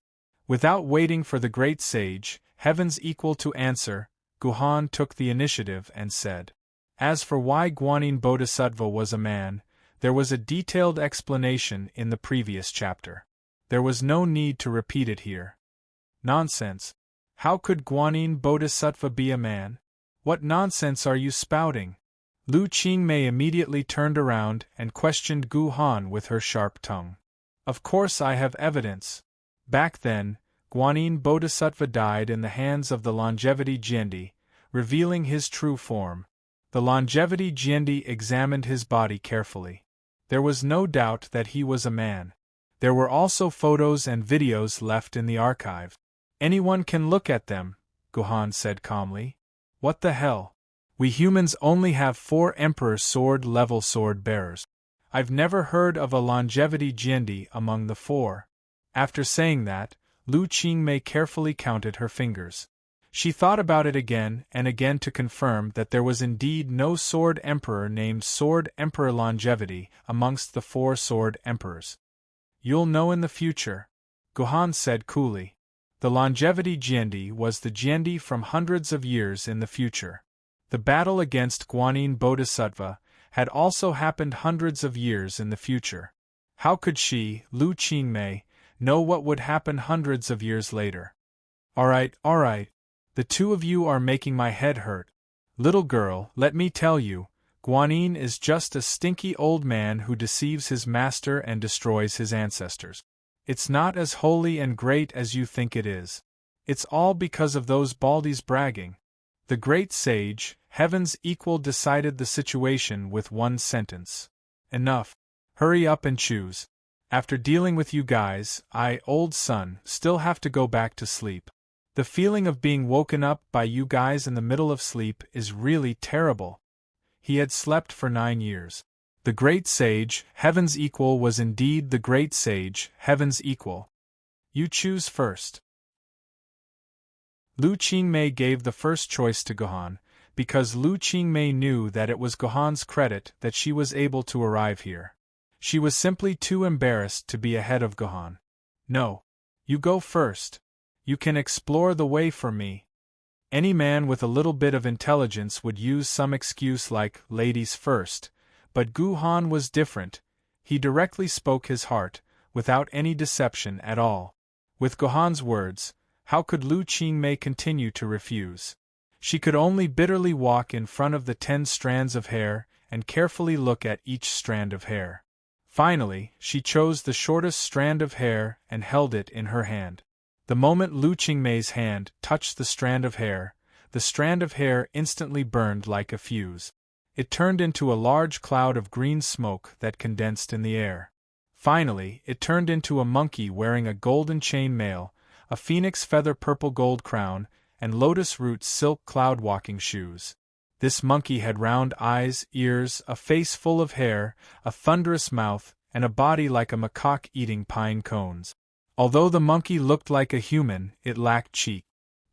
Without waiting for the great sage, heaven's equal to answer, Gohan took the initiative and said. As for why Guanyin Bodhisattva was a man, there was a detailed explanation in the previous chapter. There was no need to repeat it here. Nonsense. How could Guanyin Bodhisattva be a man? What nonsense are you spouting? Lu Qingmei immediately turned around and questioned Gohan with her sharp tongue. Of course I have evidence. Back then, Guanyin Bodhisattva died in the hands of the Longevity Jiandi, revealing his true form. The Longevity Jiandi examined his body carefully. There was no doubt that he was a man. There were also photos and videos left in the archive. Anyone can look at them, Gohan said calmly. What the hell? We humans only have 4 Emperor Sword-level sword bearers. I've never heard of a Longevity Jiandi among the 4. After saying that, Lu Qingmei carefully counted her fingers. She thought about it again and again to confirm that there was indeed no Sword Emperor named Sword Emperor Longevity amongst the 4 Sword Emperors. You'll know in the future, Gohan said coolly. The Longevity Jiandi was the Jiandi from hundreds of years in the future. The battle against Guanyin Bodhisattva had also happened hundreds of years in the future. How could she, Lu Qingmei, know what would happen hundreds of years later? Alright, the two of you are making my head hurt. Little girl, let me tell you, Guanyin is just a stinky old man who deceives his master and destroys his ancestors. It's not as holy and great as you think it is. It's all because of those baldies bragging. The great sage, heaven's equal, decided the situation with one sentence. Enough. Hurry up and choose. After dealing with you guys, I, old son, still have to go back to sleep. The feeling of being woken up by you guys in the middle of sleep is really terrible. He had slept for 9 years. The great sage, heaven's equal, was indeed the great sage, heaven's equal. You choose first. Lu Qingmei gave the first choice to Gohan, because Lu Qingmei knew that it was Gohan's credit that she was able to arrive here. She was simply too embarrassed to be ahead of Gohan. No. You go first. You can explore the way for me. Any man with a little bit of intelligence would use some excuse like, ladies first, but Gohan was different. He directly spoke his heart, without any deception at all. With Gohan's words, how could Lu Qingmei continue to refuse? She could only bitterly walk in front of the 10 strands of hair, and carefully look at each strand of hair. Finally, she chose the shortest strand of hair and held it in her hand. The moment Lu Qingmei's hand touched the strand of hair instantly burned like a fuse. It turned into a large cloud of green smoke that condensed in the air. Finally, it turned into a monkey wearing a golden chain mail, a phoenix feather purple gold crown, and lotus root silk cloud walking shoes. This monkey had round eyes, ears, a face full of hair, a thunderous mouth, and a body like a macaque eating pine cones. Although the monkey looked like a human, it lacked cheek.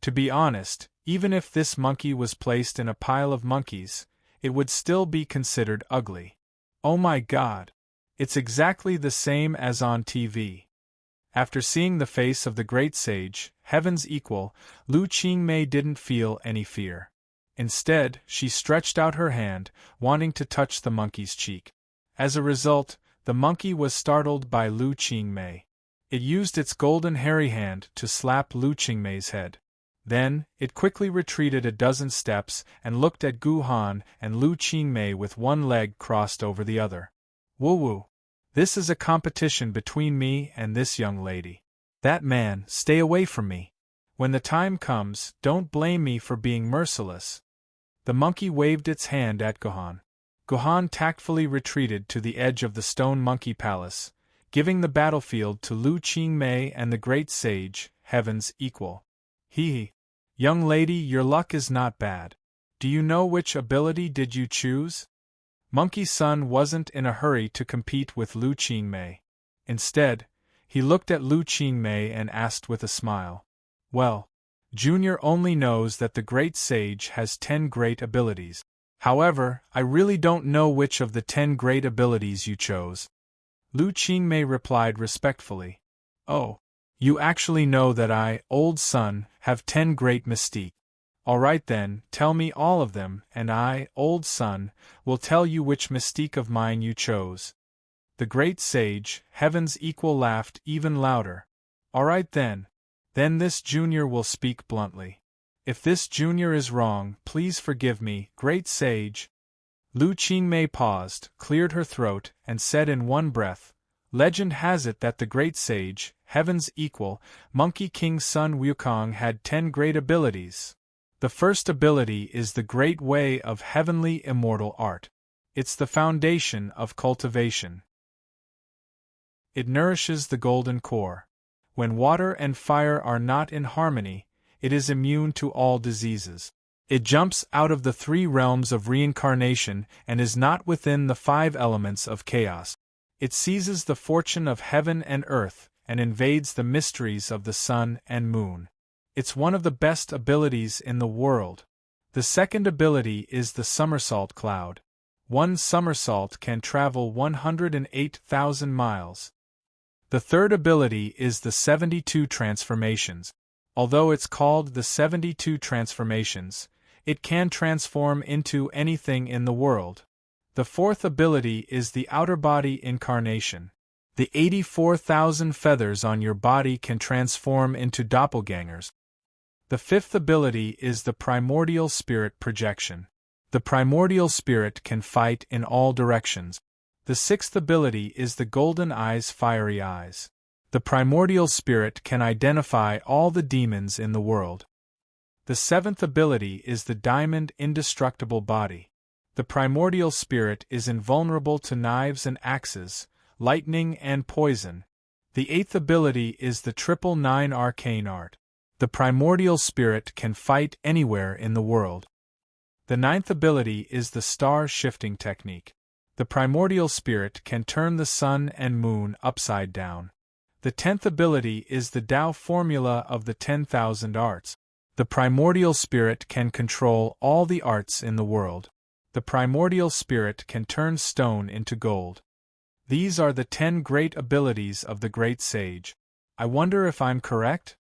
To be honest, even if this monkey was placed in a pile of monkeys, it would still be considered ugly. Oh my God! It's exactly the same as on TV. After seeing the face of the great sage, heaven's equal, Lu Qingmei didn't feel any fear. Instead, she stretched out her hand, wanting to touch the monkey's cheek. As a result, the monkey was startled by Lu Qingmei. It used its golden hairy hand to slap Lu Qingmei's head. Then, it quickly retreated a dozen steps and looked at Gohan and Lu Qingmei with one leg crossed over the other. Woo-woo. This is a competition between me and this young lady. That man, stay away from me. When the time comes, don't blame me for being merciless. The monkey waved its hand at Gohan. Gohan tactfully retreated to the edge of the stone monkey palace, giving the battlefield to Lu Qingmei and the great sage, heaven's equal. Hee. Young lady, your luck is not bad. Do you know which ability did you choose? Monkey Sun wasn't in a hurry to compete with Lu Qingmei. Instead, he looked at Lu Qingmei and asked with a smile. Well, Junior only knows that the great sage has 10 great abilities. However, I really don't know which of the 10 great abilities you chose. Lu Qingmei replied respectfully. Oh, you actually know that I, old son, have 10 great mystique. All right then, tell me all of them, and I, old son, will tell you which mystique of mine you chose. The great sage, heaven's equal, laughed even louder. All right then. Then this junior will speak bluntly. If this junior is wrong, please forgive me, great sage. Lu Qingmei paused, cleared her throat, and said in one breath, Legend has it that the great sage, heaven's equal, Monkey King Sun Wukong had 10 great abilities. The first ability is the great way of heavenly immortal art. It's the foundation of cultivation. It nourishes the golden core. When water and fire are not in harmony, it is immune to all diseases. It jumps out of the 3 realms of reincarnation and is not within the 5 elements of chaos. It seizes the fortune of heaven and earth and invades the mysteries of the sun and moon. It's one of the best abilities in the world. The second ability is the somersault cloud. One somersault can travel 108,000 miles. The third ability is the 72 transformations. Although it's called the 72 transformations, it can transform into anything in the world. The fourth ability is the outer body incarnation. The 84,000 feathers on your body can transform into doppelgangers. The fifth ability is the primordial spirit projection. The primordial spirit can fight in all directions. The sixth ability is the golden eyes, fiery eyes. The primordial spirit can identify all the demons in the world. The seventh ability is the diamond indestructible body. The primordial spirit is invulnerable to knives and axes, lightning and poison. The eighth ability is the triple 9 arcane art. The primordial spirit can fight anywhere in the world. The ninth ability is the star shifting technique. The primordial spirit can turn the sun and moon upside down. The 10th ability is the Tao formula of the 10,000 arts. The primordial spirit can control all the arts in the world. The primordial spirit can turn stone into gold. These are the 10 great abilities of the great sage. I wonder if I'm correct?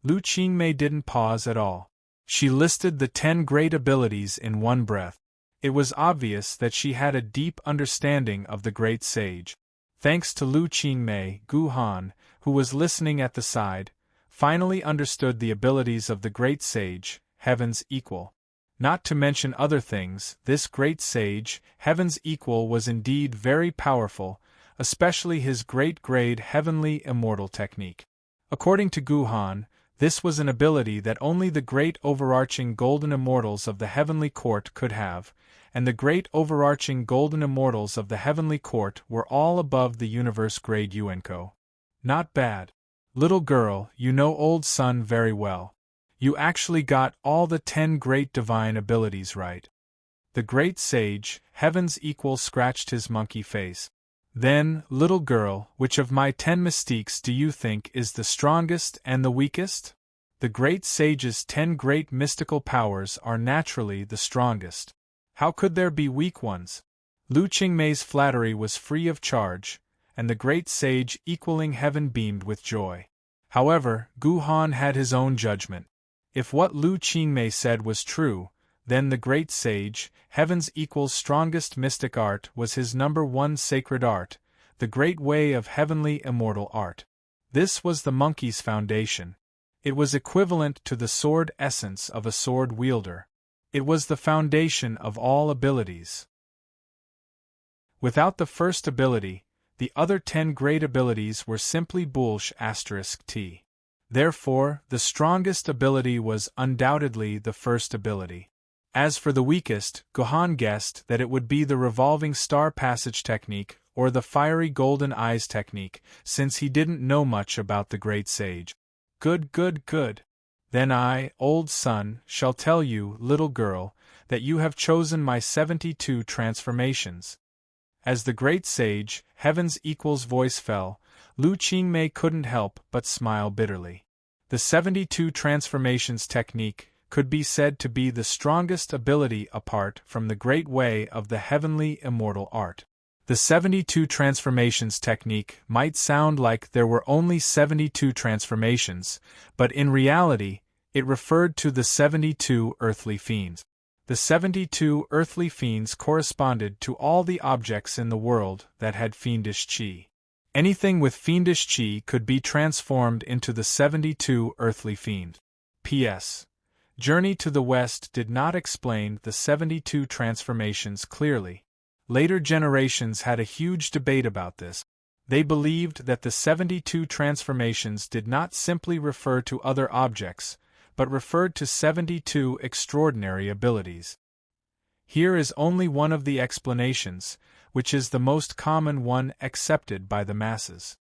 Lu Qingmei didn't pause at all. She listed the 10 great abilities in one breath. It was obvious that she had a deep understanding of the great sage. Thanks to Lu Qingmei, Gu Han, who was listening at the side, finally understood the abilities of the great sage, heaven's equal. Not to mention other things, this great sage, heaven's equal, was indeed very powerful, especially his great-grade heavenly immortal technique. According to Gu Han, this was an ability that only the great overarching golden immortals of the heavenly court could have, and the great overarching golden immortals of the heavenly court were all above the universe-grade Yuanko. Not bad. Little girl, you know old Sun very well. You actually got all the 10 great divine abilities right. The great sage, heaven's equal, scratched his monkey face. Then, little girl, which of my 10 mystiques do you think is the strongest and the weakest? The great sage's 10 great mystical powers are naturally the strongest. How could there be weak ones? Lu Qingmei's flattery was free of charge, and the great sage equaling heaven beamed with joy. However, Gu Han had his own judgment. If what Lu Qingmei said was true, then the great sage, heaven's equal's strongest mystic art was his #1 sacred art, the great way of heavenly immortal art. This was the monkey's foundation. It was equivalent to the sword essence of a sword wielder. It was the foundation of all abilities. Without the first ability, the other 10 great abilities were simply **t. Therefore, the strongest ability was undoubtedly the first ability. As for the weakest, Gohan guessed that it would be the revolving star passage technique or the fiery golden eyes technique, since he didn't know much about the great sage. Good. Then I, old Sun, shall tell you, little girl, that you have chosen my 72 transformations. As the great sage, heaven's equal's voice fell, Lu Qingmei couldn't help but smile bitterly. The 72 transformations technique could be said to be the strongest ability apart from the great way of the heavenly immortal art. The 72 transformations technique might sound like there were only 72 transformations, but in reality, it referred to the 72 earthly fiends. The 72 earthly fiends corresponded to all the objects in the world that had fiendish qi. Anything with fiendish qi could be transformed into the 72 earthly fiends. P.S. Journey to the West did not explain the 72 transformations clearly. Later generations had a huge debate about this. They believed that the 72 transformations did not simply refer to other objects, but referred to 72 extraordinary abilities. Here is only one of the explanations, which is the most common one accepted by the masses.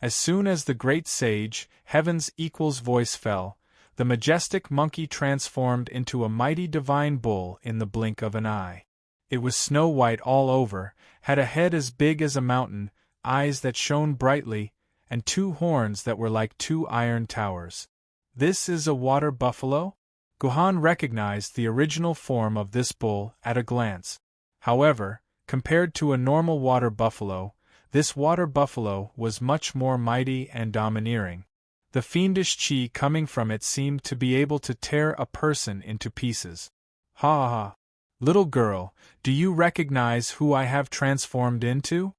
As soon as the great sage, heaven's equal's voice fell, the majestic monkey transformed into a mighty divine bull in the blink of an eye. It was snow-white all over, had a head as big as a mountain, eyes that shone brightly, and 2 horns that were like 2 iron towers. This is a water buffalo? Gohan recognized the original form of this bull at a glance. However, compared to a normal water buffalo, this water buffalo was much more mighty and domineering. The fiendish qi coming from it seemed to be able to tear a person into pieces. Ha ha! Little girl, do you recognize who I have transformed into?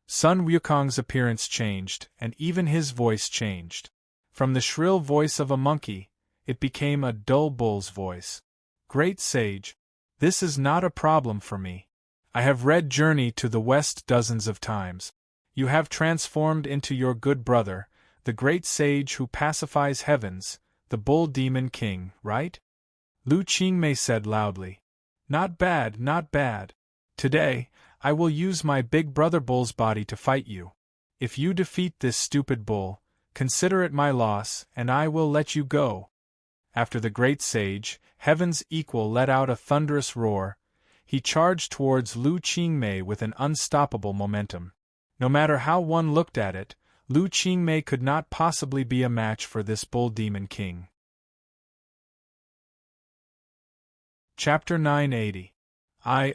Sun Wukong's appearance changed, and even his voice changed. From the shrill voice of a monkey, it became a dull bull's voice. Great sage, this is not a problem for me. I have read Journey to the West dozens of times. You have transformed into your good brother, the great sage who pacifies heavens, the bull demon king, right? Lu Qingmei said loudly. Not bad. Today, I will use my big brother bull's body to fight you. If you defeat this stupid bull, consider it my loss, and I will let you go." After the great sage, heaven's equal, let out a thunderous roar, he charged towards Lu Qingmei with an unstoppable momentum. No matter how one looked at it, Lu Qingmei could not possibly be a match for this bull demon king. Chapter 980.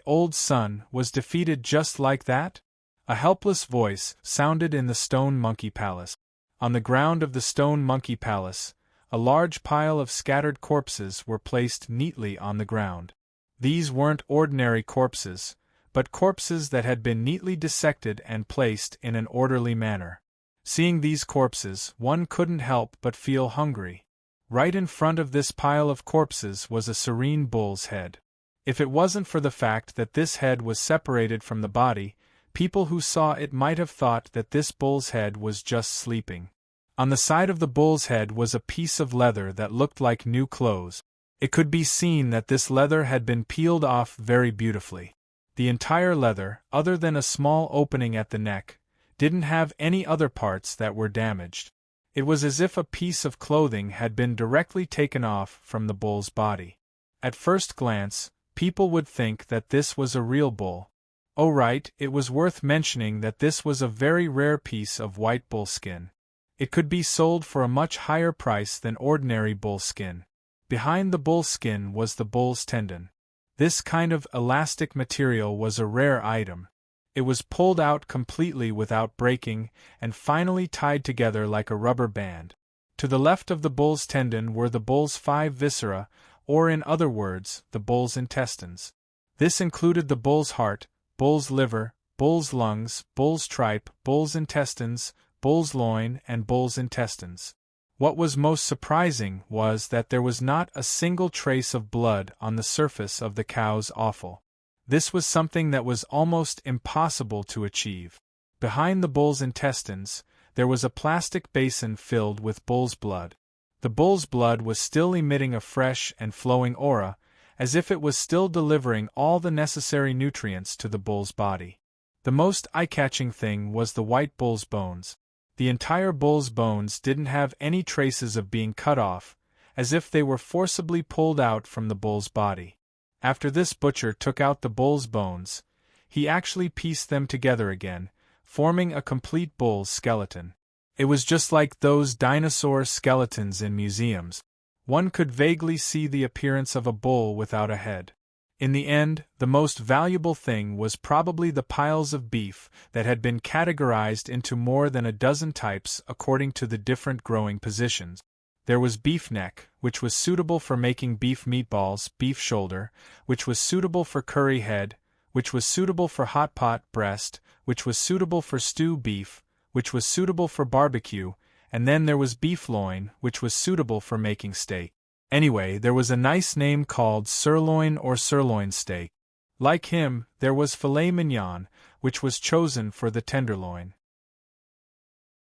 Old son, was defeated just like that? A helpless voice sounded in the Stone Monkey Palace. On the ground of the Stone Monkey Palace, a large pile of scattered corpses were placed neatly on the ground. These weren't ordinary corpses, but corpses that had been neatly dissected and placed in an orderly manner. Seeing these corpses, one couldn't help but feel hungry. Right in front of this pile of corpses was a serene bull's head. If it wasn't for the fact that this head was separated from the body, people who saw it might have thought that this bull's head was just sleeping. On the side of the bull's head was a piece of leather that looked like new clothes. It could be seen that this leather had been peeled off very beautifully. The entire leather, other than a small opening at the neck, didn't have any other parts that were damaged. It was as if a piece of clothing had been directly taken off from the bull's body. At first glance, people would think that this was a real bull. Oh right, it was worth mentioning that this was a very rare piece of white bull skin. It could be sold for a much higher price than ordinary bull skin. Behind the bull skin was the bull's tendon. This kind of elastic material was a rare item. It was pulled out completely without breaking, and finally tied together like a rubber band. To the left of the bull's tendon were the bull's 5 viscera, or in other words, the bull's intestines. This included the bull's heart, bull's liver, bull's lungs, bull's tripe, bull's intestines, bull's loin, and bull's intestines. What was most surprising was that there was not a single trace of blood on the surface of the cow's offal. This was something that was almost impossible to achieve. Behind the bull's intestines, there was a plastic basin filled with bull's blood. The bull's blood was still emitting a fresh and flowing aura, as if it was still delivering all the necessary nutrients to the bull's body. The most eye-catching thing was the white bull's bones. The entire bull's bones didn't have any traces of being cut off, as if they were forcibly pulled out from the bull's body. After this butcher took out the bull's bones, he actually pieced them together again, forming a complete bull's skeleton. It was just like those dinosaur skeletons in museums. One could vaguely see the appearance of a bull without a head. In the end, the most valuable thing was probably the piles of beef that had been categorized into more than a dozen types according to the different growing positions. There was beef neck, which was suitable for making beef meatballs, beef shoulder, which was suitable for curry head, which was suitable for hot pot breast, which was suitable for stew beef, which was suitable for barbecue, and then there was beef loin, which was suitable for making steak. Anyway, there was a nice name called sirloin or sirloin steak. Like him, there was filet mignon, which was chosen for the tenderloin.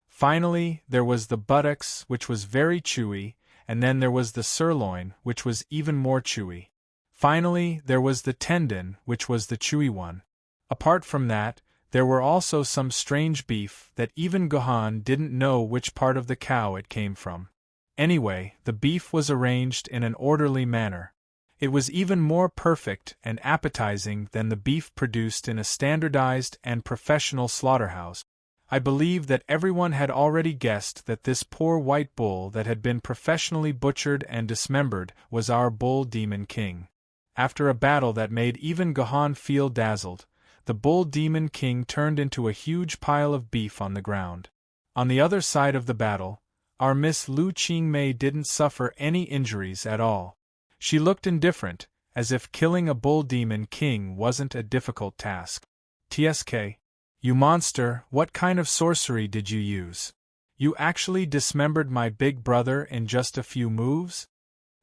Finally, there was the buttocks, which was very chewy, and then there was the sirloin, which was even more chewy. Finally, there was the tendon, which was the chewy one. Apart from that, there were also some strange beef that even Gohan didn't know which part of the cow it came from. Anyway, the beef was arranged in an orderly manner. It was even more perfect and appetizing than the beef produced in a standardized and professional slaughterhouse. I believe that everyone had already guessed that this poor white bull that had been professionally butchered and dismembered was our bull demon king. After a battle that made even Gohan feel dazzled, the bull demon king turned into a huge pile of beef on the ground. On the other side of the battle, our Miss Lu Qingmei didn't suffer any injuries at all. She looked indifferent, as if killing a bull demon king wasn't a difficult task. "TSK. You monster, what kind of sorcery did you use? You actually dismembered my big brother in just a few moves?"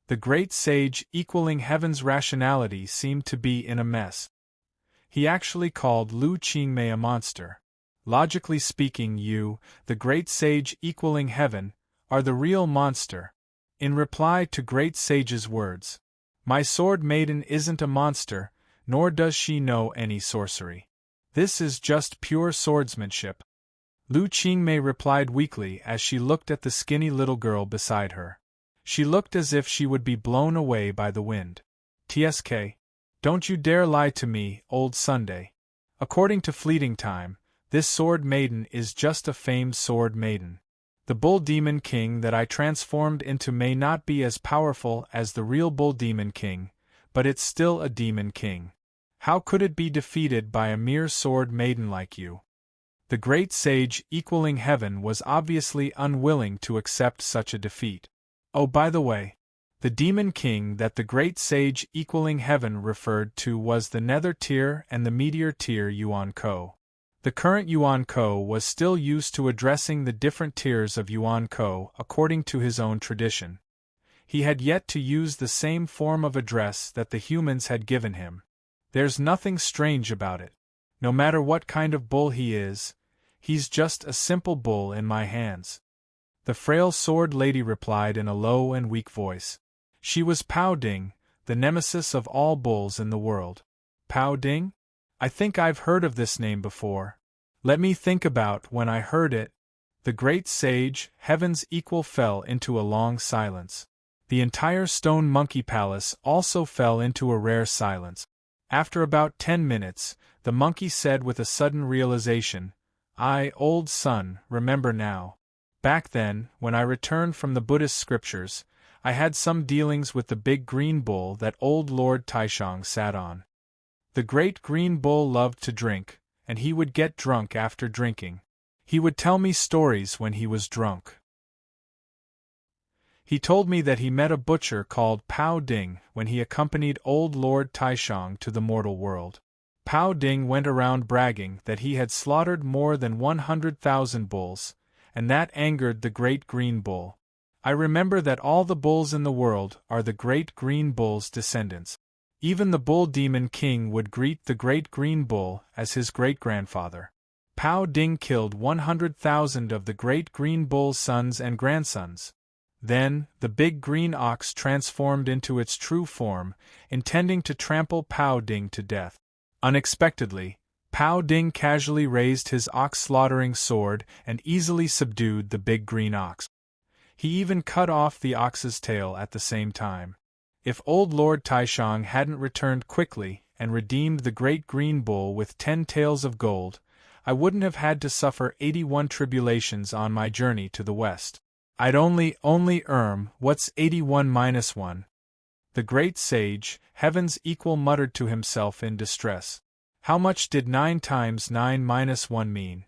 The great sage equaling heaven's rationality seemed to be in a mess. He actually called Lu Qingmei a monster. Logically speaking, you, the great sage equaling heaven, are the real monster. In reply to great sage's words, "My sword maiden isn't a monster, nor does she know any sorcery. This is just pure swordsmanship." Lu Qingmei replied weakly as she looked at the skinny little girl beside her. She looked as if she would be blown away by the wind. "Tsk. Don't you dare lie to me, old Sunday. According to fleeting time, this sword maiden is just a famed sword maiden. The bull demon king that I transformed into may not be as powerful as the real bull demon king, but it's still a demon king. How could it be defeated by a mere sword maiden like you?" The great sage equaling heaven was obviously unwilling to accept such a defeat. Oh, by the way, the demon king that the great sage equaling heaven referred to was the nether tier and the meteor tier Yuan Ko. The current Yuan Ko was still used to addressing the different tiers of Yuan Ko according to his own tradition. He had yet to use the same form of address that the humans had given him. There's nothing strange about it. No matter what kind of bull he is, he's just a simple bull in my hands. The frail sword lady replied in a low and weak voice. She was Pao Ding, the nemesis of all bulls in the world. Pao Ding? I think I've heard of this name before. Let me think about when I heard it. The great sage, heaven's equal, fell into a long silence. The entire stone monkey palace also fell into a rare silence. After about 10 minutes, the monkey said with a sudden realization, Old son, remember now. Back then, when I returned from the Buddhist scriptures, I had some dealings with the big green bull that old Lord Taishang sat on. The great green bull loved to drink, and he would get drunk after drinking. He would tell me stories when he was drunk. He told me that he met a butcher called Pao Ding when he accompanied old Lord Taishang to the mortal world. Pao Ding went around bragging that he had slaughtered more than 100,000 bulls, and that angered the great green bull. I remember that all the bulls in the world are the great green bull's descendants. Even the bull demon king would greet the great green bull as his great-grandfather. Pao Ding killed 100,000 of the great green bull's sons and grandsons. Then, the big green ox transformed into its true form, intending to trample Pao Ding to death. Unexpectedly, Pao Ding casually raised his ox-slaughtering sword and easily subdued the big green ox. He even cut off the ox's tail at the same time. If old Lord Taishang hadn't returned quickly and redeemed the great green bull with 10 tails of gold, I wouldn't have had to suffer 81 tribulations on my journey to the west. I'd only what's 81 minus 1? The great sage, heaven's equal, muttered to himself in distress. How much did 9 times 9 minus 1 mean?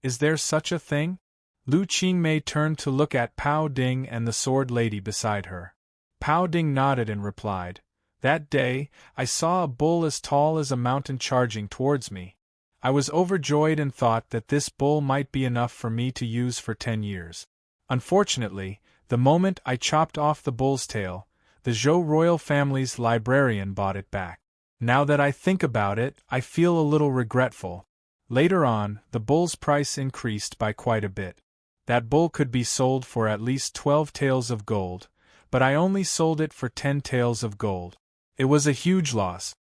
Is there such a thing? Lu Qingmei turned to look at Pao Ding and the sword lady beside her. Pao Ding nodded and replied, That day, I saw a bull as tall as a mountain charging towards me. I was overjoyed and thought that this bull might be enough for me to use for 10 years. Unfortunately, the moment I chopped off the bull's tail, the Zhou royal family's librarian bought it back. Now that I think about it, I feel a little regretful. Later on, the bull's price increased by quite a bit. That bull could be sold for at least 12 taels of gold, but I only sold it for 10 taels of gold. It was a huge loss.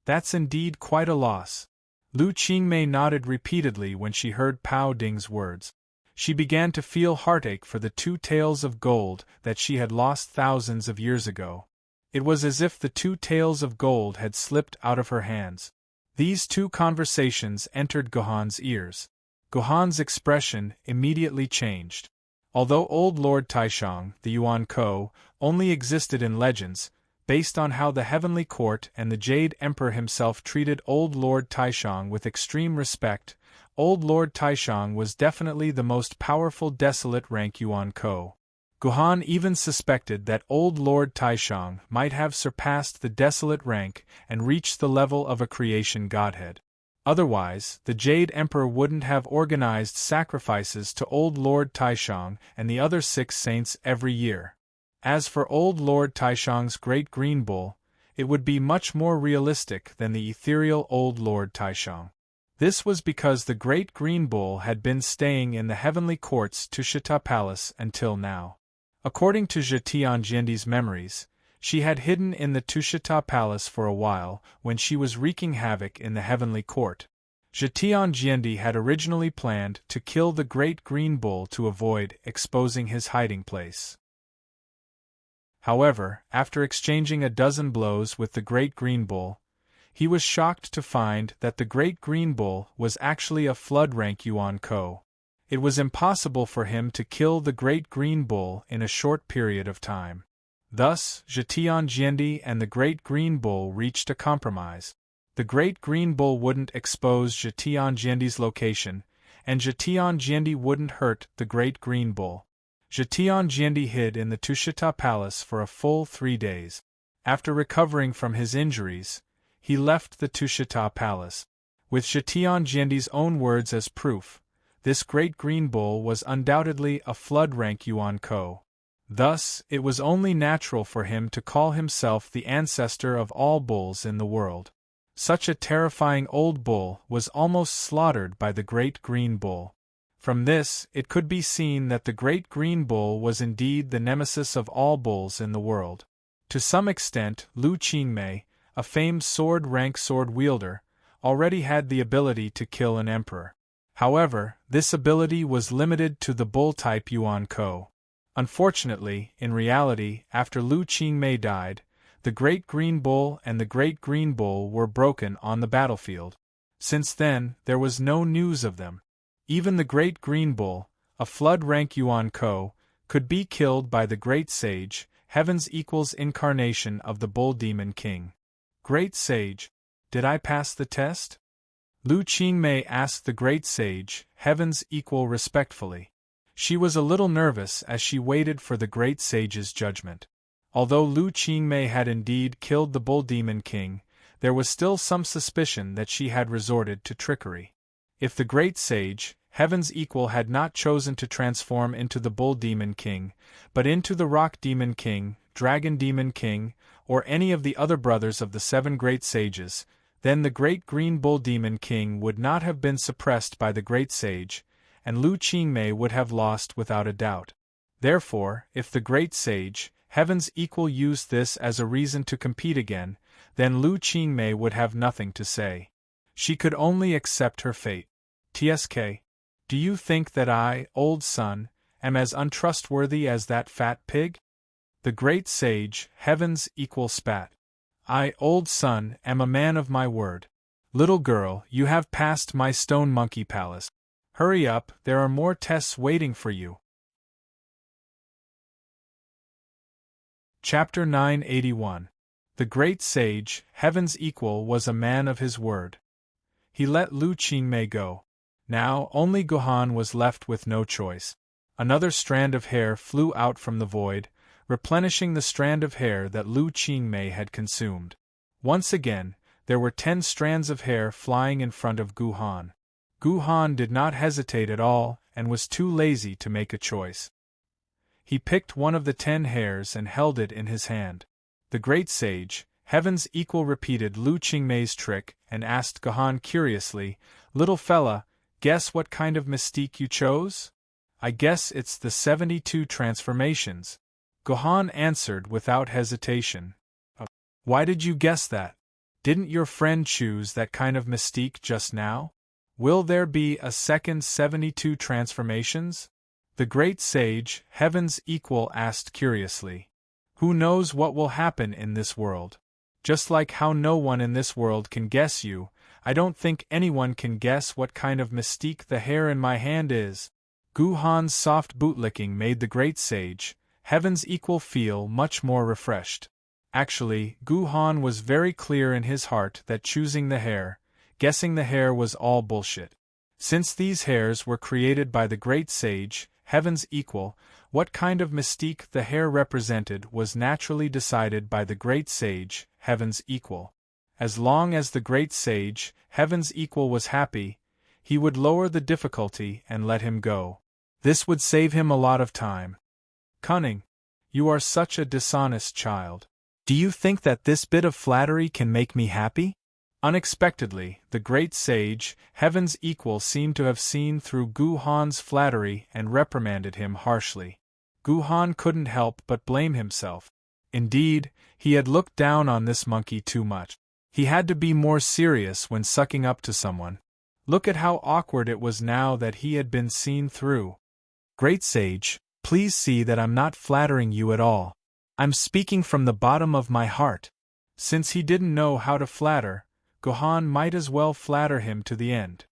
That's indeed quite a loss. Lu Qingmei nodded repeatedly when she heard Pao Ding's words. She began to feel heartache for the 2 taels of gold that she had lost thousands of years ago. It was as if the 2 taels of gold had slipped out of her hands. These 2 conversations entered Gohan's ears. Gohan's expression immediately changed. Although old Lord Taishang, the Yuan Ko, only existed in legends, based on how the Heavenly Court and the Jade Emperor himself treated old Lord Taishang with extreme respect, old Lord Taishang was definitely the most powerful desolate rank Yuan Ko. Gohan even suspected that old Lord Taishang might have surpassed the desolate rank and reached the level of a creation godhead. Otherwise, the Jade Emperor wouldn't have organized sacrifices to old Lord Taishang and the other 6 saints every year. As for old Lord Taishang's great green bull, it would be much more realistic than the ethereal old Lord Taishang. This was because the great green bull had been staying in the heavenly court's Tushita Palace until now. According to Zetianjiandi's memories, she had hidden in the Tushita Palace for a while when she was wreaking havoc in the heavenly court. Zetian had originally planned to kill the great green bull to avoid exposing his hiding place. However, after exchanging a dozen blows with the great green bull, he was shocked to find that the great green bull was actually a flood rank Yuan Ko. It was impossible for him to kill the great green bull in a short period of time. Thus, Zetian and the great green bull reached a compromise. The great green bull wouldn't expose Zetian location, and Zetian wouldn't hurt the great green bull. Zetian hid in the Tushita Palace for a full 3 days. After recovering from his injuries, he left the Tushita Palace. With Zetian own words as proof, this great green bull was undoubtedly a flood rank Yuan Ko. Thus, it was only natural for him to call himself the ancestor of all bulls in the world. Such a terrifying old bull was almost slaughtered by the great green bull. From this, it could be seen that the great green bull was indeed the nemesis of all bulls in the world. To some extent, Lu Qingmei, a famed sword-rank sword wielder, already had the ability to kill an emperor. However, this ability was limited to the bull-type Yuan Ko. Unfortunately, in reality, after Lu Qingmei died, the Great Green Bull and the Great Green Bull were broken on the battlefield. Since then, there was no news of them. Even the Great Green Bull, a flood-rank Yuan Ko, could be killed by the Great Sage, Heaven's equals incarnation of the Bull Demon King. Great Sage, did I pass the test? Lu Qingmei asked the Great Sage, Heaven's equal respectfully. She was a little nervous as she waited for the Great Sage's judgment. Although Lu Qingmei had indeed killed the Bull Demon King, there was still some suspicion that she had resorted to trickery. If the Great Sage, Heaven's equal, had not chosen to transform into the Bull Demon King, but into the Rock Demon King, Dragon Demon King, or any of the other brothers of the 7 Great Sages, then the Great Green Bull Demon King would not have been suppressed by the Great Sage, and Lu Qingmei would have lost without a doubt. Therefore, if the Great Sage, Heaven's equal, used this as a reason to compete again, then Lu Qingmei would have nothing to say. She could only accept her fate. TSK, do you think that I, old son, am as untrustworthy as that fat pig? The Great Sage, Heaven's equal, spat. I, old son, am a man of my word. Little girl, you have passed my stone monkey palace. Hurry up, there are more tests waiting for you. Chapter 981. The Great Sage, Heaven's equal, was a man of his word. He let Lu Qingmei go. Now, only Gohan was left with no choice. Another strand of hair flew out from the void, replenishing the strand of hair that Lu Qingmei had consumed. Once again, there were 10 strands of hair flying in front of Gohan. Gohan did not hesitate at all, and was too lazy to make a choice. He picked one of the 10 hairs and held it in his hand. The Great Sage, Heaven's equal, repeated Lu Qingmei's trick and asked Gohan curiously, Little fella, guess what kind of mystique you chose? I guess it's the 72 transformations. Gohan answered without hesitation. Why did you guess that? Didn't your friend choose that kind of mystique just now? Will there be a second 72 transformations? The Great Sage, Heaven's equal, asked curiously. Who knows what will happen in this world? Just like how no one in this world can guess you, I don't think anyone can guess what kind of mystique the hair in my hand is. Gohan's soft bootlicking made the Great Sage, Heaven's equal, feel much more refreshed. Actually, Gohan was very clear in his heart that choosing the hair, guessing the hair, was all bullshit. Since these hairs were created by the Great Sage, Heaven's equal, what kind of mystique the hair represented was naturally decided by the Great Sage, Heaven's equal. As long as the Great Sage, Heaven's equal, was happy, he would lower the difficulty and let him go. This would save him a lot of time. Cunning. You are such a dishonest child. Do you think that this bit of flattery can make me happy? Unexpectedly, the Great Sage, Heaven's equal, seemed to have seen through Gohan's flattery and reprimanded him harshly. Gohan couldn't help but blame himself. Indeed, he had looked down on this monkey too much. He had to be more serious when sucking up to someone. Look at how awkward it was now that he had been seen through. Great Sage, please see that I'm not flattering you at all. I'm speaking from the bottom of my heart. Since he didn't know how to flatter, Gohan might as well flatter him to the end.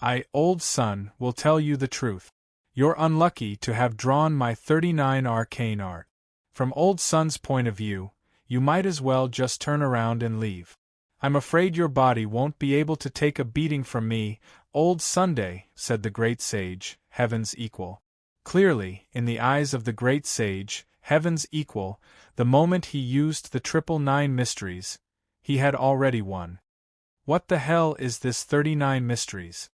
I, old son, will tell you the truth. You're unlucky to have drawn my 39 arcane art. From old son's point of view, you might as well just turn around and leave. I'm afraid your body won't be able to take a beating from me, old Sunday, said the great sage, heaven's equal. Clearly, in the eyes of the great sage, heaven's equal, the moment he used the 999 mysteries, he had already won. What the hell is this 39 mysteries?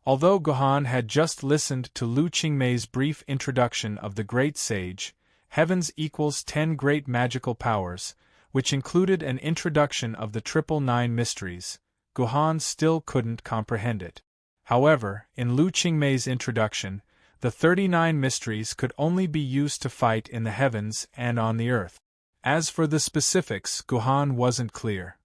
Although Gohan had just listened to Lu Qingmei's brief introduction of the great sage, heaven's equal's 10 great magical powers, which included an introduction of the 999 mysteries, Gohan still couldn't comprehend it. However, in Lu Qingmei's introduction, the 39 mysteries could only be used to fight in the heavens and on the earth. As for the specifics, Gohan wasn't clear.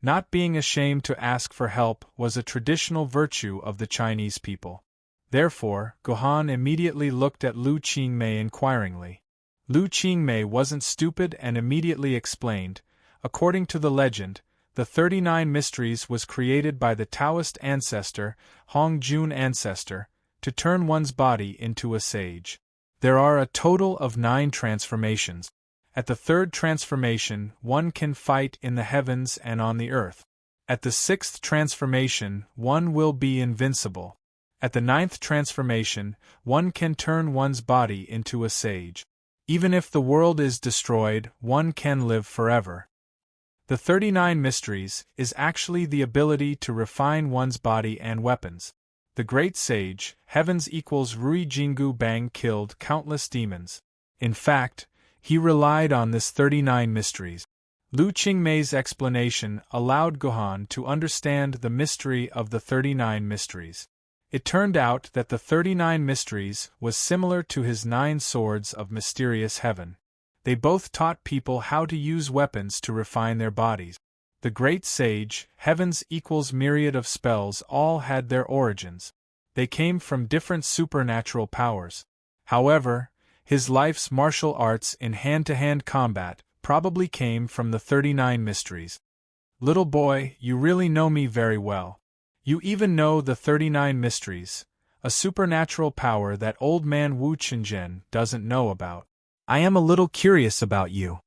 Not being ashamed to ask for help was a traditional virtue of the Chinese people. Therefore, Gohan immediately looked at Lu Qingmei inquiringly. Lu Qingmei wasn't stupid and immediately explained, according to the legend, the 39 mysteries was created by the Taoist ancestor, Hong Jun ancestor, to turn one's body into a sage. There are a total of 9 transformations. At the 3rd transformation, one can fight in the heavens and on the earth. At the 6th transformation, one will be invincible. At the 9th transformation, one can turn one's body into a sage. Even if the world is destroyed, one can live forever. The 39 mysteries is actually the ability to refine one's body and weapons. The great sage, heaven's equals Rui Jingu Bang killed countless demons. In fact, he relied on this 39 mysteries. Lu Qingmei's explanation allowed Gohan to understand the mystery of the 39 mysteries. It turned out that the 39 mysteries was similar to his 9 swords of mysterious heaven. They both taught people how to use weapons to refine their bodies. The great sage, heaven's equals myriad of spells all had their origins. They came from different supernatural powers. However, his life's martial arts in hand-to-hand combat probably came from the 39 mysteries. Little boy, you really know me very well. You even know the 39 mysteries, a supernatural power that old man Wu Qingzhen doesn't know about. I am a little curious about you.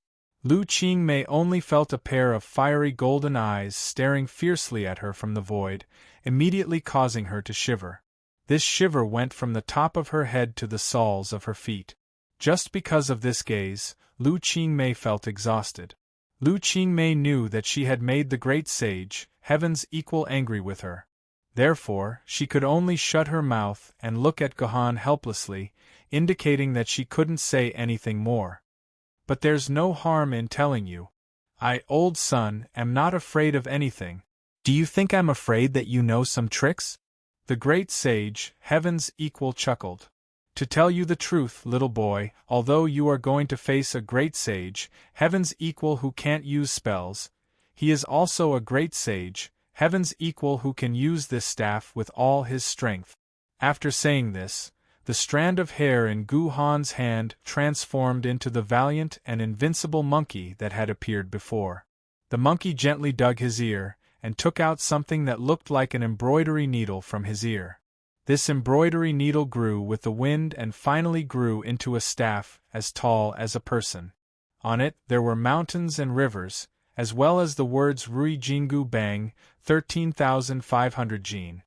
Lu Qingmei only felt a pair of fiery golden eyes staring fiercely at her from the void, immediately causing her to shiver. This shiver went from the top of her head to the soles of her feet. Just because of this gaze, Lu Qingmei felt exhausted. Lu Qingmei knew that she had made the great sage, heaven's equal, angry with her. Therefore, she could only shut her mouth and look at Gohan helplessly, indicating that she couldn't say anything more. But there's no harm in telling you. I, old son, am not afraid of anything. Do you think I'm afraid that you know some tricks? The great sage, heaven's equal, chuckled. To tell you the truth, little boy, although you are going to face a great sage, heaven's equal, who can't use spells, he is also a great sage, heaven's equal, who can use this staff with all his strength. After saying this, the strand of hair in Gohan's hand transformed into the valiant and invincible monkey that had appeared before. The monkey gently dug his ear, and took out something that looked like an embroidery needle from his ear. This embroidery needle grew with the wind and finally grew into a staff as tall as a person. On it there were mountains and rivers, as well as the words Rui Jingu Bang, 13,500 Jin.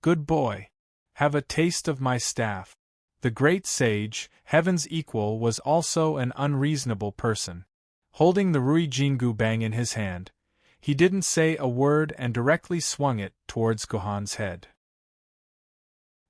Good boy. Have a taste of my staff. The great sage, heaven's equal, was also an unreasonable person. Holding the Rui Jingu Bang in his hand, he didn't say a word and directly swung it towards Gohan's head.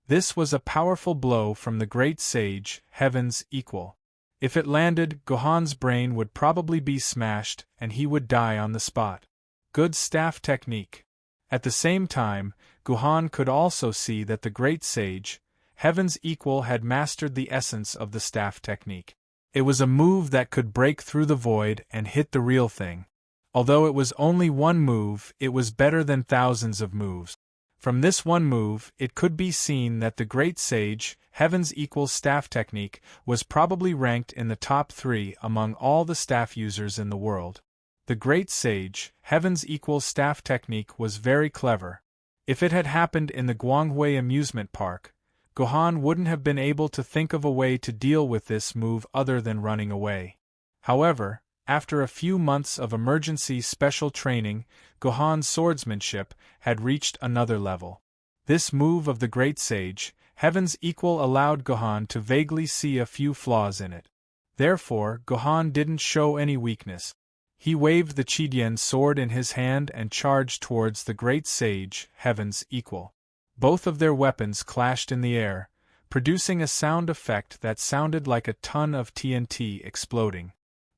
This was a powerful blow from the great sage, heaven's equal. If it landed, Gohan's brain would probably be smashed and he would die on the spot. Good staff technique. At the same time, Gohan could also see that the great sage, heaven's equal, had mastered the essence of the staff technique. It was a move that could break through the void and hit the real thing. Although it was only one move, it was better than thousands of moves. From this one move, it could be seen that the Great Sage, Heaven's Equal staff technique, was probably ranked in the top 3 among all the staff users in the world. The Great Sage, Heaven's Equal staff technique was very clever. If it had happened in the Guanghui amusement park, Gohan wouldn't have been able to think of a way to deal with this move other than running away. However, after a few months of emergency special training, Gohan's swordsmanship had reached another level. This move of the Great Sage, Heaven's Equal, allowed Gohan to vaguely see a few flaws in it. Therefore, Gohan didn't show any weakness. He waved the Qidian sword in his hand and charged towards the Great Sage, Heaven's Equal. Both of their weapons clashed in the air, producing a sound effect that sounded like a ton of TNT exploding.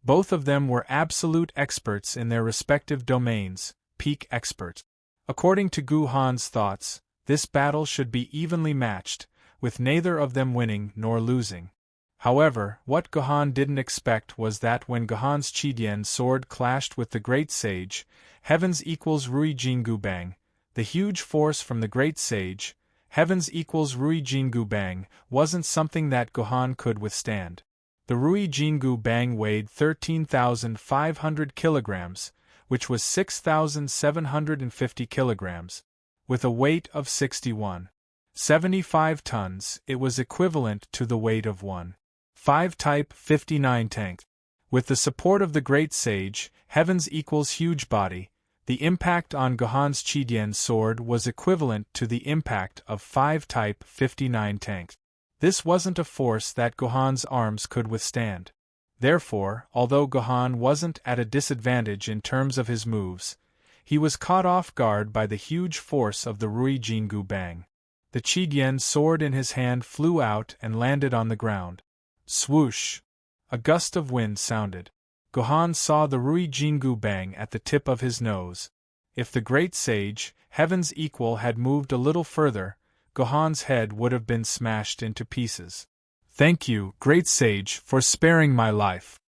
Both of them were absolute experts in their respective domains, peak experts. According to Gohan's thoughts, this battle should be evenly matched, with neither of them winning nor losing. However, what Gohan didn't expect was that when Gohan's Qidian sword clashed with the Great Sage, Heaven's Equal's Rui Jingu Bang, the huge force from the Great Sage, Heaven's Equal's Rui Jingu Bang, wasn't something that Gohan could withstand. The Rui Jingu Bang weighed 13,500 kilograms, which was 6,750 kilograms. With a weight of 61.75 tons, it was equivalent to the weight of one 5 Type 59 tank. With the support of the Great Sage, Heaven's Equal's huge body, the impact on Gohan's Qidian sword was equivalent to the impact of 5 Type 59 tanks. This wasn't a force that Gohan's arms could withstand. Therefore, although Gohan wasn't at a disadvantage in terms of his moves, he was caught off guard by the huge force of the Rui Jingu Bang. The Qidian sword in his hand flew out and landed on the ground. Swoosh! A gust of wind sounded. Gohan saw the Rui Jingu Bang at the tip of his nose. If the Great Sage, Heaven's Equal, had moved a little further, Gohan's head would have been smashed into pieces. "Thank you, Great Sage, for sparing my life."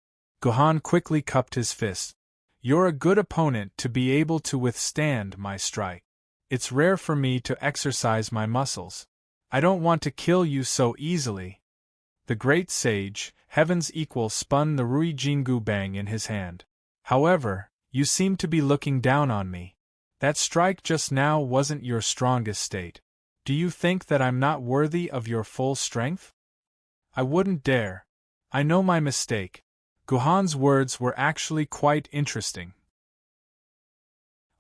Gohan quickly cupped his fist. "You're a good opponent to be able to withstand my strike. It's rare for me to exercise my muscles. I don't want to kill you so easily." The Great Sage, Heaven's Equal, spun the Rui Jingu Bang in his hand. "However, you seem to be looking down on me. That strike just now wasn't your strongest state. Do you think that I'm not worthy of your full strength? I wouldn't dare. I know my mistake." Gohan's words were actually quite interesting.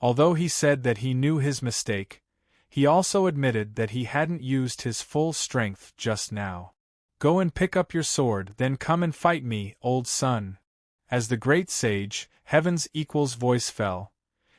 Although he said that he knew his mistake, he also admitted that he hadn't used his full strength just now. "Go and pick up your sword, then come and fight me, old son." As the Great Sage, Heaven's Equal's voice fell,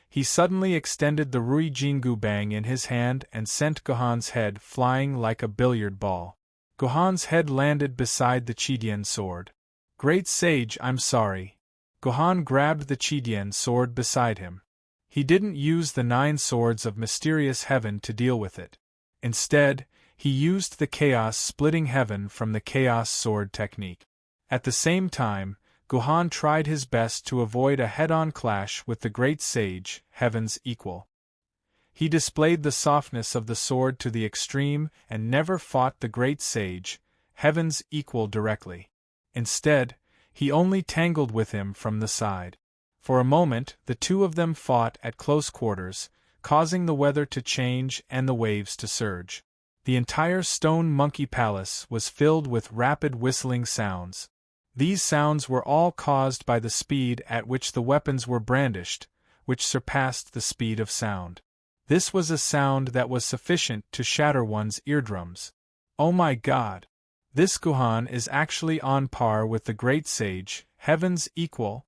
he suddenly extended the Rui Jingu Bang in his hand and sent Gohan's head flying like a billiard ball. Gohan's head landed beside the Qidian sword. "Great Sage, I'm sorry." Gohan grabbed the Qidian sword beside him. He didn't use the 9 swords of mysterious heaven to deal with it. Instead, he used the chaos-splitting heaven from the chaos sword technique. At the same time, Gohan tried his best to avoid a head-on clash with the Great Sage, Heaven's Equal. He displayed the softness of the sword to the extreme and never fought the Great Sage, Heaven's Equal, directly. Instead, he only tangled with him from the side. For a moment, the two of them fought at close quarters, causing the weather to change and the waves to surge. The entire Stone Monkey Palace was filled with rapid whistling sounds. These sounds were all caused by the speed at which the weapons were brandished, which surpassed the speed of sound. This was a sound that was sufficient to shatter one's eardrums. Oh my God! This Gohan is actually on par with the Great Sage, Heaven's Equal.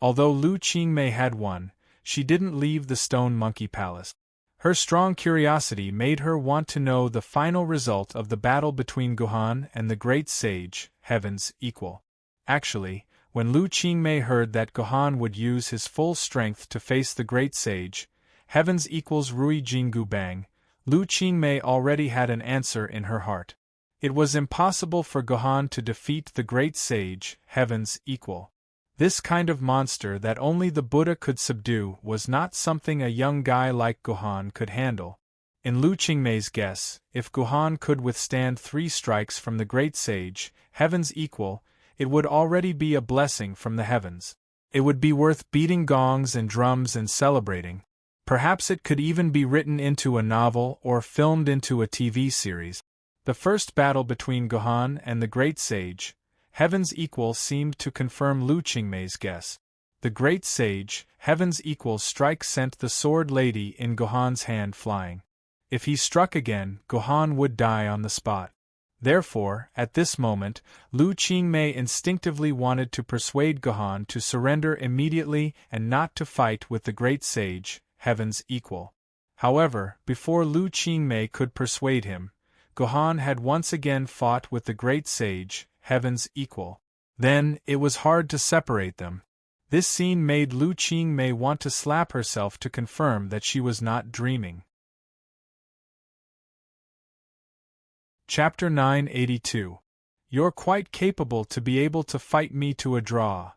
Although Lu Qingmei had won, she didn't leave the Stone Monkey Palace. Her strong curiosity made her want to know the final result of the battle between Gohan and the Great Sage, Heaven's Equal. Actually, when Lu Qingmei heard that Gohan would use his full strength to face the Great Sage, Heaven's Equal's Rui Jingu Bang, Lu Qingmei already had an answer in her heart. It was impossible for Gohan to defeat the Great Sage, Heaven's Equal. This kind of monster that only the Buddha could subdue was not something a young guy like Gohan could handle. In Lu Qingmei's guess, if Guhan could withstand 3 strikes from the great sage, heaven's equal, it would already be a blessing from the heavens. It would be worth beating gongs and drums and celebrating. Perhaps it could even be written into a novel or filmed into a TV series. The first battle between Guhan and the great sage, heaven's equal, seemed to confirm Lu Qingmei's guess. The great sage, heaven's equal's strike sent the sword lady in Guhan's hand flying. If he struck again, Guhan would die on the spot. Therefore, at this moment, Lu Qingmei instinctively wanted to persuade Guhan to surrender immediately and not to fight with the great sage, heaven's equal. However, before Lu Qingmei could persuade him, Guhan had once again fought with the great sage, heaven's equal. Then, it was hard to separate them. This scene made Lu Qingmei want to slap herself to confirm that she was not dreaming. Chapter 982. You're quite capable to be able to fight me to a draw.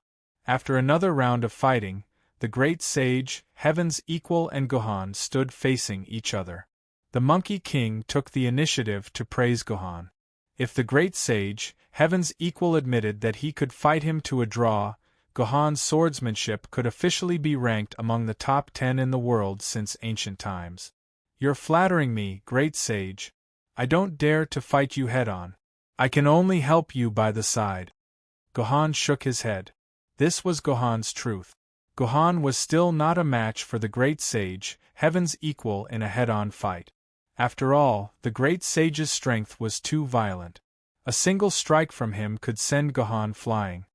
After another round of fighting, the great sage, heaven's equal, and Guhan stood facing each other. The Monkey King took the initiative to praise Guhan. If the great sage, heaven's equal, admitted that he could fight him to a draw, Guhan's swordsmanship could officially be ranked among the top 10 in the world since ancient times. You're flattering me, great sage. I don't dare to fight you head-on. I can only help you by the side. Guhan shook his head. This was Guhan's truth. Guhan was still not a match for the great sage, heaven's equal, in a head-on fight. After all, the great sage's strength was too violent. A single strike from him could send Guhan flying.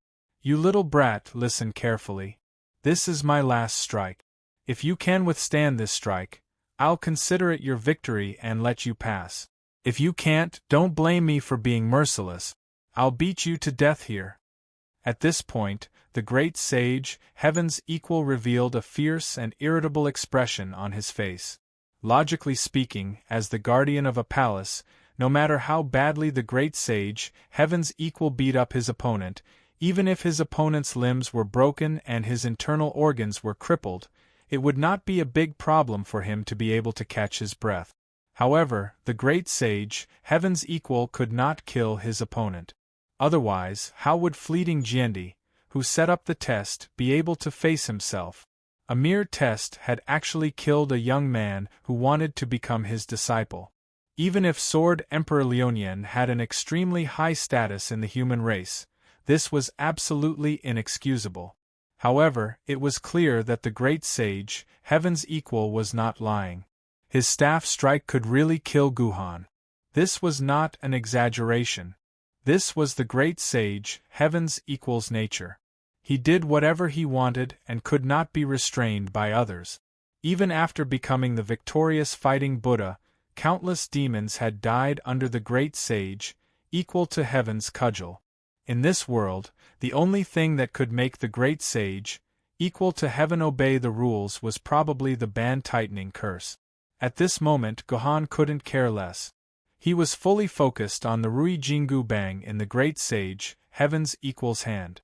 You little brat, listen carefully. This is my last strike. If you can withstand this strike, I'll consider it your victory and let you pass. If you can't, don't blame me for being merciless. I'll beat you to death here. At this point, the great sage, heaven's equal, revealed a fierce and irritable expression on his face. Logically speaking, as the guardian of a palace, no matter how badly the great sage, heaven's equal, beat up his opponent, even if his opponent's limbs were broken and his internal organs were crippled, it would not be a big problem for him to be able to catch his breath. However, the great sage, heaven's equal, could not kill his opponent. Otherwise, how would fleeting Jiandi, who set up the test, be able to face himself? A mere test had actually killed a young man who wanted to become his disciple. Even if Sword Emperor Liuonian had an extremely high status in the human race, this was absolutely inexcusable. However, it was clear that the great sage, heaven's equal, was not lying. His staff strike could really kill Guhan. This was not an exaggeration. This was the great sage, heaven's equal's nature. He did whatever he wanted and could not be restrained by others. Even after becoming the victorious fighting Buddha, countless demons had died under the great sage, equal to heaven's cudgel. In this world, the only thing that could make the great sage, equal to heaven, obey the rules was probably the band-tightening curse. At this moment, Guhan couldn't care less. He was fully focused on the Rui Jingu Bang in the great sage, heaven's equal's hand.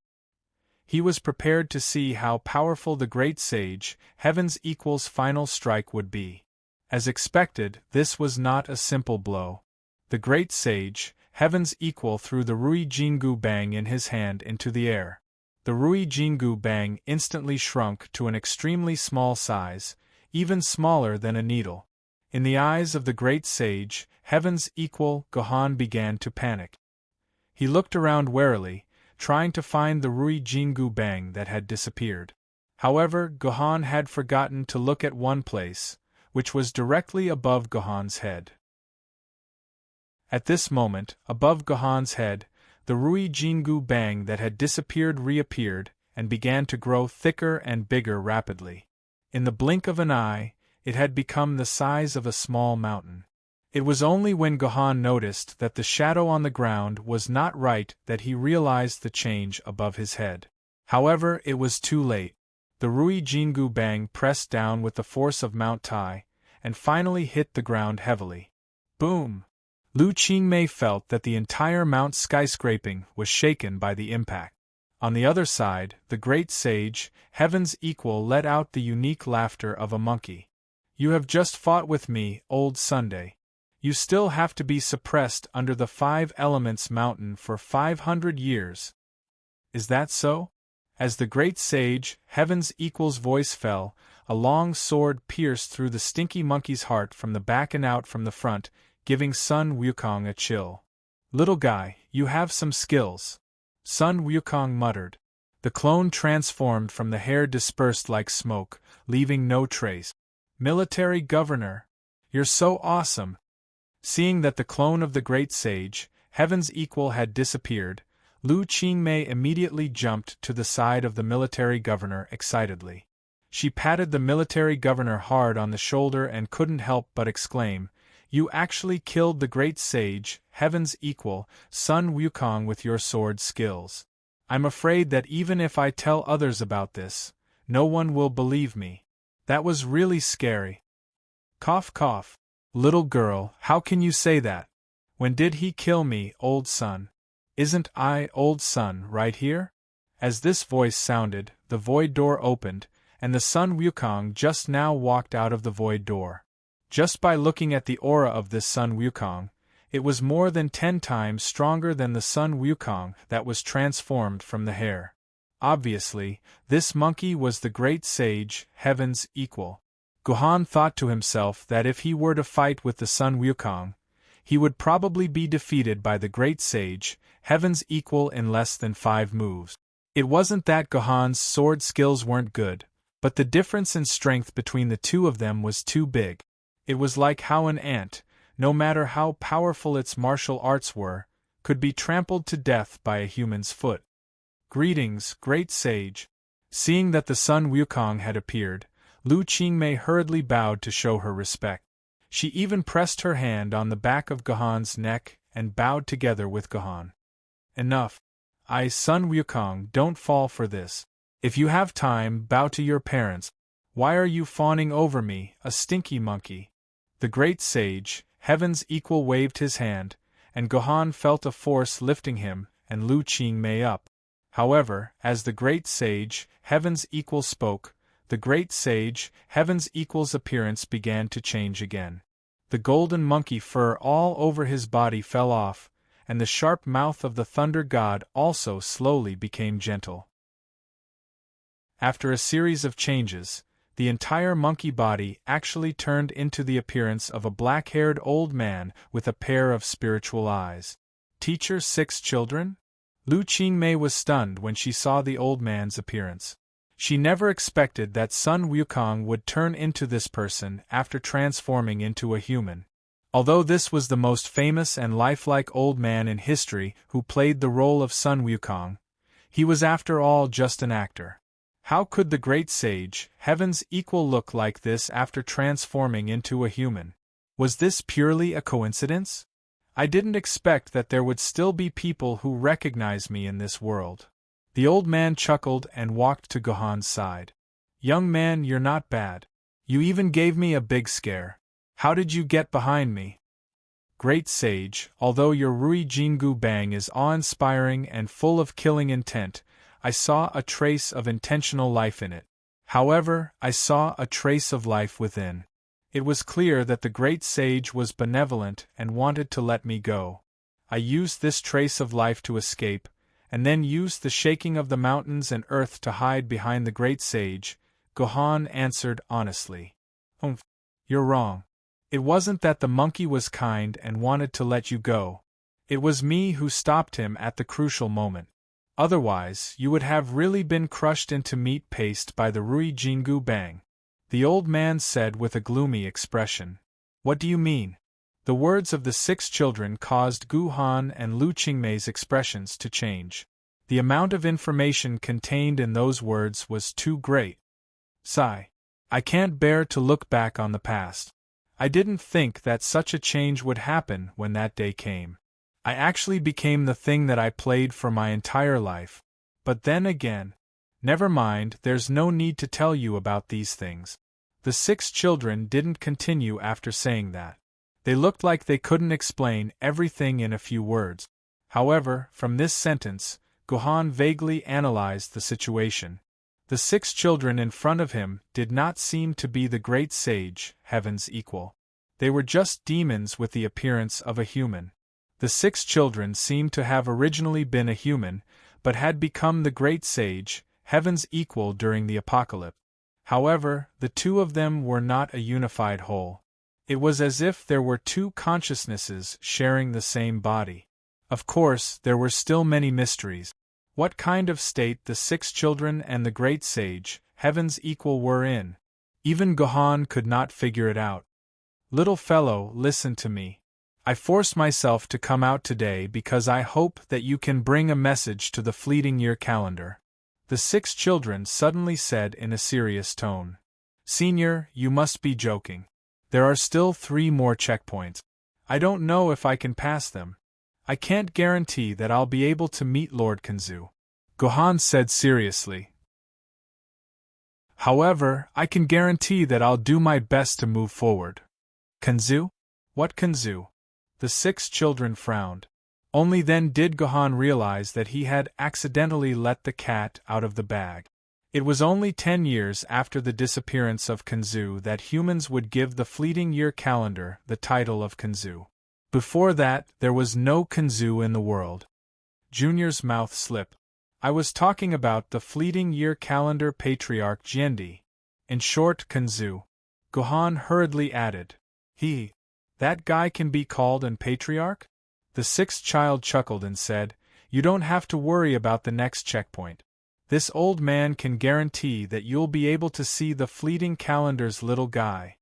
He was prepared to see how powerful the great sage, heaven's equal's final strike would be. As expected, this was not a simple blow. The great sage, heaven's equal, threw the Rui Jingu Bang in his hand into the air. The Rui Jingu Bang instantly shrunk to an extremely small size, even smaller than a needle. In the eyes of the great sage, heaven's equal, Guhan began to panic. He looked around warily, trying to find the Rui Jingu Bang that had disappeared. However, Guhan had forgotten to look at one place, which was directly above Guhan's head. At this moment, above Guhan's head, the Rui Jingu Bang that had disappeared reappeared, and began to grow thicker and bigger rapidly. In the blink of an eye, it had become the size of a small mountain. It was only when Guhan noticed that the shadow on the ground was not right that he realized the change above his head. However, it was too late. The Rui Jingu Bang pressed down with the force of Mount Tai, and finally hit the ground heavily. Boom! Lu Qingmei felt that the entire Mount skyscraping was shaken by the impact. On the other side, the great sage, heaven's equal, let out the unique laughter of a monkey. You have just fought with me, old Sunday. You still have to be suppressed under the 5 elements mountain for 500 years. Is that so? As the great sage, Heaven's Equal's voice fell, a long sword pierced through the stinky monkey's heart from the back and out from the front, giving Sun Wukong a chill. Little guy, you have some skills. Sun Wukong muttered. The clone transformed from the hair dispersed like smoke, leaving no trace. Military governor. You're so awesome. Seeing that the clone of the great sage, Heaven's Equal, had disappeared, Lu Qingmei immediately jumped to the side of the military governor excitedly. She patted the military governor hard on the shoulder and couldn't help but exclaim, "You actually killed the great sage, Heaven's Equal, Sun Wukong, with your sword skills. I'm afraid that even if I tell others about this, no one will believe me. That was really scary." Cough cough. Little girl, how can you say that? When did he kill me, old Sun? Isn't I, old Sun, right here? As this voice sounded, the void door opened, and the Sun Wukong just now walked out of the void door. Just by looking at the aura of this Sun Wukong, it was more than 10 times stronger than the Sun Wukong that was transformed from the hair. Obviously, this monkey was the great sage, Heaven's Equal. Gohan thought to himself that if he were to fight with the Sun Wukong, he would probably be defeated by the great sage, Heaven's Equal, in less than 5 moves. It wasn't that Gohan's sword skills weren't good, but the difference in strength between the two of them was too big. It was like how an ant, no matter how powerful its martial arts were, could be trampled to death by a human's foot. "Greetings, great sage." Seeing that the Sun Wukong had appeared, Lu Qingmei hurriedly bowed to show her respect. She even pressed her hand on the back of Gohan's neck and bowed together with Gohan. "Enough. Sun Wukong, don't fall for this. If you have time, bow to your parents. Why are you fawning over me, a stinky monkey?" The great sage, Heaven's Equal, waved his hand, and Gohan felt a force lifting him and Lu Qingmei up. However, as the great sage, Heaven's Equal, spoke, the great sage, Heaven's Equal's appearance began to change again. The golden monkey fur all over his body fell off, and the sharp mouth of the Thunder God also slowly became gentle. After a series of changes, the entire monkey body actually turned into the appearance of a black-haired old man with a pair of spiritual eyes. "Teacher, 6 children?" Lu Qingmei was stunned when she saw the old man's appearance. She never expected that Sun Wukong would turn into this person after transforming into a human. Although this was the most famous and lifelike old man in history who played the role of Sun Wukong, he was after all just an actor. How could the great sage, Heaven's Equal, look like this after transforming into a human? Was this purely a coincidence? I didn't expect that there would still be people who recognize me in this world. The old man chuckled and walked to Gohan's side. "Young man, you're not bad. You even gave me a big scare. How did you get behind me?" "Great sage, although your Rui Jingu Bang is awe-inspiring and full of killing intent, I saw a trace of intentional life in it. However, I saw a trace of life within. It was clear that the great sage was benevolent and wanted to let me go. I used this trace of life to escape, and then used the shaking of the mountains and earth to hide behind the great sage," Gohan answered honestly. You're wrong. It wasn't that the monkey was kind and wanted to let you go. It was me who stopped him at the crucial moment. Otherwise, you would have really been crushed into meat paste by the Rui Jingu Bang," the old man said with a gloomy expression. "What do you mean?" The words of the 6 children caused Gohan and Lu Qingmei's expressions to change. The amount of information contained in those words was too great. Sigh. I can't bear to look back on the past. I didn't think that such a change would happen when that day came. I actually became the thing that I played for my entire life. But then again, never mind, there's no need to tell you about these things. The 6 children didn't continue after saying that. They looked like they couldn't explain everything in a few words. However, from this sentence, Gohan vaguely analyzed the situation. The 6 children in front of him did not seem to be the great sage, heaven's equal. They were just demons with the appearance of a human. The 6 children seemed to have originally been a human, but had become the great sage, heaven's equal during the apocalypse. However, the 2 of them were not a unified whole. It was as if there were 2 consciousnesses sharing the same body. Of course, there were still many mysteries. What kind of state the 6 children and the great sage, heaven's equal, were in. Even Gohan could not figure it out. Little fellow, listen to me. I forced myself to come out today because I hope that you can bring a message to the fleeting year calendar. The 6 children suddenly said in a serious tone. Senior, you must be joking. There are still 3 more checkpoints. I don't know if I can pass them. I can't guarantee that I'll be able to meet Lord Kanzu. Gohan said seriously. However, I can guarantee that I'll do my best to move forward. Kanzu? What Kanzu? The 6 children frowned. Only then did Gohan realize that he had accidentally let the cat out of the bag. It was only 10 years after the disappearance of Kanzu that humans would give the fleeting year calendar the title of Kanzu. Before that, there was no Kanzu in the world. Junior's mouth slipped. I was talking about the fleeting year calendar patriarch Jiandi. In short, Kanzu. Gohan hurriedly added. That guy can be called an patriarch? The 6th child chuckled and said, You don't have to worry about the next checkpoint. This old man can guarantee that you'll be able to see the fleeting calendar's little guy.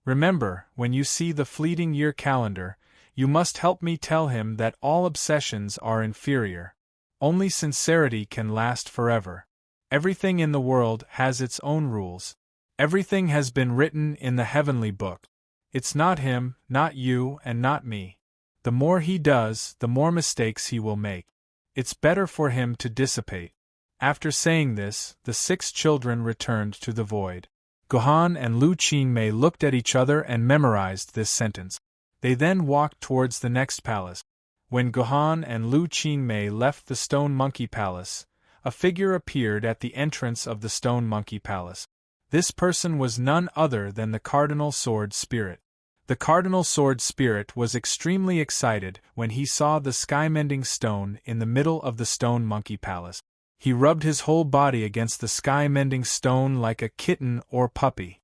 Remember, when you see the fleeting year calendar, you must help me tell him that all obsessions are inferior. Only sincerity can last forever. Everything in the world has its own rules. Everything has been written in the heavenly book. It's not him, not you, and not me. The more he does, the more mistakes he will make. It's better for him to dissipate. After saying this, the 6 children returned to the void. Gohan and Lu Qingmei looked at each other and memorized this sentence. They then walked towards the next palace. When Gohan and Lu Qingmei left the Stone Monkey Palace, a figure appeared at the entrance of the Stone Monkey Palace. This person was none other than the Cardinal Sword Spirit. The Cardinal Sword Spirit was extremely excited when he saw the sky-mending stone in the middle of the Stone Monkey Palace. He rubbed his whole body against the sky-mending stone like a kitten or puppy.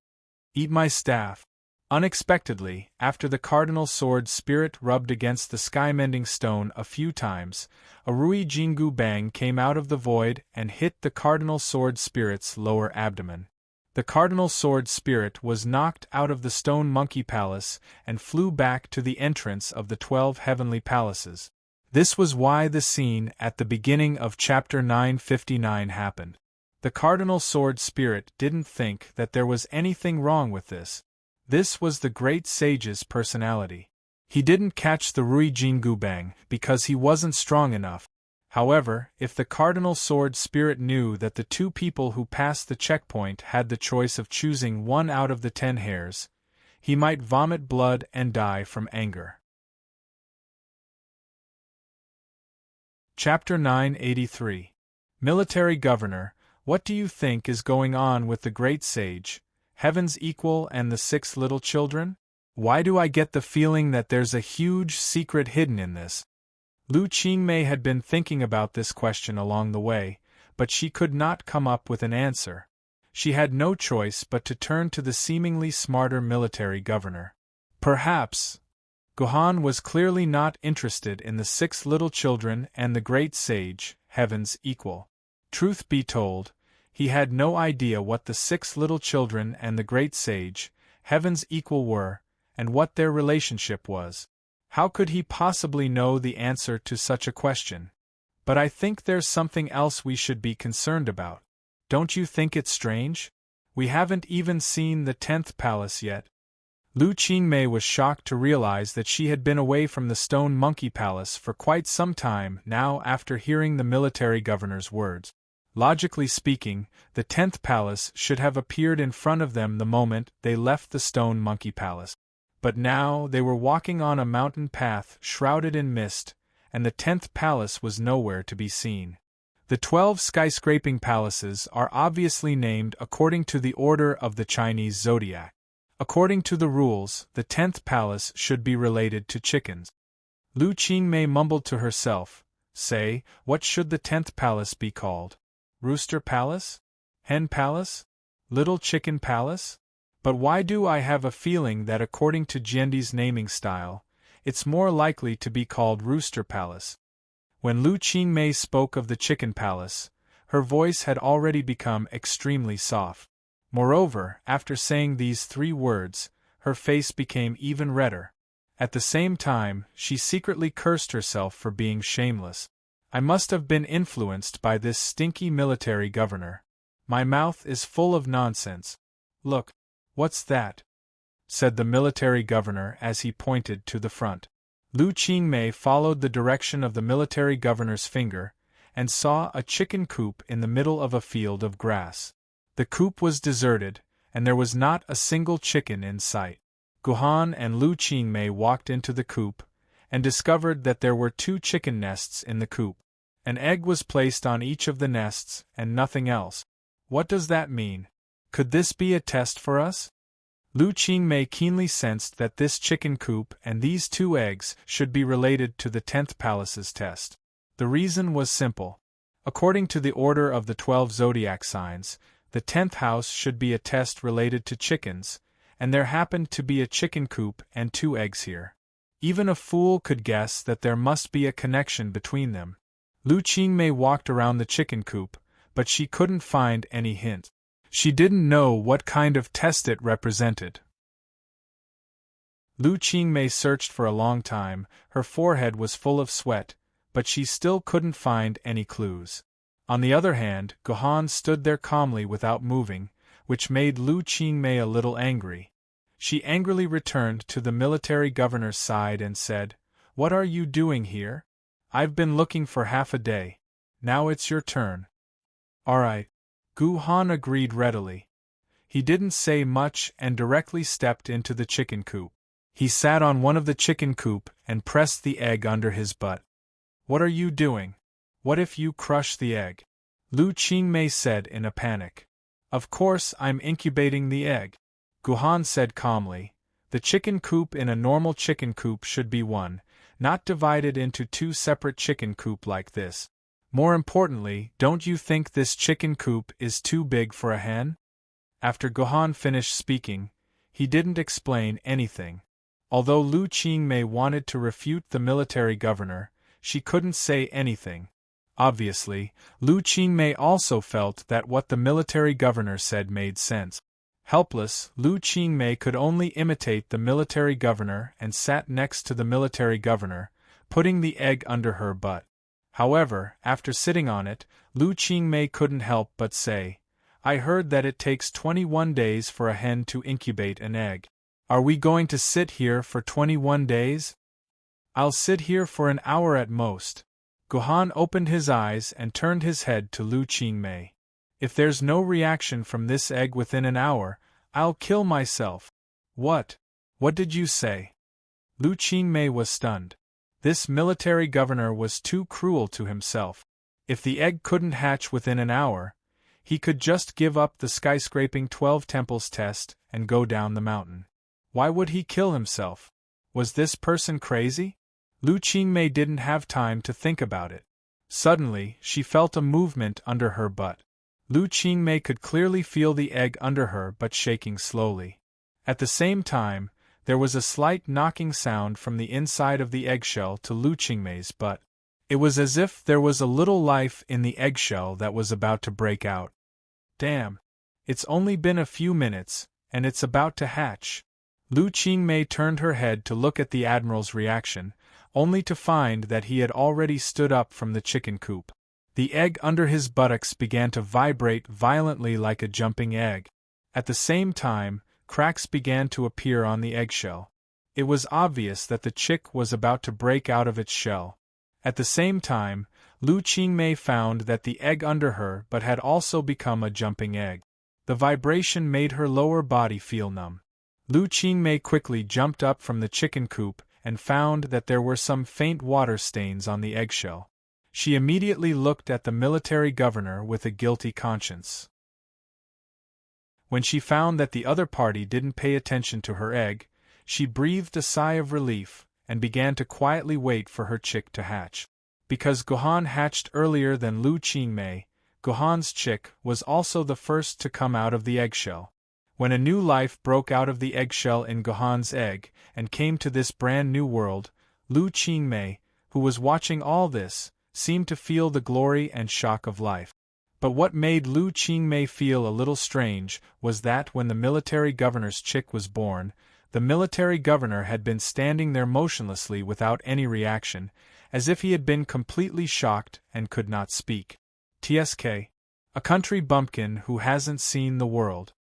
Eat my staff. Unexpectedly, after the Cardinal Sword Spirit rubbed against the sky-mending stone a few times, a Rui Jingu Bang came out of the void and hit the Cardinal Sword Spirit's lower abdomen. The Cardinal Sword Spirit was knocked out of the Stone Monkey Palace and flew back to the entrance of the 12 heavenly palaces. This was why the scene at the beginning of Chapter 959 happened. The Cardinal Sword Spirit didn't think that there was anything wrong with this. This was the great sage's personality. He didn't catch the Rui Jingu Bang because he wasn't strong enough. However, if the Cardinal Sword Spirit knew that the 2 people who passed the checkpoint had the choice of choosing 1 out of the 10 hairs, he might vomit blood and die from anger. Chapter 983. Military Governor, what do you think is going on with the great sage, heaven's equal, and the 6 little children? Why do I get the feeling that there's a huge secret hidden in this? Lu Qingmei had been thinking about this question along the way, but she could not come up with an answer. She had no choice but to turn to the seemingly smarter military governor. Perhaps. Gohan was clearly not interested in the 6 little children and the great sage, heaven's equal. Truth be told, he had no idea what the 6 little children and the great sage, heaven's equal, were, and what their relationship was. How could he possibly know the answer to such a question? But I think there's something else we should be concerned about. Don't you think it's strange? We haven't even seen the 10th palace yet. Lu Qingmei was shocked to realize that she had been away from the Stone Monkey Palace for quite some time now after hearing the military governor's words. Logically speaking, the 10th palace should have appeared in front of them the moment they left the Stone Monkey Palace. But now they were walking on a mountain path shrouded in mist, and the 10th palace was nowhere to be seen. The 12 skyscraping palaces are obviously named according to the order of the Chinese zodiac. According to the rules, the 10th palace should be related to chickens. Lu Qingmei mumbled to herself, "Say, what should the 10th palace be called? Rooster Palace? Hen Palace? Little Chicken Palace? But why do I have a feeling that according to Jiandi's naming style, it's more likely to be called Rooster Palace?" When Lu Qingmei spoke of the Chicken Palace, her voice had already become extremely soft. Moreover, after saying these 3 words, her face became even redder. At the same time, she secretly cursed herself for being shameless. I must have been influenced by this stinky military governor. My mouth is full of nonsense. Look, what's that? Said the military governor as he pointed to the front. Lu Qingmei followed the direction of the military governor's finger, and saw a chicken coop in the middle of a field of grass. The coop was deserted, and there was not a single chicken in sight. Guhan and Lu Qingmei walked into the coop, and discovered that there were 2 chicken nests in the coop. An egg was placed on each of the nests, and nothing else. What does that mean? Could this be a test for us? Lu Qingmei keenly sensed that this chicken coop and these 2 eggs should be related to the 10th palace's test. The reason was simple. According to the order of the 12 zodiac signs, the 10th house should be a test related to chickens, and there happened to be a chicken coop and 2 eggs here. Even a fool could guess that there must be a connection between them. Lu Qingmei walked around the chicken coop, but she couldn't find any hint. She didn't know what kind of test it represented. Lu Qingmei searched for a long time, her forehead was full of sweat, but she still couldn't find any clues. On the other hand, Guhan stood there calmly without moving, which made Lu Qingmei a little angry. She angrily returned to the military governor's side and said, "What are you doing here? I've been looking for half a day. Now it's your turn." "All right." Guhan agreed readily. He didn't say much and directly stepped into the chicken coop. He sat on one of the chicken coop and pressed the egg under his butt. "What are you doing? What if you crush the egg?" Lu Qingmei said in a panic. "Of course I'm incubating the egg," Guhan said calmly. "The chicken coop in a normal chicken coop should be one, not divided into 2 separate chicken coop like this. More importantly, don't you think this chicken coop is too big for a hen?" After Guhan finished speaking, he didn't explain anything. Although Lu Qingmei wanted to refute the military governor, she couldn't say anything. Obviously, Lu Qingmei also felt that what the military governor said made sense. Helpless, Lu Qingmei could only imitate the military governor and sat next to the military governor, putting the egg under her butt. However, after sitting on it, Lu Qingmei couldn't help but say, "I heard that it takes 21 days for a hen to incubate an egg. Are we going to sit here for 21 days? I'll sit here for an hour at most." Guhan opened his eyes and turned his head to Lu Qingmei. "If there's no reaction from this egg within an hour, I'll kill myself." What did you say?" Lu Qingmei was stunned. This military governor was too cruel to himself. If the egg couldn't hatch within an hour, he could just give up the skyscraping 12 temples test and go down the mountain. Why would he kill himself? Was this person crazy? Lu Qingmei didn't have time to think about it. Suddenly, she felt a movement under her butt. Lu Qingmei could clearly feel the egg under her but shaking slowly. At the same time, there was a slight knocking sound from the inside of the eggshell to Lu Qingmei's butt. It was as if there was a little life in the eggshell that was about to break out. Damn! It's only been a few minutes, and it's about to hatch. Lu Qingmei turned her head to look at the admiral's reaction, only to find that he had already stood up from the chicken coop. The egg under his buttocks began to vibrate violently like a jumping egg. At the same time, cracks began to appear on the eggshell. It was obvious that the chick was about to break out of its shell. At the same time, Lu Qingmei found that the egg under her but had also become a jumping egg. The vibration made her lower body feel numb. Lu Qingmei quickly jumped up from the chicken coop and found that there were some faint water stains on the eggshell. She immediately looked at the military governor with a guilty conscience. When she found that the other party didn't pay attention to her egg, she breathed a sigh of relief and began to quietly wait for her chick to hatch. Because Gohan hatched earlier than Lu Qingmei, Gohan's chick was also the first to come out of the eggshell. When a new life broke out of the eggshell in Gohan's egg and came to this brand new world, Lu Qingmei, who was watching all this, seemed to feel the glory and shock of life. But what made Lu Qingmei feel a little strange was that when the military governor's chick was born, the military governor had been standing there motionlessly without any reaction, as if he had been completely shocked and could not speak. TSK. A country bumpkin who hasn't seen the world.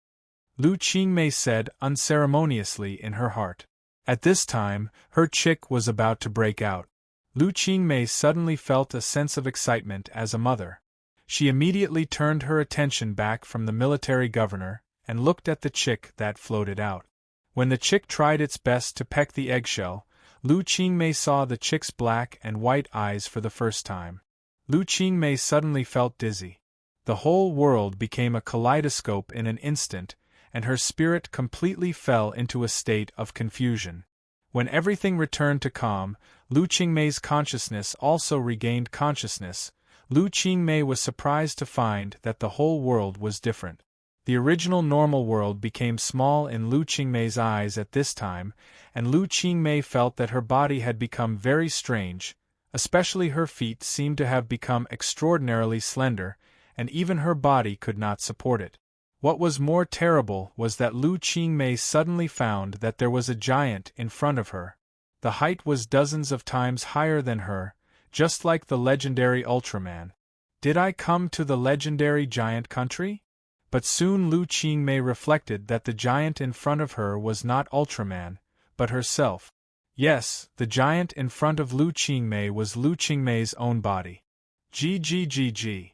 Lu Qingmei said unceremoniously in her heart. At this time, her chick was about to break out. Lu Qingmei suddenly felt a sense of excitement as a mother. She immediately turned her attention back from the military governor and looked at the chick that floated out. When the chick tried its best to peck the eggshell, Lu Qingmei saw the chick's black and white eyes for the first time. Lu Qingmei suddenly felt dizzy. The whole world became a kaleidoscope in an instant, and her spirit completely fell into a state of confusion. When everything returned to calm, Lu Qingmei's consciousness also regained consciousness. Lu Qingmei was surprised to find that the whole world was different. The original normal world became small in Lu Qingmei's eyes at this time, and Lu Qingmei felt that her body had become very strange, especially her feet seemed to have become extraordinarily slender, and even her body could not support it. What was more terrible was that Lu Qingmei suddenly found that there was a giant in front of her. The height was dozens of times higher than her, just like the legendary Ultraman. Did I come to the legendary giant country? But soon Lu Qingmei reflected that the giant in front of her was not Ultraman, but herself. Yes, the giant in front of Lu Qingmei was Lu Qingmei's own body. Gggg.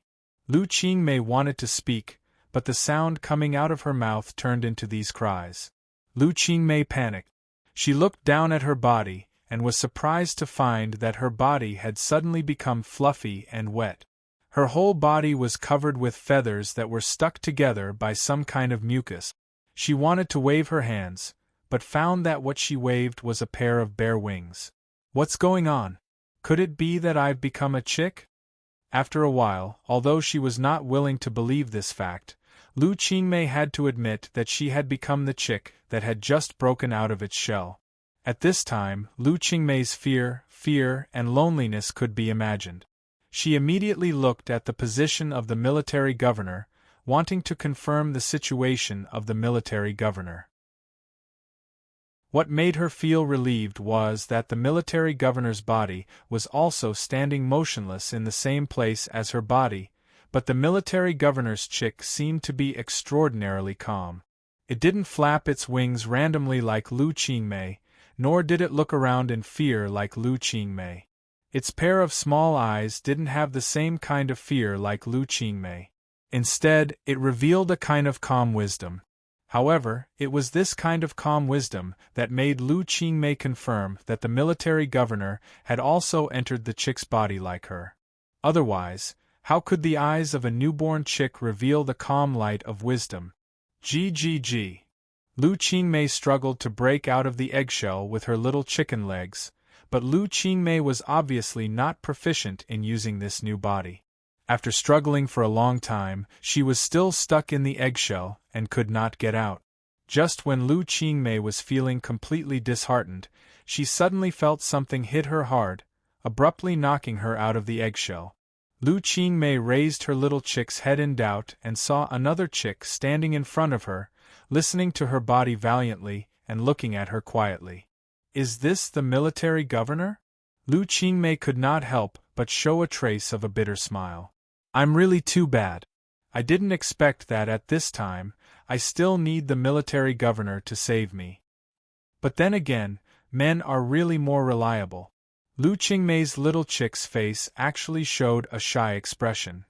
Lu Qingmei wanted to speak, but the sound coming out of her mouth turned into these cries. Lu Qingmei panicked. She looked down at her body, and was surprised to find that her body had suddenly become fluffy and wet. Her whole body was covered with feathers that were stuck together by some kind of mucus. She wanted to wave her hands, but found that what she waved was a pair of bare wings. What's going on? Could it be that I've become a chick? After a while, although she was not willing to believe this fact, Lu Qingmei had to admit that she had become the chick that had just broken out of its shell. At this time, Lu Qingmei's fear, and loneliness could be imagined. She immediately looked at the position of the military governor, wanting to confirm the situation of the military governor. What made her feel relieved was that the military governor's body was also standing motionless in the same place as her body, but the military governor's chick seemed to be extraordinarily calm. It didn't flap its wings randomly like Lu Qingmei, nor did it look around in fear like Lu Qingmei. Its pair of small eyes didn't have the same kind of fear like Lu Qingmei. Instead, it revealed a kind of calm wisdom. However, it was this kind of calm wisdom that made Lu Qingmei confirm that the military governor had also entered the chick's body like her. Otherwise, how could the eyes of a newborn chick reveal the calm light of wisdom? Gggg. Lu Qingmei struggled to break out of the eggshell with her little chicken legs, but Lu Qingmei was obviously not proficient in using this new body. After struggling for a long time, she was still stuck in the eggshell and could not get out. Just when Lu Qingmei was feeling completely disheartened, she suddenly felt something hit her hard, abruptly knocking her out of the eggshell. Lu Qingmei raised her little chick's head in doubt and saw another chick standing in front of her, listening to her body valiantly and looking at her quietly. Is this the military governor? Lu Qingmei could not help but show a trace of a bitter smile. I'm really too bad. I didn't expect that at this time. I still need the military governor to save me. But then again, men are really more reliable. Lu Qingmei's little chick's face actually showed a shy expression.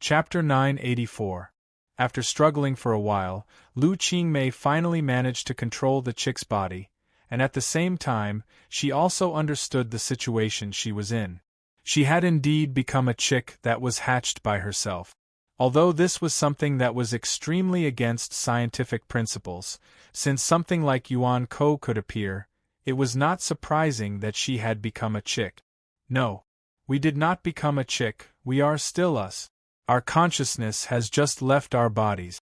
Chapter 984. After struggling for a while, Lu Qingmei finally managed to control the chick's body, and at the same time, she also understood the situation she was in. She had indeed become a chick that was hatched by herself. Although this was something that was extremely against scientific principles, since something like Yuan Ko could appear, it was not surprising that she had become a chick. No. We did not become a chick, we are still us. Our consciousness has just left our bodies.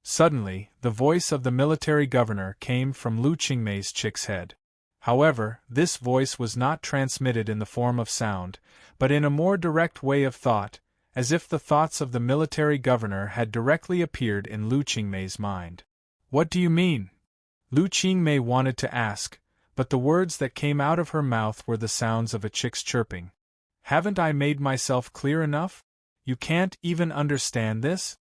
Suddenly, the voice of the military governor came from Lu Qingmei's chick's head. However, this voice was not transmitted in the form of sound, but in a more direct way of thought, as if the thoughts of the military governor had directly appeared in Lu Qingmei's mind. What do you mean? Lu Qingmei wanted to ask, but the words that came out of her mouth were the sounds of a chick's chirping. Haven't I made myself clear enough? You can't even understand this?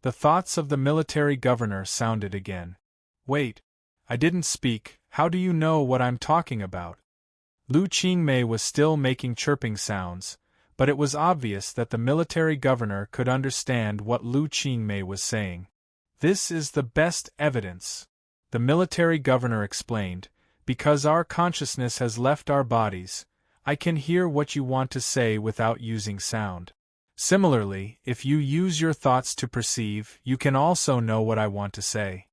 The thoughts of the military governor sounded again. Wait. I didn't speak, how do you know what I'm talking about? Lu Qingmei was still making chirping sounds, but it was obvious that the military governor could understand what Lu Qingmei was saying. This is the best evidence, the military governor explained, because our consciousness has left our bodies. I can hear what you want to say without using sound. Similarly, if you use your thoughts to perceive, you can also know what I want to say.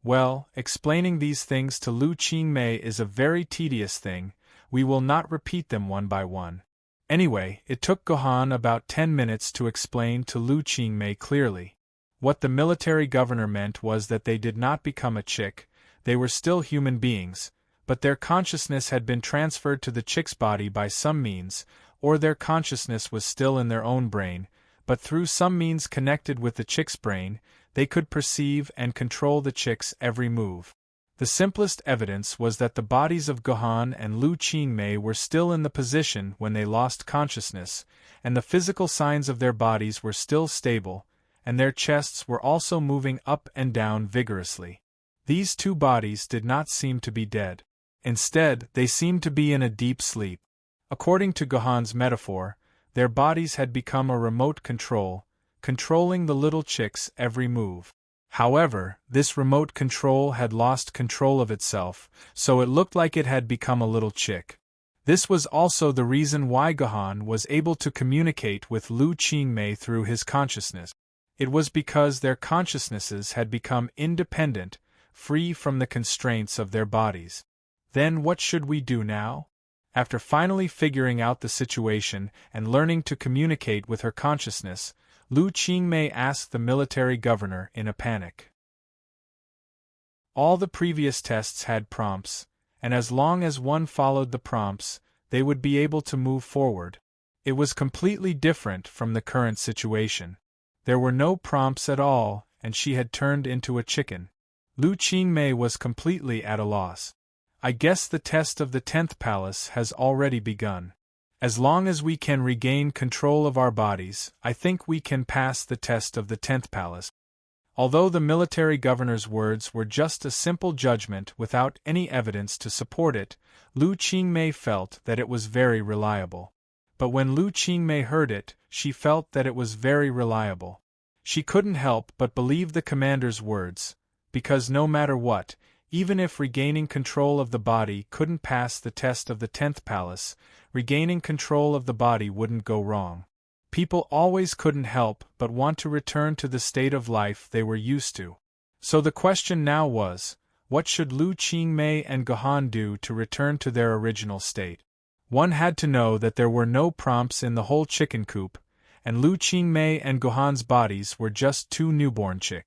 Well, explaining these things to Lu Qingmei is a very tedious thing, we will not repeat them one by one. Anyway, it took Gohan about 10 minutes to explain to Lu Qingmei clearly. What the military governor meant was that they did not become a chick, they were still human beings, but their consciousness had been transferred to the chick's body by some means, or their consciousness was still in their own brain, but through some means connected with the chick's brain, they could perceive and control the chick's every move. The simplest evidence was that the bodies of Gohan and Lu Qingmei were still in the position when they lost consciousness, and the physical signs of their bodies were still stable, and their chests were also moving up and down vigorously. These two bodies did not seem to be dead. Instead, they seemed to be in a deep sleep. According to Gohan's metaphor, their bodies had become a remote control, controlling the little chick's every move. However, this remote control had lost control of itself, so it looked like it had become a little chick. This was also the reason why Gohan was able to communicate with Lu Qingmei through his consciousness. It was because their consciousnesses had become independent, free from the constraints of their bodies. Then what should we do now? After finally figuring out the situation and learning to communicate with her consciousness, Lu Qingmei asked the military governor in a panic. All the previous tests had prompts, and as long as one followed the prompts, they would be able to move forward. It was completely different from the current situation. There were no prompts at all, and she had turned into a chicken. Lu Qingmei was completely at a loss. I guess the test of the 10th palace has already begun. As long as we can regain control of our bodies, I think we can pass the test of the 10th palace. Although the military governor's words were just a simple judgment without any evidence to support it, Lu Qingmei felt that it was very reliable. But when Lu Qingmei heard it, she felt that it was very reliable. She couldn't help but believe the commander's words, because no matter what, even if regaining control of the body couldn't pass the test of the 10th palace, regaining control of the body wouldn't go wrong. People always couldn't help but want to return to the state of life they were used to. So the question now was, what should Lu Qingmei and Gohan do to return to their original state? One had to know that there were no prompts in the whole chicken coop, and Lu Qingmei and Gohan's bodies were just two newborn chicks.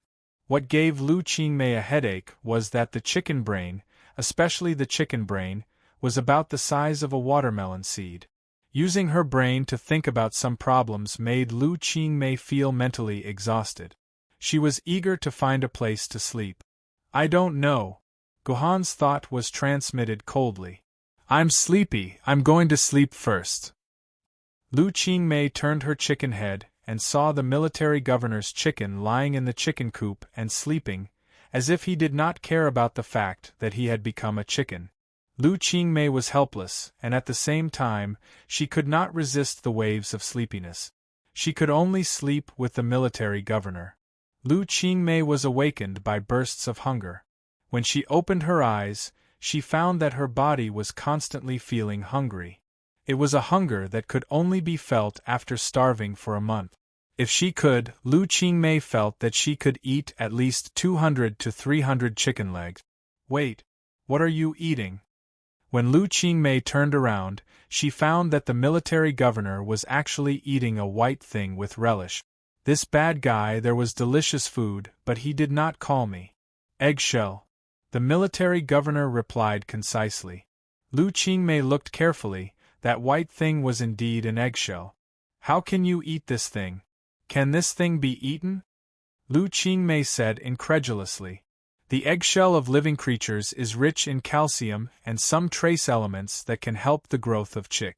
What gave Lu Qingmei a headache was that the chicken brain, especially the chicken brain, was about the size of a watermelon seed. Using her brain to think about some problems made Lu Qingmei feel mentally exhausted. She was eager to find a place to sleep. I don't know. Gohan's thought was transmitted coldly. I'm sleepy, I'm going to sleep first. Lu Qingmei turned her chicken head and saw the military governor's chicken lying in the chicken coop and sleeping, as if he did not care about the fact that he had become a chicken. Lu Qingmei was helpless, and at the same time, she could not resist the waves of sleepiness. She could only sleep with the military governor. Lu Qingmei was awakened by bursts of hunger. When she opened her eyes, she found that her body was constantly feeling hungry. It was a hunger that could only be felt after starving for a month. If she could, Lu Qingmei felt that she could eat at least 200 to 300 chicken legs. Wait, what are you eating? When Lu Qingmei turned around, she found that the military governor was actually eating a white thing with relish. This bad guy, there was delicious food, but he did not call me. Eggshell. The military governor replied concisely. Lu Qingmei looked carefully. That white thing was indeed an eggshell. How can you eat this thing? Can this thing be eaten? Lu Qingmei said incredulously. The eggshell of living creatures is rich in calcium and some trace elements that can help the growth of chicks.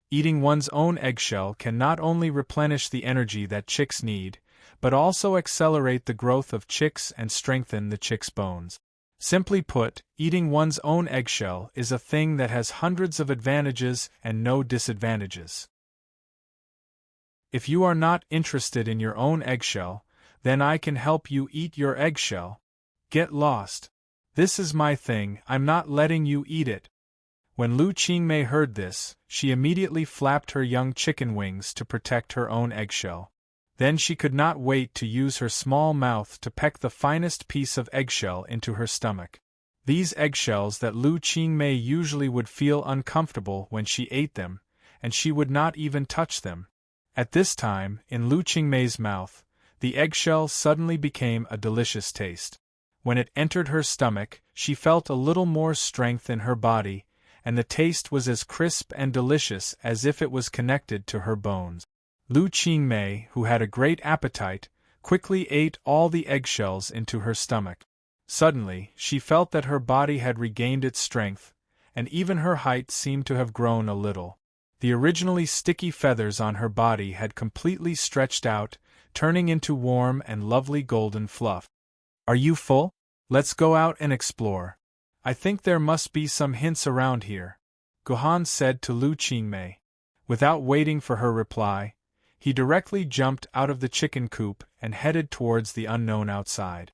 Eating one's own eggshell can not only replenish the energy that chicks need, but also accelerate the growth of chicks and strengthen the chick's bones. Simply put, eating one's own eggshell is a thing that has hundreds of advantages and no disadvantages. If you are not interested in your own eggshell, then I can help you eat your eggshell. Get lost. This is my thing, I'm not letting you eat it. When Lu Qingmei heard this, she immediately flapped her young chicken wings to protect her own eggshell. Then she could not wait to use her small mouth to peck the finest piece of eggshell into her stomach. These eggshells that Lu Qingmei usually would feel uncomfortable when she ate them, and she would not even touch them. At this time, in Lu Qingmei's mouth, the eggshell suddenly became a delicious taste. When it entered her stomach, she felt a little more strength in her body, and the taste was as crisp and delicious as if it was connected to her bones. Lu Qingmei, who had a great appetite, quickly ate all the eggshells into her stomach. Suddenly, she felt that her body had regained its strength, and even her height seemed to have grown a little. The originally sticky feathers on her body had completely stretched out, turning into warm and lovely golden fluff. Are you full? Let's go out and explore. I think there must be some hints around here, Gohan said to Lu Qingmei. Without waiting for her reply, he directly jumped out of the chicken coop and headed towards the unknown outside.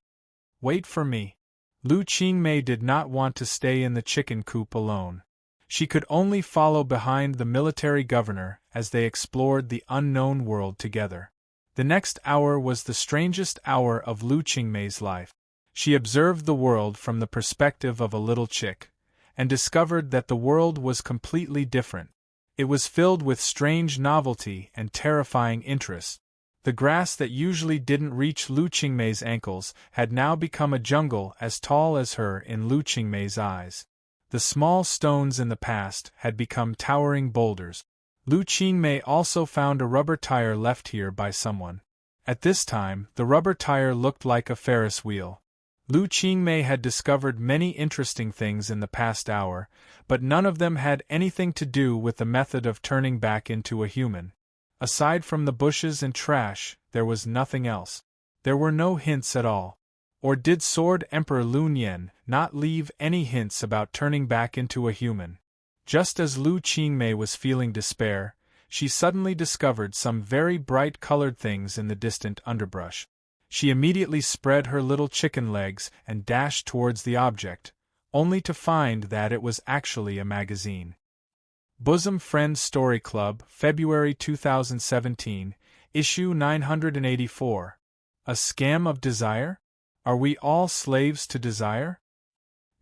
Wait for me. Lu Qingmei did not want to stay in the chicken coop alone. She could only follow behind the military governor as they explored the unknown world together. The next hour was the strangest hour of Lu Qingmei's life. She observed the world from the perspective of a little chick, and discovered that the world was completely different. It was filled with strange novelty and terrifying interest. The grass that usually didn't reach Lu Qingmei's ankles had now become a jungle as tall as her in Lu Qingmei's eyes. The small stones in the past had become towering boulders. Lu Qingmei also found a rubber tire left here by someone. At this time, the rubber tire looked like a Ferris wheel. Lu Qingmei had discovered many interesting things in the past hour, but none of them had anything to do with the method of turning back into a human. Aside from the bushes and trash, there was nothing else. There were no hints at all. Or did Sword Emperor Lun Yen not leave any hints about turning back into a human? Just as Lu Qingmei was feeling despair, she suddenly discovered some very bright-colored things in the distant underbrush. She immediately spread her little chicken legs and dashed towards the object, only to find that it was actually a magazine. Bosom Friends Story Club, February 2017, Issue 984. A Scam of Desire? Are we all slaves to desire?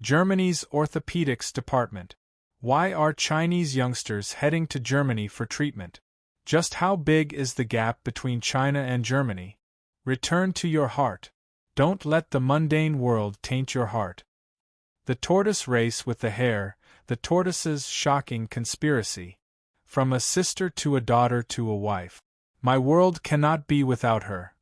Germany's Orthopedics Department. Why are Chinese youngsters heading to Germany for treatment? Just how big is the gap between China and Germany? Return to your heart. Don't let the mundane world taint your heart. The tortoise race with the hare, the tortoise's shocking conspiracy. From a sister to a daughter to a wife. My world cannot be without her.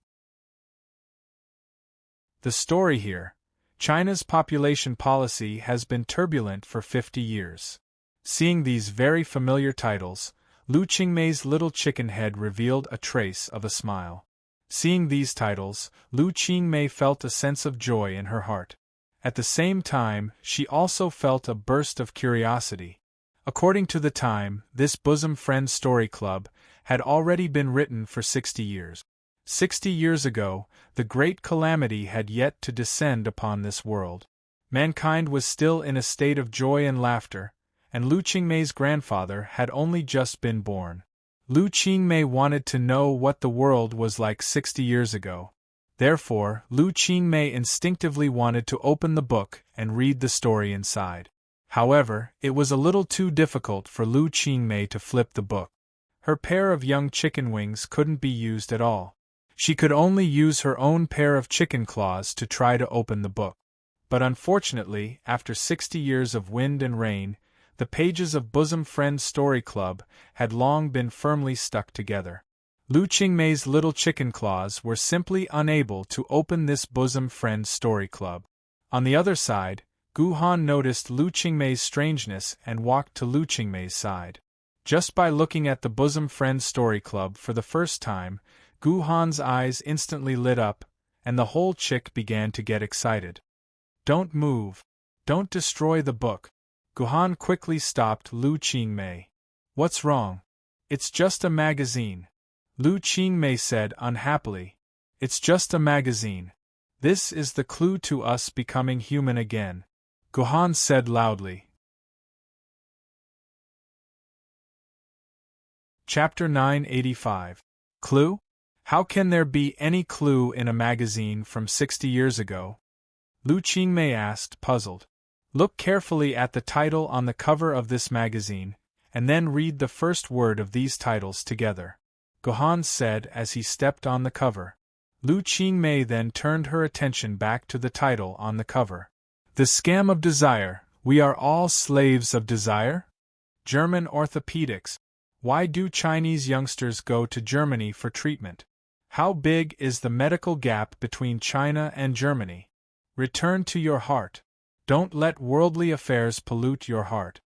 The story here. China's population policy has been turbulent for 50 years. Seeing these very familiar titles, Lu Qingmei's little chicken head revealed a trace of a smile. Seeing these titles, Lu Qingmei felt a sense of joy in her heart. At the same time, she also felt a burst of curiosity. According to the time, this Bosom Friends Story Club had already been written for 60 years. 60 years ago, the great calamity had yet to descend upon this world. Mankind was still in a state of joy and laughter, and Lu Qingmei's grandfather had only just been born. Lu Qingmei wanted to know what the world was like 60 years ago. Therefore, Lu Qingmei instinctively wanted to open the book and read the story inside. However, it was a little too difficult for Lu Qingmei to flip the book. Her pair of young chicken wings couldn't be used at all. She could only use her own pair of chicken claws to try to open the book. But unfortunately, after 60 years of wind and rain, the pages of Bosom Friend Story Club had long been firmly stuck together. Lu Qingmei's little chicken claws were simply unable to open this Bosom Friend Story Club. On the other side, Gu Han noticed Lu Qingmei's strangeness and walked to Lu Qingmei's side. Just by looking at the Bosom Friend Story Club for the first time, Gu Han's eyes instantly lit up, and the whole chick began to get excited. "Don't move. Don't destroy the book." Gu Han quickly stopped Lu Qingmei. "What's wrong?" "It's just a magazine," Lu Qingmei said unhappily. "It's just a magazine. This is the clue to us becoming human again," Gu Han said loudly. Chapter 985. Clue? How can there be any clue in a magazine from 60 years ago? Lu Qingmei asked, puzzled. "Look carefully at the title on the cover of this magazine, and then read the first word of these titles together," Gu Han said as he stepped on the cover. Lu Qingmei then turned her attention back to the title on the cover. "The Scam of Desire, We Are All Slaves of Desire? German Orthopedics. Why do Chinese youngsters go to Germany for treatment? How big is the medical gap between China and Germany? Return to your heart. Don't let worldly affairs pollute your heart.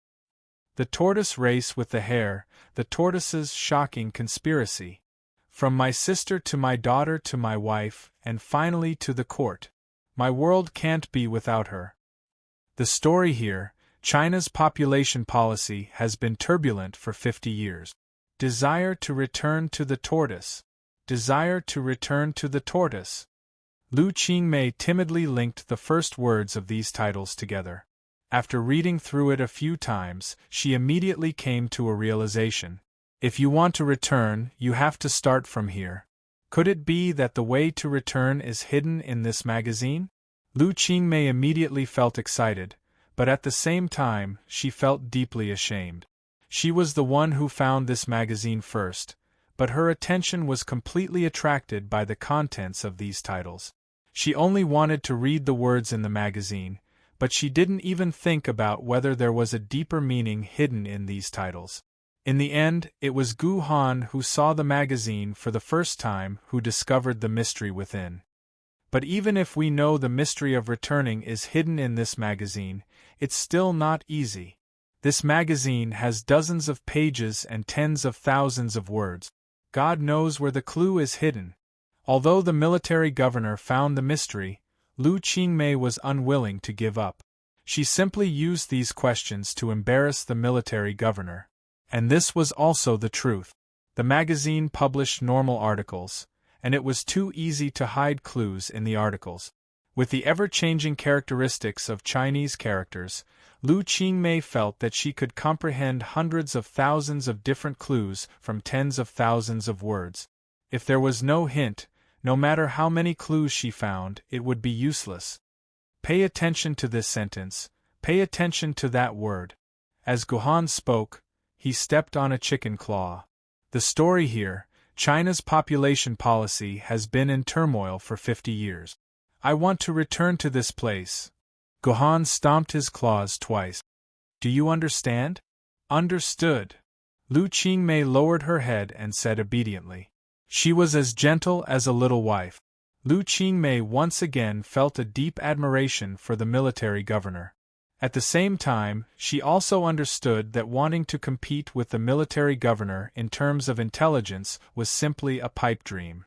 The tortoise race with the hare, the tortoise's shocking conspiracy. From my sister to my daughter to my wife, and finally to the court. My world can't be without her." The story here, China's population policy has been turbulent for 50 years. Desire to return to the tortoise. Desire to return to the tortoise. Lu Qingmei timidly linked the first words of these titles together. After reading through it a few times, she immediately came to a realization. If you want to return, you have to start from here. Could it be that the way to return is hidden in this magazine? Lu Qingmei immediately felt excited, but at the same time, she felt deeply ashamed. She was the one who found this magazine first, but her attention was completely attracted by the contents of these titles. She only wanted to read the words in the magazine, but she didn't even think about whether there was a deeper meaning hidden in these titles. In the end, it was Gu Han who saw the magazine for the first time who discovered the mystery within. But even if we know the mystery of returning is hidden in this magazine, it's still not easy. This magazine has dozens of pages and tens of thousands of words. God knows where the clue is hidden. Although the military governor found the mystery, Lu Qingmei was unwilling to give up. She simply used these questions to embarrass the military governor. And this was also the truth. The magazine published normal articles, and it was too easy to hide clues in the articles. With the ever-changing characteristics of Chinese characters, Lu Qingmei felt that she could comprehend hundreds of thousands of different clues from tens of thousands of words. If there was no hint, no matter how many clues she found, it would be useless. Pay attention to this sentence, pay attention to that word. As Gu Han spoke, he stepped on a chicken claw. The story here, China's population policy has been in turmoil for 50 years. I want to return to this place. Gu Han stomped his claws twice. Do you understand? Understood. Lu Qingmei lowered her head and said obediently. She was as gentle as a little wife. Lu Qingmei once again felt a deep admiration for the military governor. At the same time, she also understood that wanting to compete with the military governor in terms of intelligence was simply a pipe dream.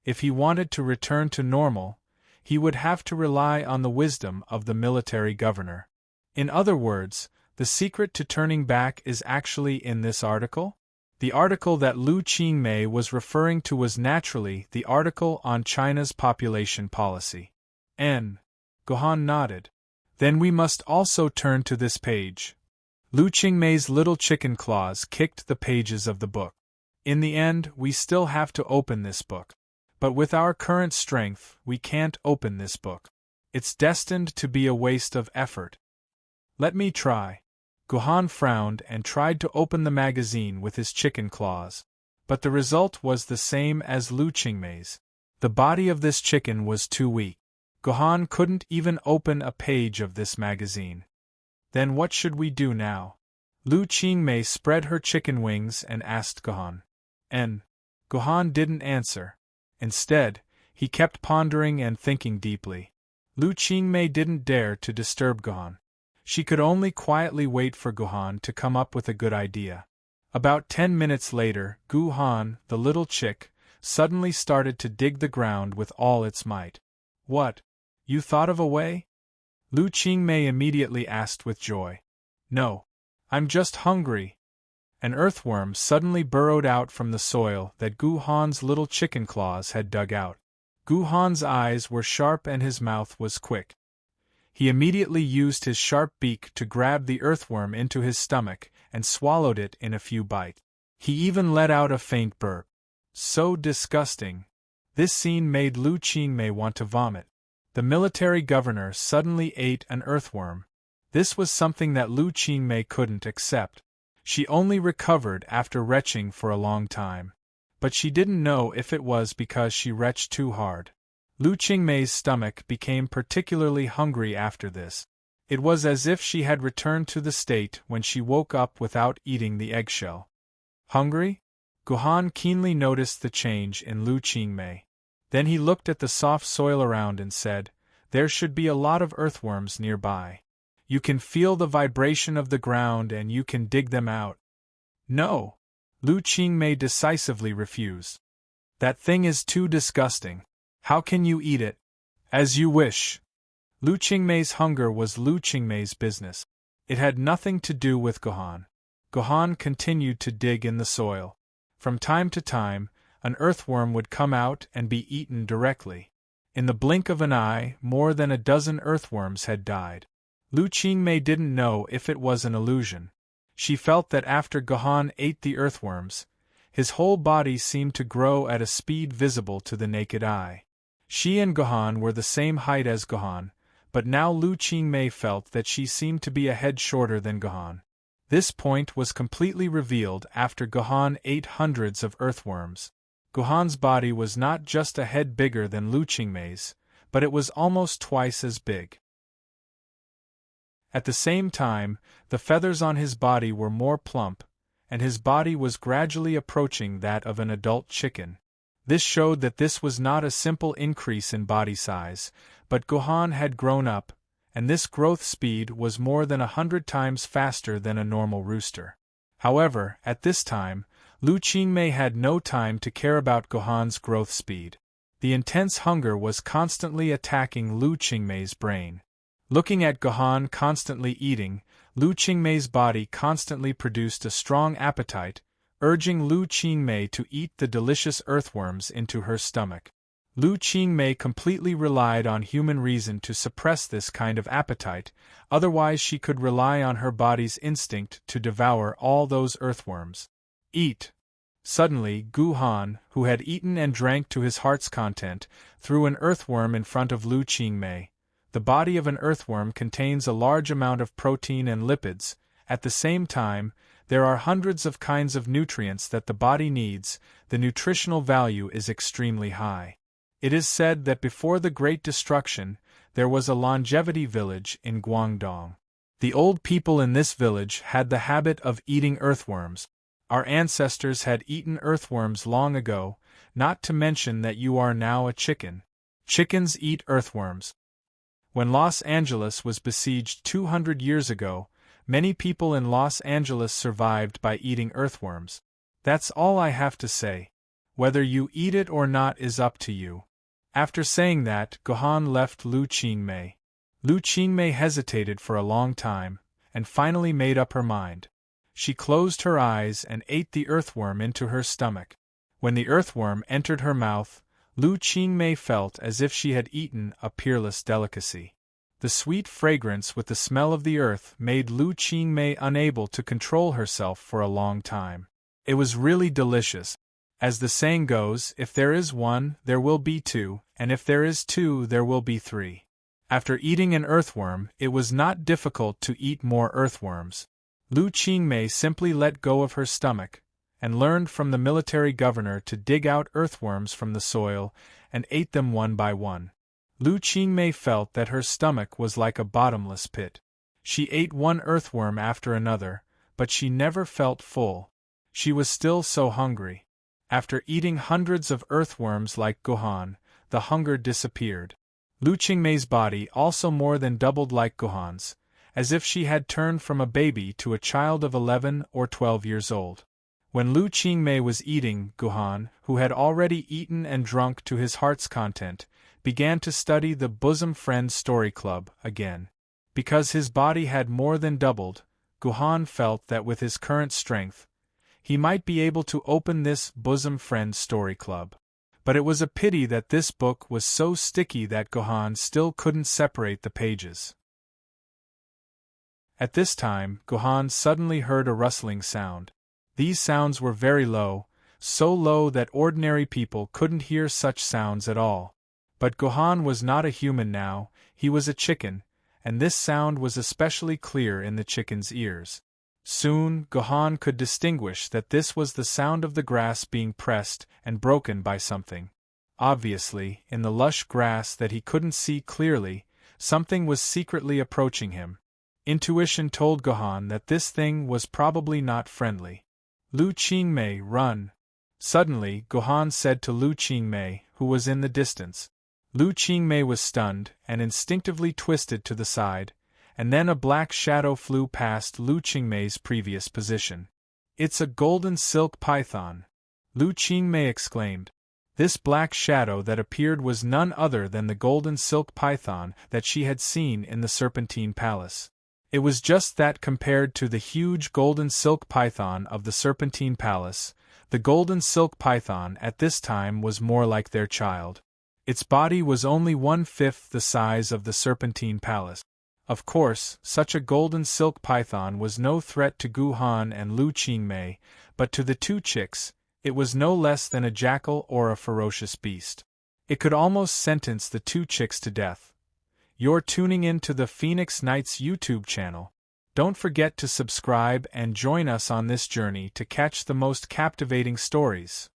If he wanted to return to normal, he would have to rely on the wisdom of the military governor. In other words, the secret to turning back is actually in this article? The article that Lu Qingmei was referring to was naturally the article on China's population policy. Gohan nodded. Then we must also turn to this page. Lu Qingmei's little chicken claws kicked the pages of the book. In the end, we still have to open this book. But with our current strength, we can't open this book. It's destined to be a waste of effort. Let me try. Gohan frowned and tried to open the magazine with his chicken claws. But the result was the same as Lu Qingmei's. The body of this chicken was too weak. Gohan couldn't even open a page of this magazine. Then what should we do now? Lu Qingmei spread her chicken wings and asked Gohan. Gohan didn't answer. Instead, he kept pondering and thinking deeply. Lu Qingmei didn't dare to disturb Gohan. She could only quietly wait for Gohan to come up with a good idea. About 10 minutes later, Gohan, the little chick, suddenly started to dig the ground with all its might. What? You thought of a way? Lu Qingmei immediately asked with joy. No. I'm just hungry. An earthworm suddenly burrowed out from the soil that Gohan's little chicken claws had dug out. Gohan's eyes were sharp and his mouth was quick. He immediately used his sharp beak to grab the earthworm into his stomach and swallowed it in a few bites. He even let out a faint burp. So disgusting. This scene made Lu Qingmei want to vomit. The military governor suddenly ate an earthworm. This was something that Lu Qingmei couldn't accept. She only recovered after retching for a long time. But she didn't know if it was because she retched too hard. Lu Qingmei's stomach became particularly hungry after this. It was as if she had returned to the state when she woke up without eating the eggshell. Hungry? Gohan keenly noticed the change in Lu Qingmei. Then he looked at the soft soil around and said, "There should be a lot of earthworms nearby. You can feel the vibration of the ground and you can dig them out." No! Lu Qingmei decisively refused. That thing is too disgusting. How can you eat it? As you wish. Lu Qingmei's hunger was Lu Qingmei's business. It had nothing to do with Gohan. Gohan continued to dig in the soil. From time to time, an earthworm would come out and be eaten directly. In the blink of an eye, more than a dozen earthworms had died. Lu Qingmei didn't know if it was an illusion. She felt that after Gohan ate the earthworms, his whole body seemed to grow at a speed visible to the naked eye. She and Gohan were the same height as Gohan, but now Lu Qingmei felt that she seemed to be a head shorter than Gohan. This point was completely revealed after Gohan ate hundreds of earthworms. Gohan's body was not just a head bigger than Lu Qingmei's, but it was almost twice as big. At the same time, the feathers on his body were more plump, and his body was gradually approaching that of an adult chicken. This showed that this was not a simple increase in body size, but Gohan had grown up, and this growth speed was more than 100 times faster than a normal rooster. However, at this time, Lu Qingmei had no time to care about Gohan's growth speed. The intense hunger was constantly attacking Lu Qingmei's brain. Looking at Gohan constantly eating, Lu Qingmei's body constantly produced a strong appetite, urging Lu Qingmei to eat the delicious earthworms into her stomach. Lu Qingmei completely relied on human reason to suppress this kind of appetite, otherwise she could rely on her body's instinct to devour all those earthworms. Eat! Suddenly, Gohan, who had eaten and drank to his heart's content, threw an earthworm in front of Lu Qingmei. The body of an earthworm contains a large amount of protein and lipids. At the same time, there are hundreds of kinds of nutrients that the body needs. The nutritional value is extremely high. It is said that before the Great Destruction, there was a longevity village in Guangdong. The old people in this village had the habit of eating earthworms. Our ancestors had eaten earthworms long ago, not to mention that you are now a chicken. Chickens eat earthworms. When Los Angeles was besieged 200 years ago, many people in Los Angeles survived by eating earthworms. That's all I have to say. Whether you eat it or not is up to you. After saying that, Gohan left Lu Qingmei. Lu Qingmei hesitated for a long time, and finally made up her mind. She closed her eyes and ate the earthworm into her stomach. When the earthworm entered her mouth, Lu Qingmei felt as if she had eaten a peerless delicacy. The sweet fragrance with the smell of the earth made Lu Qingmei unable to control herself for a long time. It was really delicious. As the saying goes, if there is one, there will be two, and if there is two, there will be three. After eating an earthworm, it was not difficult to eat more earthworms. Lu Qingmei simply let go of her stomach, and learned from the military governor to dig out earthworms from the soil, and ate them one by one. Lu Qingmei felt that her stomach was like a bottomless pit. She ate one earthworm after another, but she never felt full. She was still so hungry. After eating hundreds of earthworms like Gohan, the hunger disappeared. Lu Qingmei's body also more than doubled like Gohan's, as if she had turned from a baby to a child of 11 or 12 years old. When Lu Qingmei was eating, Gohan, who had already eaten and drunk to his heart's content, began to study the Bosom Friends Story Club again. Because his body had more than doubled, Gohan felt that with his current strength, he might be able to open this Bosom Friends Story Club. But it was a pity that this book was so sticky that Gohan still couldn't separate the pages. At this time, Gohan suddenly heard a rustling sound. These sounds were very low, so low that ordinary people couldn't hear such sounds at all. But Gohan was not a human now, he was a chicken, and this sound was especially clear in the chicken's ears. Soon, Gohan could distinguish that this was the sound of the grass being pressed and broken by something. Obviously, in the lush grass that he couldn't see clearly, something was secretly approaching him. Intuition told Gohan that this thing was probably not friendly. Lu Qingmei, run! Suddenly, Gohan said to Lu Qingmei, who was in the distance. Lu Qingmei was stunned and instinctively twisted to the side, and then a black shadow flew past Lu Qingmei's previous position. It's a golden silk python! Lu Qingmei exclaimed. This black shadow that appeared was none other than the golden silk python that she had seen in the Serpentine Palace. It was just that compared to the huge golden silk python of the Serpentine Palace, the golden silk python at this time was more like their child. Its body was only 1/5 the size of the Serpentine Palace. Of course, such a golden silk python was no threat to Gohan and Lu Qingmei, but to the two chicks, it was no less than a jackal or a ferocious beast. It could almost sentence the two chicks to death. You're tuning in to the Phoenix Knights YouTube channel. Don't forget to subscribe and join us on this journey to catch the most captivating stories.